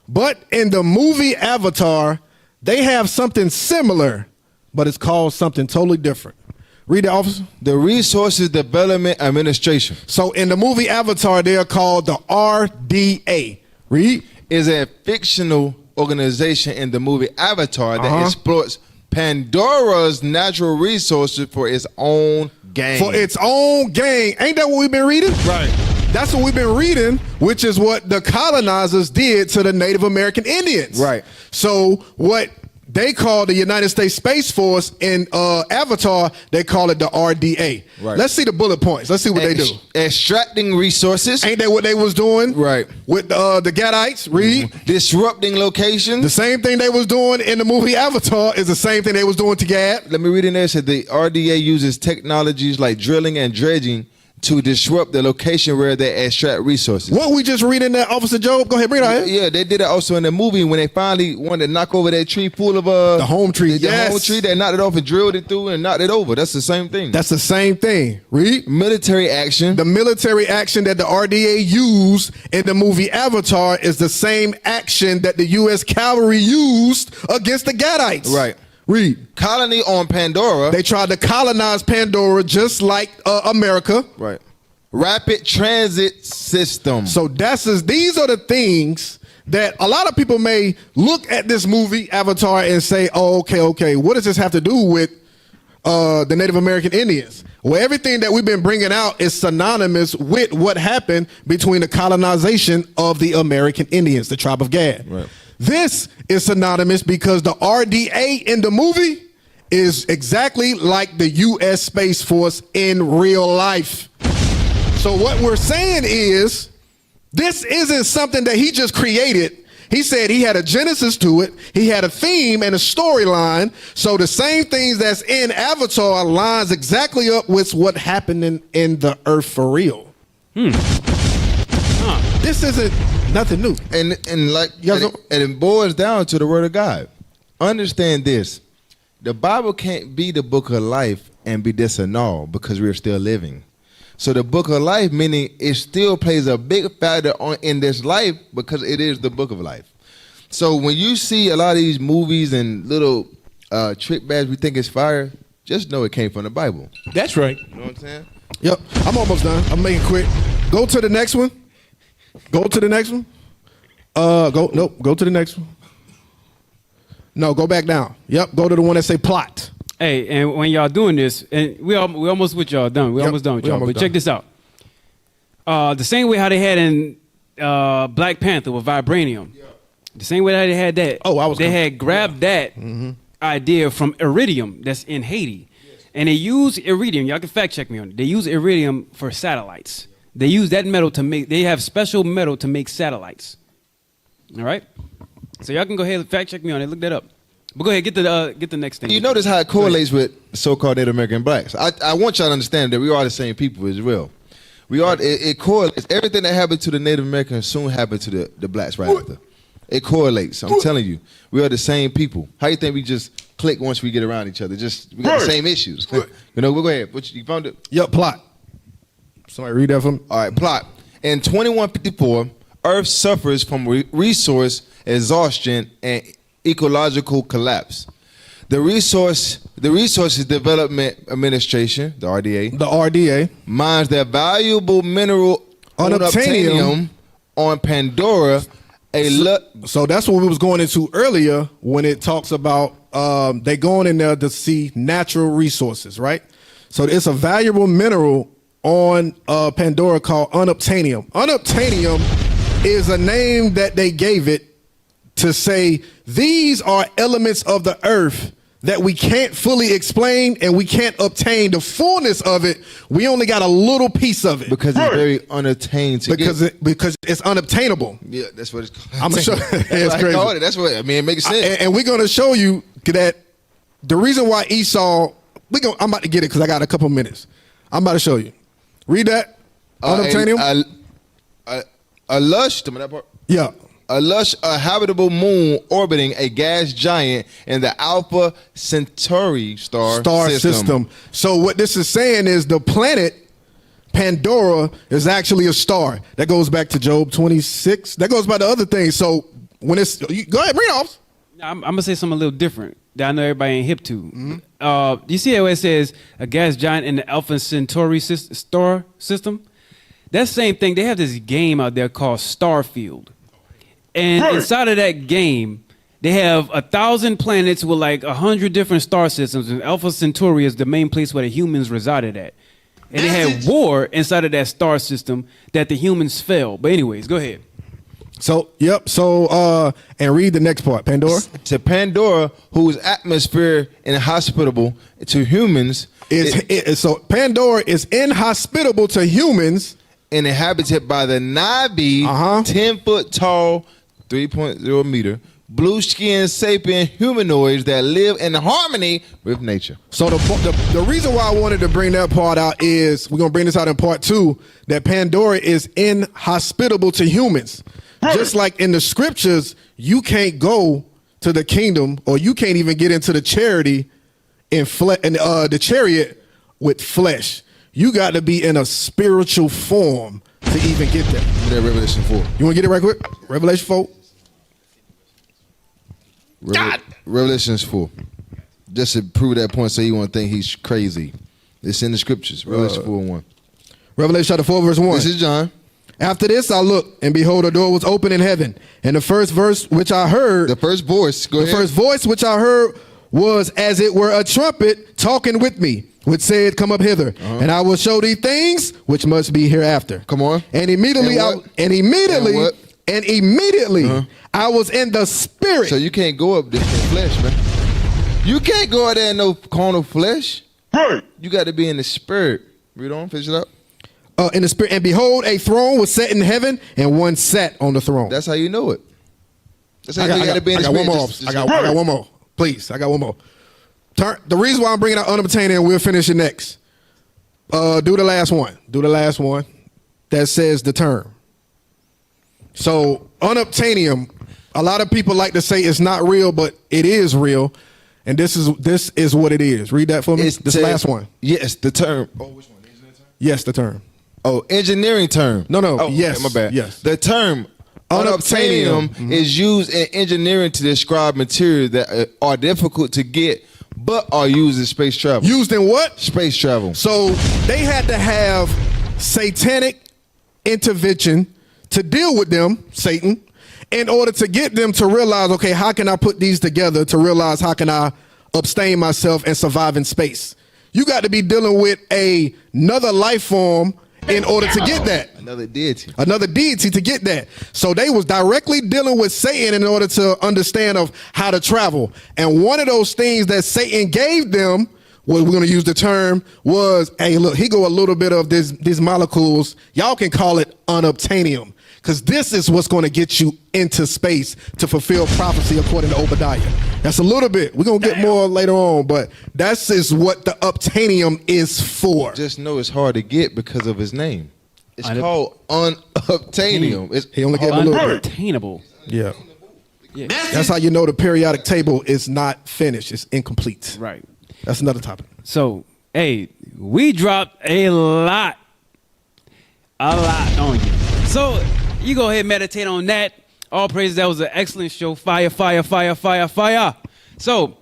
But in the movie Avatar, they have something similar, but it's called something totally different. Read the officer. The Resources Development Administration. So in the movie Avatar, they are called the RDA. Read. Is a fictional organization in the movie Avatar that exploits Pandora's natural resources for its own gain. For its own gain. Ain't that what we've been reading? Right. That's what we've been reading, which is what the colonizers did to the Native American Indians. Right. So what they call the United States Space Force in Avatar, they call it the RDA. Right. Let's see the bullet points. Let's see what they do. Extracting resources. Ain't that what they was doing? Right. With the Gadites. Read. Disrupting locations. The same thing they was doing in the movie Avatar is the same thing they was doing to Gad. Let me read in there. It said the RDA uses technologies like drilling and dredging to disrupt the location where they extract resources. What we just reading that, Officer Job? Go ahead, bring it out here. Yeah, they did it also in the movie when they finally wanted to knock over that tree full of the home tree. The home tree, they knocked it off and drilled it through and knocked it over. That's the same thing. That's the same thing. Read. Military action. The military action that the RDA used in the movie Avatar is the same action that the U.S. cavalry used against the Gadites. Right. Read. Colony on Pandora. They tried to colonize Pandora just like America. Right. Rapid transit system. So these are the things that a lot of people may look at this movie Avatar and say, oh, okay, what does this have to do with the Native American Indians? Well, everything that we've been bringing out is synonymous with what happened between the colonization of the American Indians, the tribe of Gad. Right. This is synonymous because the RDA in the movie is exactly like the U.S. Space Force in real life. So what we're saying is, this isn't something that he just created. He said he had a genesis to it. He had a theme and a storyline. So the same things that's in Avatar lines exactly up with what happened in the earth for real. This isn't nothing new. And it boils down to the word of God. Understand this. The Bible can't be the book of life and be this and all because we're still living. So the book of life, meaning it still plays a big factor in this life because it is the book of life. So when you see a lot of these movies and little trick bags we think it's fire, just know it came from the Bible. That's right. You know what I'm saying? Yep, I'm almost done. I'm making it quick. Go to the next one. Go to the next one. Go to the next one. No, go back down. Yep, go to the one that say plot. Hey, and when y'all doing this, and we almost with y'all done. We almost done with y'all. But check this out. The same way how they had in Black Panther with vibranium. Yeah. The same way how they had that. They had grabbed that idea from iridium that's in Haiti. Yes. And they use iridium. Y'all can fact check me on it. They use iridium for satellites. They use that metal to make, they have special metal to make satellites. All right? So y'all can go ahead and fact check me on it. Look that up. But go ahead, get the next thing. You notice how it correlates with so-called Native American blacks. I want y'all to understand that we are the same people as well. We are. It correlates. Everything that happened to the Native Americans soon happened to the blacks right after. It correlates. I'm telling you, we are the same people. How you think we just click once we get around each other? We got the same issues. You know, we'll go ahead. You found it? Yep, plot. Somebody read that for me. All right, plot. In 2154, Earth suffers from resource exhaustion and ecological collapse. The Resources Development Administration, the RDA, mines their valuable mineral unobtainium on Pandora. So that's what we was going into earlier when it talks about they going in there to see natural resources, right? So it's a valuable mineral on Pandora called unobtainium. Unobtainium is a name that they gave it to say these are elements of the earth that we can't fully explain and we can't obtain the fullness of it. We only got a little piece of it Because it's very unattained to get. because it's unobtainable. Yeah, that's what it's called. I'm gonna show. That's It's what I crazy. called it. That's what I mean. It makes sense. And we're gonna show you that the reason why Esau. I'm about to get it because I got a couple minutes. I'm about to show you. Read that. Unobtainium. A lush. Tell me that part. Yeah. A lush, a habitable moon orbiting a gas giant in the Alpha Centauri star system. So what this is saying is the planet Pandora is actually a star. That goes back to Job 26. That goes by the other things. So when it's go ahead, read off. I'm gonna say something a little different that I know everybody ain't hip to. You see how it says a gas giant in the Alpha Centauri star system? That same thing. They have this game out there called Starfield. And inside of that game, they have 1,000 planets with like 100 different star systems. And Alpha Centauri is the main place where the humans resided at. And they had war inside of that star system that the humans fell. But anyways, go ahead. So, yep. So, and read the next part. Pandora. To Pandora, whose atmosphere inhospitable to humans So Pandora is inhospitable to humans. and inhabited by the Navi, 10-foot tall, 3.0 meter, blue-skinned sapient humanoids that live in harmony with nature. So the reason why I wanted to bring that part out is we're gonna bring this out in part 2 that Pandora is inhospitable to humans. Just like in the scriptures, you can't go to the kingdom or you can't even get into the charity in the chariot with flesh. You got to be in a spiritual form to even get there. That Revelation 4. You want to get it right quick? Revelation 4. Revelations 4. Just to prove that point, so you won't think he's crazy. It's in the scriptures. Revelation 4:1. Revelation chapter 4 verse 1. This is John. After this I looked, and behold, a door was open in heaven. And the first voice which I heard was as it were a trumpet talking with me, which said, "Come up hither, and I will show thee things which must be hereafter." Come on. And immediately, I was in the spirit. So you can't go up there in flesh, man. You can't go out there in no carnal flesh. Right. You got to be in the spirit. Read on, finish it up. In the spirit, and behold, a throne was set in heaven, and one sat on the throne. That's how you know it. That's how I you got to be in the got spirit. one more. I got one more. Please, I got one more. The reason why I'm bringing out unobtainium, and we'll finish it next. Do the last one. Do the last one. That says the term. So unobtainium, a lot of people like to say it's not real, but it is real. And this is what it is. Read that for me. This last one. Yes, the term. Oh, which one? Is that term? Yes, the term. Oh, engineering term. No. Oh, yes. okay, my bad. Yes. The term unobtainium is used in engineering to describe materials that are difficult to get, but are used in space travel. Used in what? Space travel. So they had to have satanic intervention to deal with them, Satan, in order to get them to realize, okay, how can I put these together to realize how can I abstain myself and survive in space? You got to be dealing with another life form in order to get that. Another deity to get that. So they was directly dealing with Satan in order to understand of how to travel. And one of those things that Satan gave them, what we're going to use the term, was, hey, look, he go a little bit of these molecules. Y'all can call it unobtainium, because this is what's going to get you into space to fulfill prophecy according to Obadiah. That's a little bit. We're going to get more later on, but that's is what the obtainium is for. Just know it's hard to get because of his name. It's called unobtainium. He only gave a little bit. Unobtainable. Yeah. That's how you know the periodic table is not finished. It's incomplete. Right. That's another topic. So, hey, we dropped a lot on you. So, you go ahead and meditate on that. All praise. That was an excellent show. Fire, fire, fire, fire, fire. So,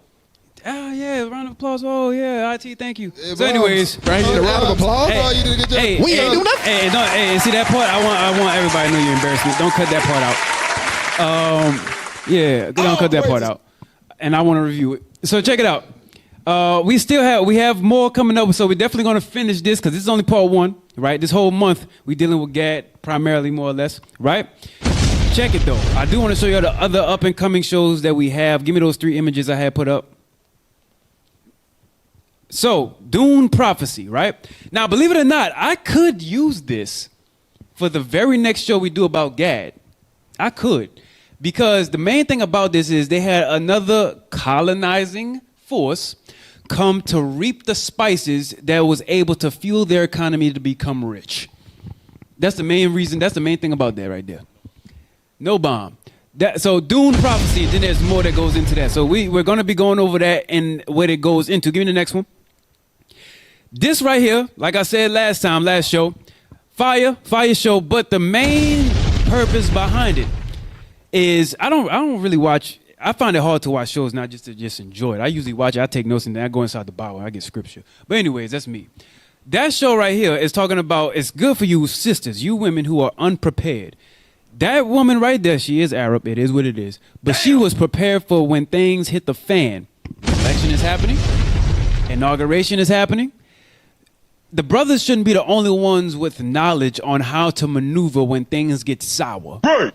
yeah, round of applause. Oh, yeah, IT, thank you. Hey, so, anyways. Right, a round of applause. Oh, you did a good job. Hey, we ain't do nothing. Hey, see that part? I want everybody to know you're embarrassed me. Don't cut that part out. Yeah, don't cut that part out. And I want to review it. So, check it out. We have more coming up, so we're definitely going to finish this because this is only part 1, right? This whole month we're dealing with Gad primarily, more or less, right? Check it though. I do want to show you the other up and coming shows that we have. Give me those 3 images I had put up. So, Dune prophecy, right? Now, believe it or not, I could use this for the very next show we do about Gad. I could. Because the main thing about this is they had another colonizing force come to reap the spices that was able to fuel their economy to become rich. That's the main reason. That's the main thing about that right there. No bomb. So Dune prophecy, then there's more that goes into that. So we're going to be going over that and what it goes into. Give me the next one. This right here, like I said last show, fire show. But the main purpose behind it is I don't really watch. I find it hard to watch shows not just to just enjoy it. I usually watch it. I take notes and then I go inside the Bible and I get scripture. But anyways, that's me. That show right here is talking about it's good for you sisters, you women who are unprepared. That woman right there, she is Arab. It is what it is. But she was prepared for when things hit the fan. Election is happening. Inauguration is happening. The brothers shouldn't be the only ones with knowledge on how to maneuver when things get sour. Right.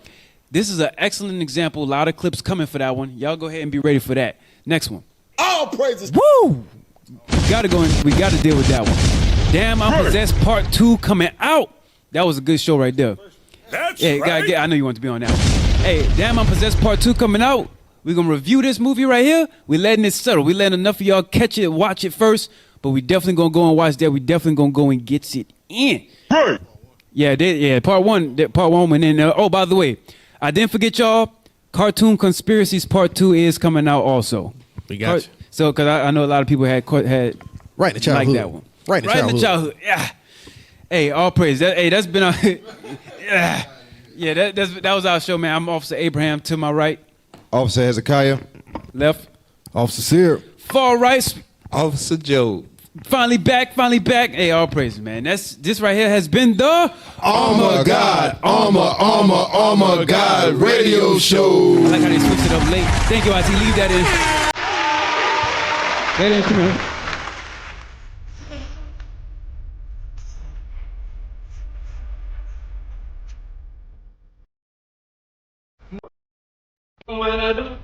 This is an excellent example. A lot of clips coming for that one. Y'all go ahead and be ready for that. Next one. All praises. Woo! We gotta deal with that one. Damn, I'm Possessed Part 2 coming out. That was a good show right there. That's right. I know you want to be on that one. Hey, Damn, I'm Possessed Part 2 coming out. We're gonna review this movie right here. We're letting it settle. We're letting enough of y'all catch it, watch it first. But we definitely gonna go and watch that. We definitely gonna go and get it in. Right. Yeah, part one went in there. Oh, by the way, I didn't forget y'all. Cartoon Conspiracies Part 2 is coming out also. We got you. So, because I know a lot of people had right in the childhood. Like that one. Right in the childhood. Yeah. Hey, all praise. That's been our yeah, that was our show, man. I'm Officer Abraham to my right. Officer Hezekiah. Left. Officer Sear. Far right. Officer Joe. Finally back. Hey, all praises, man. This right here has been the Armor God radio show. I like how they switched it up late. Thank you, IT. Leave that in. That in, come here. When I do